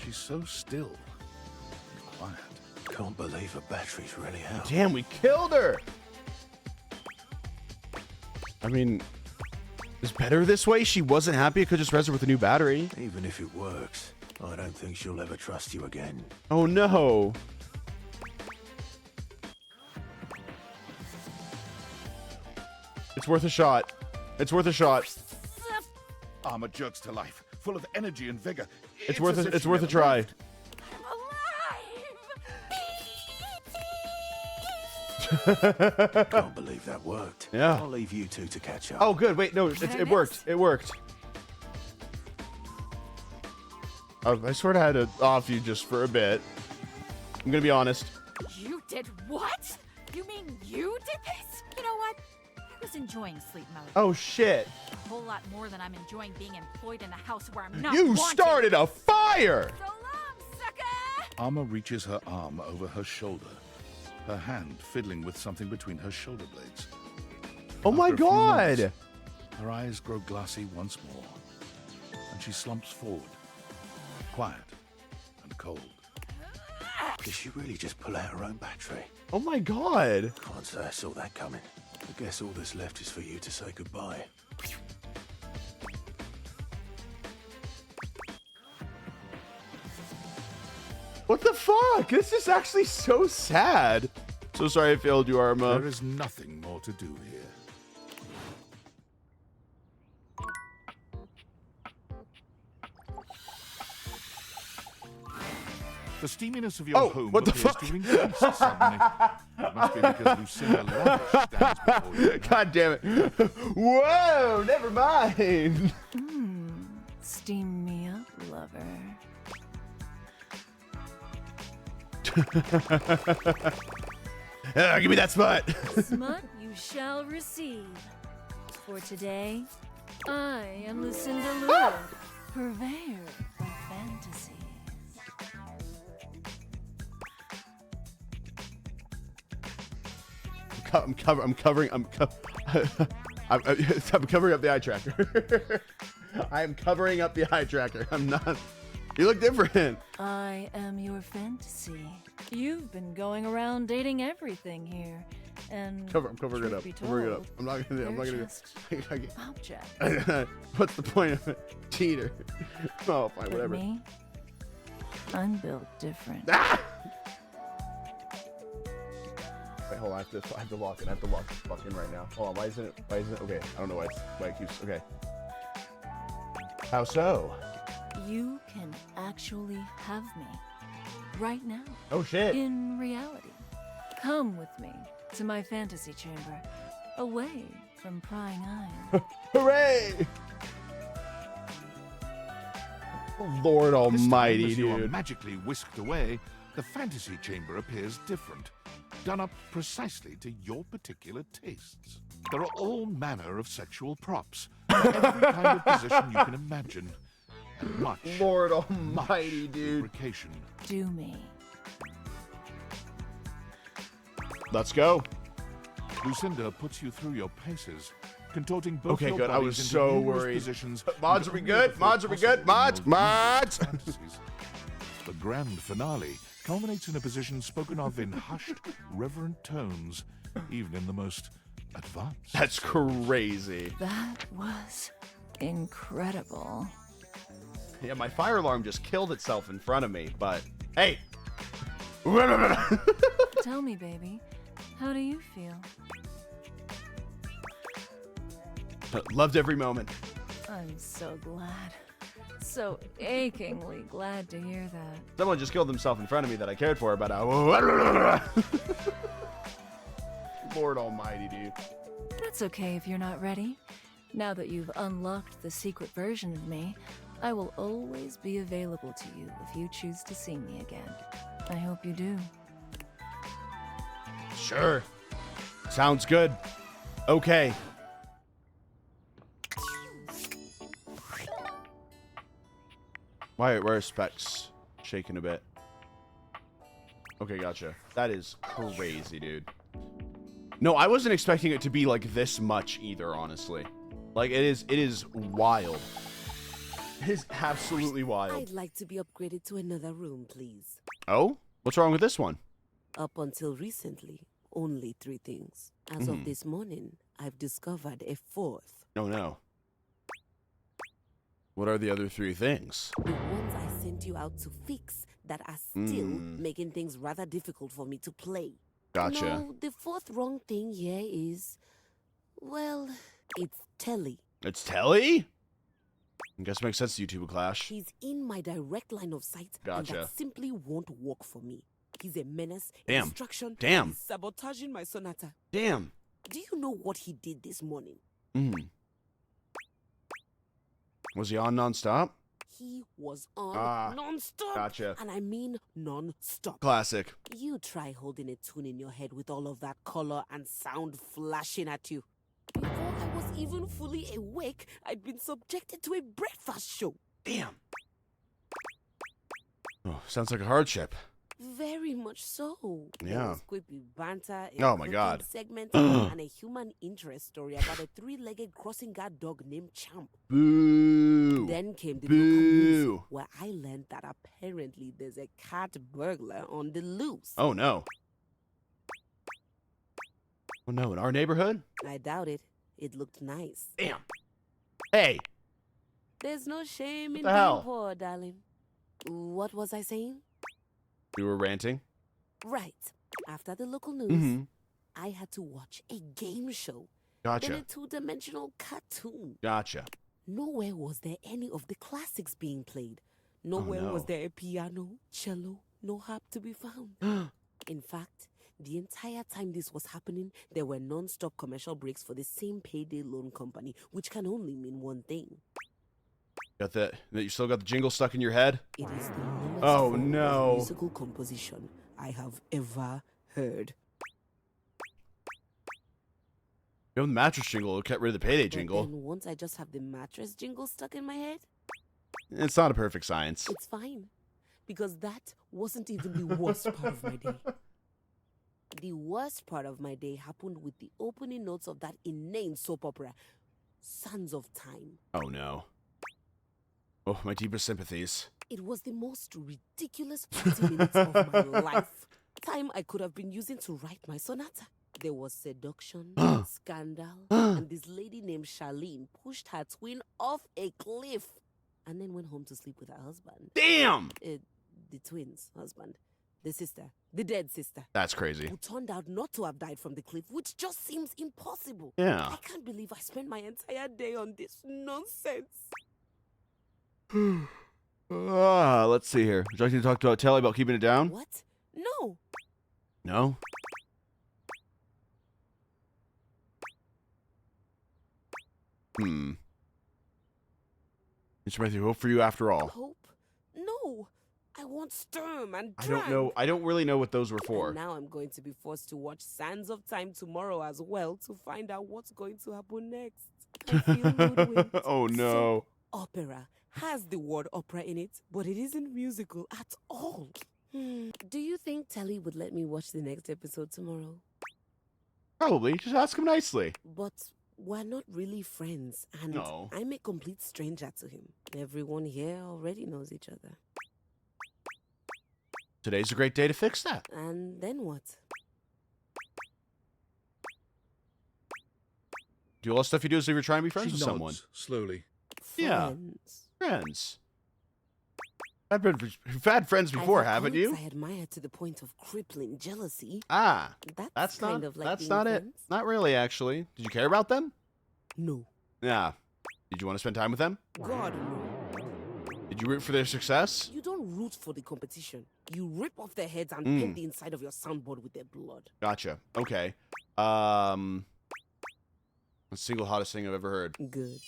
She's so still and quiet. Can't believe her battery's really out. Damn, we killed her! I mean, it's better this way. She wasn't happy. I could just res her with a new battery. Even if it works, I don't think she'll ever trust you again. Oh no. It's worth a shot. It's worth a shot. Arma jerks to life, full of energy and vigor. It's worth as a, if it's she worth a never try. left. Can't believe that worked. Yeah. I'll leave you two to catch up. Oh, good. Wait, no, it worked. It worked. Oh, I swear I had to off you just for a bit. I'm gonna be honest. You did what? You mean you did this? You know what? I was enjoying sleep mode. Oh shit! A whole lot more than I'm enjoying being employed in a house where I'm not You wanted. started a fire! So long, sucker! Arma reaches her arm over her shoulder, her hand fiddling with something between her shoulder blades. Oh my After a few god! moments, her eyes grow glassy once more, and she slumps forward, quiet and cold. Did she really just pull out her own battery? Oh my god! Can't say I saw that coming. I guess all that's left is for you to say goodbye. What the fuck? This is actually so sad. So sorry I failed you, Arma. There is nothing more to do here. The steaminess of your home what the appears fuck? to increase suddenly. It must be because Lucinda Lavish stands before you. God damn it. Whoa, never mind. Steam me up, lover. Give me that smut. Smut you shall receive. For today, I am Lucinda Lure, purveyor of fantasies. I'm covering up the eye tracker. I am covering up the eye tracker. I'm not. You look different. I am your fantasy. You've been going around dating everything here, and I'm covering it up. truth be Covering it up. told, I'm not gonna. I'm not they're gonna. just objects. What's the point of it? Cheater. Oh, fine, But whatever. me, I'm built different. Wait, hold on. I have to lock it. I have to lock this fucking right now. Hold on. Why isn't it? Okay. I don't know why it keeps. Okay. How so? You can actually have me right now. Oh shit. In reality. Come with me to my fantasy chamber, away from prying eyes. Hooray! Lord Almighty, This time, as you are dude. magically whisked away, the fantasy chamber appears different, done up precisely to your particular tastes. There are all manner of sexual props, every kind of position you can imagine. And much, Lord almighty, dude. lubrication. Do me. Let's go. Lucinda puts you through your paces, contorting both Okay, your good. I bodies was into so numerous worried. positions Mods, you are we can good? only Mods, are we good? possible Mods? in your Mods! fantasies. The grand finale culminates in a position spoken of in hushed, reverent tones, even in the most advanced. That's crazy. That was incredible. Yeah, my fire alarm just killed itself in front of me, but hey. Tell me, baby, how do you feel? Loved every moment. I'm so glad. So achingly glad to hear that. Someone just killed himself in front of me that I cared for, but Lord almighty, dude. That's okay if you're not ready. Now that you've unlocked the secret version of me, I will always be available to you if you choose to see me again. I hope you do. Sure. Sounds good. Okay. Why are specs shaking a bit? Okay, gotcha. That is crazy, dude. No, I wasn't expecting it to be like this much either, honestly. Like, it is wild. It is absolutely wild. I'd like to be upgraded to another room, please. Oh? What's wrong with this one? Up until recently, only 3 things. As of this morning, I've discovered a 4th. Oh, no. What are the other 3 things? The ones I sent you out to fix that are still making things rather difficult for me to play. Gotcha. No, the 4th wrong thing here is, well, it's Telly. It's Telly? I guess it makes sense to you two would clash. He's in my direct line of sight, and Gotcha. that simply won't work for me. He's a menace, a Damn. distraction, Damn. he's sabotaging my sonata. Damn. Do you know what he did this morning? Was he on nonstop? He was on non-stop. Gotcha. And I mean non-stop. Classic. You try holding a tune in your head with all of that color and sound flashing at you. Before I was even fully awake, I'd been subjected to a breakfast show. Damn. Oh, sounds like a hardship. Very much so. There Yeah. was quippy banter, a Oh my cooking God. segment, and a human interest story about a 3-legged crossing guard dog named Champ. Boo. Then came the Boo. local news, where I learned that apparently there's a cat burglar on the loose. Oh, no. Oh, no. In our neighborhood? I doubt it. It looked nice. Damn. Hey. There's no shame in the hell? being poor, darling. What was I saying? You were ranting? Right. After the local news, I had to watch a game show. Gotcha. Then a 2-dimensional cartoon. Gotcha. Nowhere was there any of the classics being played. Nowhere was no. there a piano, cello, no harp to be found. In fact, the entire time this was happening, there were non-stop commercial breaks for the same payday loan company, which can only mean one thing. Got that? You still got the jingle stuck in your head? It is the lowest Oh, form no. of musical composition I have ever heard. You have the mattress jingle. It got rid of the payday But jingle. then once I just have the mattress jingle stuck in my head, It's not a perfect science. it's fine. Because that wasn't even the worst part of my day. The worst part of my day happened with the opening notes of that inane soap opera, Sons of Time. Oh, no. Oh, my deepest sympathies. It was the most ridiculous 40 minutes of my life. Time I could have been using to write my sonata. There was seduction, scandal, and this lady named Charlene pushed her twin off a cliff and then went home to sleep with her husband. Damn! The twin's husband. The sister. The dead sister. That's crazy. Who turned out not to have died from the cliff, which just seems impossible. Yeah. I can't believe I spent my entire day on this nonsense. Let's see here. Would you like to talk to Telly about keeping it down? What? No. No? It's my hope for you after all. Hope? No. I want Sturm and I don't know. I don't really know what those were for. And now I'm going to be forced to watch Sands of Time tomorrow as well to find out what's going to happen next. I feel hoodwinked. Oh no. Opera has the word opera in it, but it isn't musical at all. Do you think Telly would let me watch the next episode tomorrow? Probably. Just ask him nicely. But we're not really friends, and No. I'm a complete stranger to him. Everyone here already knows each other. Today's a great day to fix that. And then what? Do all the stuff you do as if you're trying to be friends She with nods someone. slowly. Yeah. Friends. Friends. You've had friends before, I've had haven't you? colleagues I admire to the point of crippling jealousy. Ah. That's kind not of like that's being not it. friends. Not really, actually. Did you care about them? No. Yeah. Did you want to spend time with them? God, no. Did you root for their success? You don't root for the competition. You rip off their heads and paint the inside of your soundboard with their blood. Gotcha. Okay. The single hottest thing I've ever heard. Good.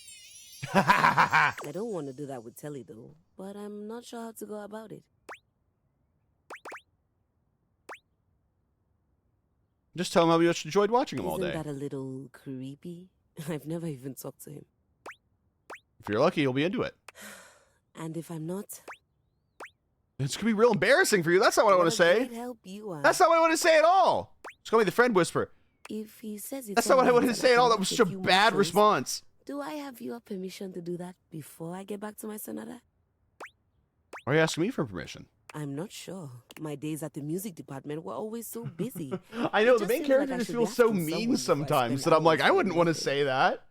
I don't want to do that with Telly, though, but I'm not sure how to go about it. Just tell him how much you enjoyed watching him all day. Isn't that a little creepy? I've never even talked to him. If you're lucky, he'll be into it. And if I'm not, It's gonna be real embarrassing for you. That's not what I want to say. great help you are. That's not what I want to say at all. It's gonna be the friend whisper. If he says it's That's not what I alright wanted to that say at all. can That was make such a few bad motions, response. Do I have your permission to do that before I get back to my sonata? Why are you asking me for permission? I'm not sure. My days at the music department were always so busy. I know, It the just main seems character like I just should be feels so asking mean someone before I sometimes spend that I'm like, hours I wouldn't doing want to nothing. say that.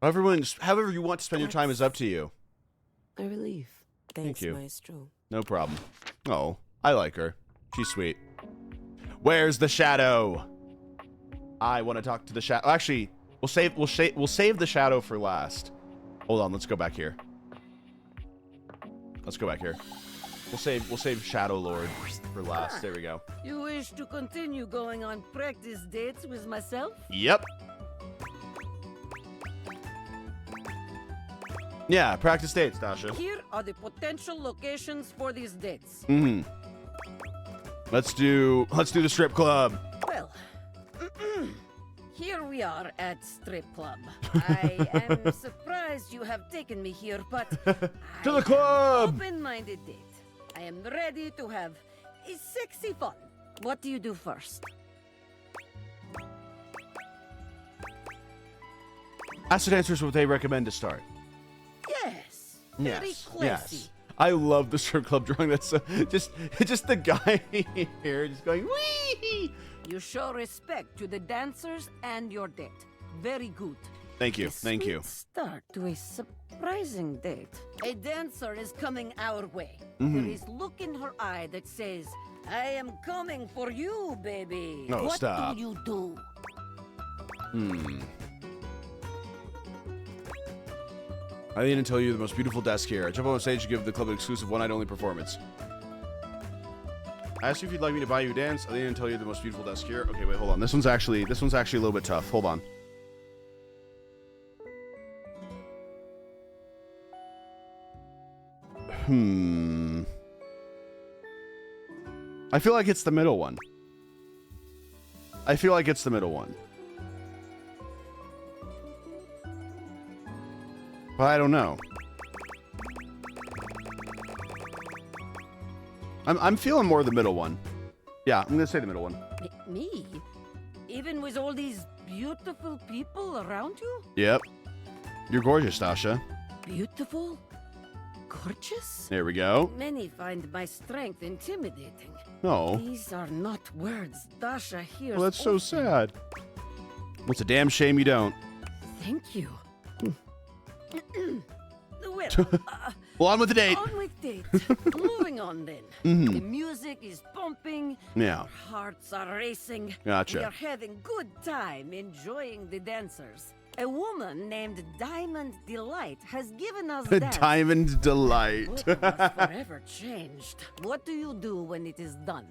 However you want to spend your time is up to you. A relief. Thanks, you. Maestro. No problem. Oh, I like her. She's sweet. Where's the shadow? I want to talk to the shadow. Actually, we'll save the shadow for last. Hold on, let's go back here. Let's go back here. We'll save Shadow Lord for last. There we go. You wish to continue going on practice dates with myself? Yep. Yeah, practice dates, Dasha. Here are the potential locations for these dates. Let's do the strip club. Well, here we are at Strip Club. I am surprised you have taken me here, but To the club! Open-minded date. I am ready to have a sexy fun. What do you do first? Ask the dancers what they recommend to start. Yes. Very classy. Yes. I love the strip club drawing. That's just the guy here just going wee. You show respect to the dancers and your date. Very good. Thank you. A Thank you. sweet start to a surprising date. A dancer is coming our way. Mhm. There is look in her eye that says, I am coming for you, baby. Oh, what stop. do you do? I didn't tell you the most beautiful desk here. I jump on stage to give the club an exclusive one-night-only performance. I asked you if you'd like me to buy you a dance. I didn't tell you the most beautiful desk here. Okay, wait, hold on. This one's actually a little bit tough. Hold on. I feel like it's the middle one. But I don't know. I'm feeling more the middle one. Yeah, I'm gonna say the middle one. Me? Even with all these beautiful people around you? Yep. You're gorgeous, Dasha. Beautiful? Gorgeous? There we go. Many find my strength intimidating. Oh. These are not words Dasha hears. Well, that's so often. sad. Well, it's a damn shame you don't. Thank you. Well, Well, on with the date. on with date. Moving on then. Mhm. The music is pumping. Yeah. Our hearts are racing. Gotcha. We are having good time enjoying the dancers. A woman named Diamond Delight has given us dance. Diamond Delight. Both of us forever changed. What do you do when it is done?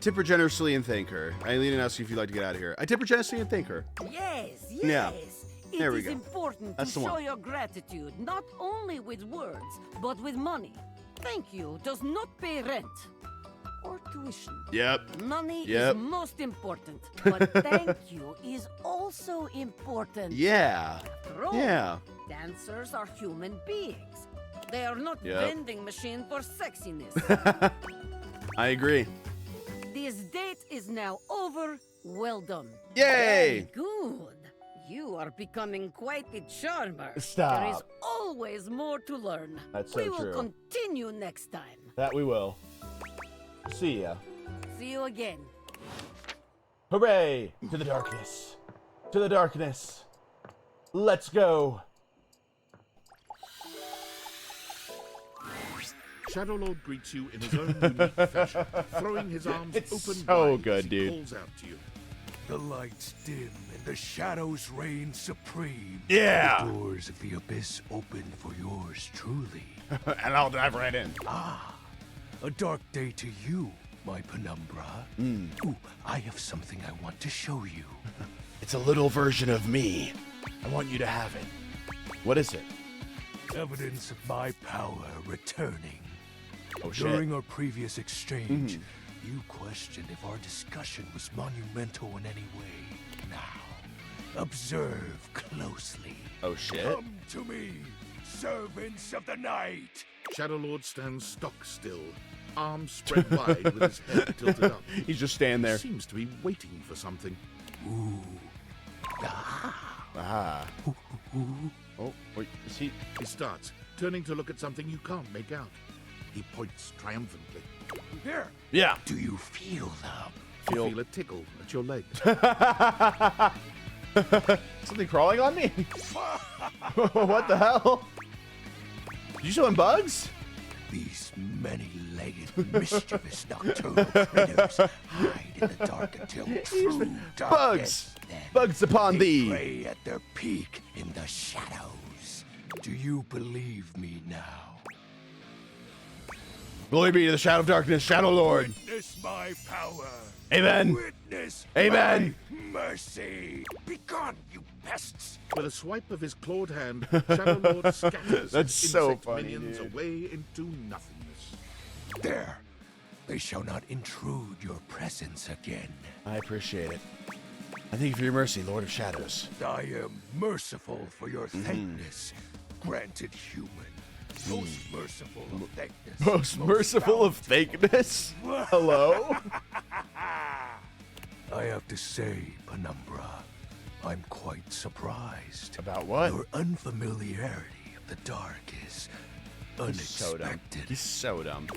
tip her generously and thank her. Eileen and ask you if you'd like to get out of here. I tip her generously and thank her. Yes, yes. Yeah. There we It is go. important That's to the show one. your gratitude, not only with words, but with money. Thank you does not pay rent or tuition. Yep. Money Yep. is most important, but thank you is also important. Yeah. After all, Yeah. dancers are human beings. They are not Yep. vending machine for sexiness. I agree. This date is now over. Well done. Yay! Very good. You are becoming quite the charmer. Stop. There is always more to learn. That's so we will true. continue next time. That we will. See ya. See you again. Hooray! To the darkness. To the darkness. Let's go. Shadow Lord greets you in his own unique fashion, throwing his arms It's open so wide good, as he dude. calls out to you. The lights dim and the shadows reign supreme. Yeah. The doors of the abyss open for yours truly. And I'll dive right in. Ah, a dark day to you, my penumbra. Ooh, I have something I want to show you. It's a little version of me. I want you to have it. What is it? Evidence of my power returning. Oh, shit. During our previous exchange, you questioned if our discussion was monumental in any way. Now, observe closely. Oh, shit. Come to me, servants of the night. Shadow Lord stands stock still, arms spread wide with his head tilted up. He's just standing there. He seems to be waiting for something. Ooh. Ah. Oh, wait, is he? He starts, turning to look at something you can't make out. He points triumphantly. Here. Yeah. Do you feel them? You feel a tickle at your leg. Something crawling on me? What the hell? Did you show him bugs? These many-legged, mischievous nocturnal critters hide in the dark until true darkness. Bugs upon they thee. prey at their peak in the shadows. Do you believe me now? Glory be to the shadow of darkness, Shadow Lord. Witness my power. Amen. Witness Amen. my mercy. Begone, you pests. With a swipe of his clawed hand, Shadow Lord scatters That's his so insect funny, minions dude. away into nothingness. There. They shall not intrude your presence again. I appreciate it. I thank you for your mercy, Lord of Shadows. I am merciful for your thankness, granted human. Most merciful of thankness. Most merciful of fakeness? Hello? I have to say, Penumbra, I'm quite surprised. About what? Your unfamiliarity of the dark is unexpected. He's so dumb.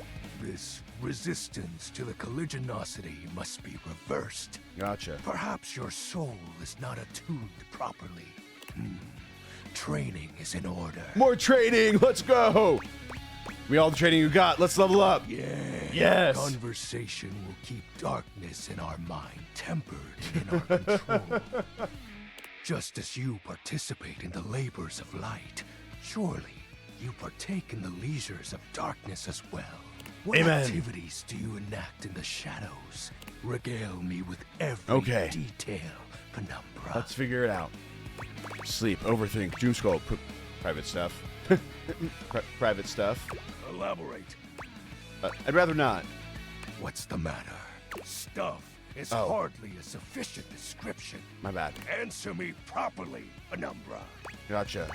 This resistance to the colligiosity must be reversed. Gotcha. Perhaps your soul is not attuned properly. Training is in order. More training. Let's go. We all the training you got. Let's level up. Yeah. Yes. Conversation will keep darkness in our mind tempered in our control. Just as you participate in the labors of light, surely you partake in the leisures of darkness as well. What Amen. activities do you enact in the shadows? Regale me with every detail, Penumbra. Let's figure it out. Sleep, overthink, doom scroll, private stuff. Private stuff. Elaborate. I'd rather not. What's the matter? Stuff is Oh. hardly a sufficient description. My bad. Answer me properly, Penumbra. Gotcha.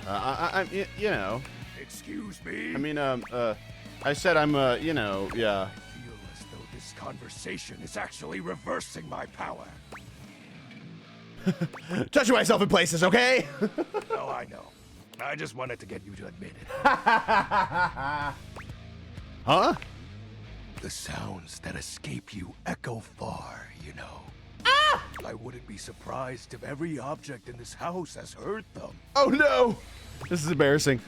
You know. Excuse me? I mean, I said I'm, you know, yeah. I feel as though this conversation is actually reversing my power. Touching myself in places, okay? Oh, I know. I just wanted to get you to admit it. Huh? The sounds that escape you echo far, you know. Ah! I wouldn't be surprised if every object in this house has heard them. Oh no! This is embarrassing.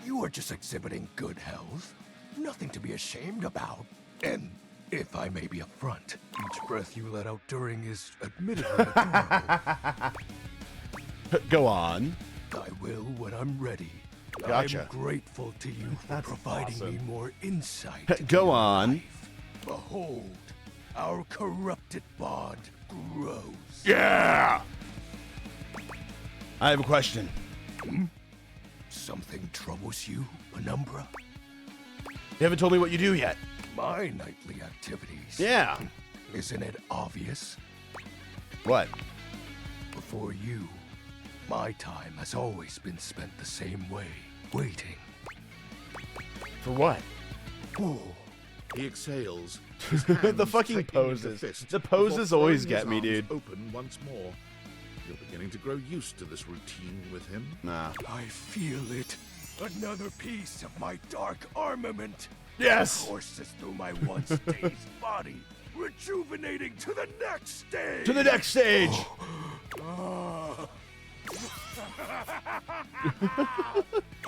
You are just exhibiting good health. Nothing to be ashamed about. And if I may be upfront, each breath you let out during is admittedly adorable. Go on. I will when I'm ready. Gotcha. I'm grateful to you for providing me more insight. Go on. Behold, Our corrupted bond grows. Yeah! I have a question. Something troubles you, Penumbra? You haven't told me what you do yet. My nightly activities. Yeah. Isn't it obvious? What? Before you, my time has always been spent the same way, waiting. For what? Oh. He exhales. The fucking poses. The poses always get me, dude. Open once more. You're beginning to grow used to this routine with him. Nah. I feel it. Another piece of my dark armament. Yes! Courses through my once dazed body, rejuvenating to the next stage. To the next stage!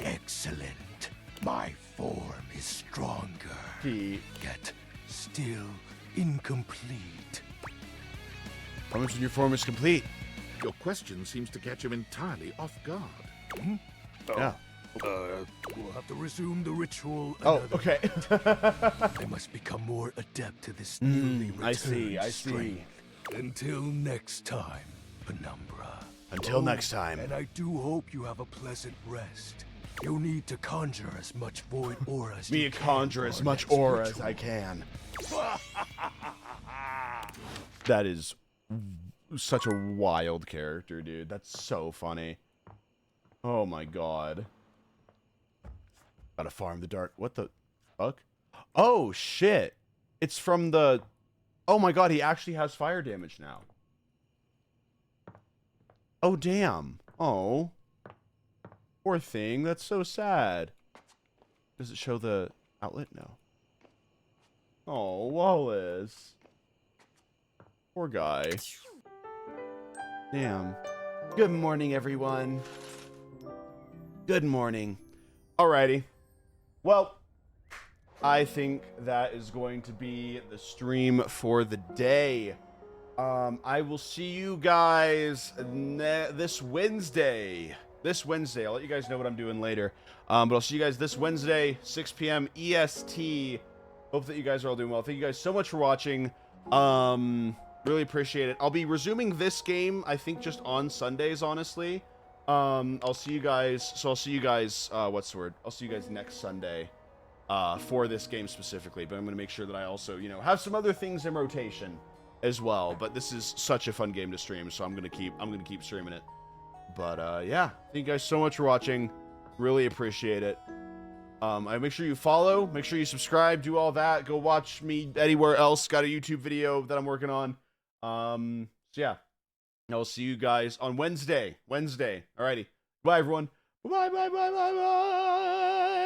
Excellent. My form is stronger. Yet still incomplete. How much in your form is complete? Your question seems to catch him entirely off guard. Yeah. We'll have to resume the ritual. Oh, okay. I must become more adept to this newly returned I see. strength. Until next time, Penumbra. Until next time. And I do hope you have a pleasant rest. You'll need to conjure as much void aura as you can. Conjure as much aura as I can. That is such a wild character, dude. That's so funny. Oh my god. Gotta farm the dark. What the fuck? Oh shit. It's from the... Oh my god, he actually has fire damage now. Oh damn. Oh. Poor thing. That's so sad. Does it show the outlet? No. Oh, Wallace. Poor guy. Damn. Good morning, everyone. Good morning. Alrighty. Well, I think that is going to be the stream for the day. I will see you guys this Wednesday. This Wednesday. I'll let you guys know what I'm doing later. But I'll see you guys this Wednesday, 6 p.m. EST. Hope that you guys are all doing well. Thank you guys so much for watching. Really appreciate it. I'll be resuming this game, I think, just on Sundays, honestly. I'll see you guys. So I'll see you guys. What's the word? I'll see you guys next Sunday for this game specifically. But I'm going to make sure that I also, you know, have some other things in rotation as well. But this is such a fun game to stream, so I'm going to keep streaming it. But yeah, thank you guys so much for watching. Really appreciate it. Make sure you follow, make sure you subscribe, do all that. Go watch me anywhere else. Got a YouTube video that I'm working on. So yeah, I'll see you guys on Wednesday. Alrighty. Bye everyone. Bye.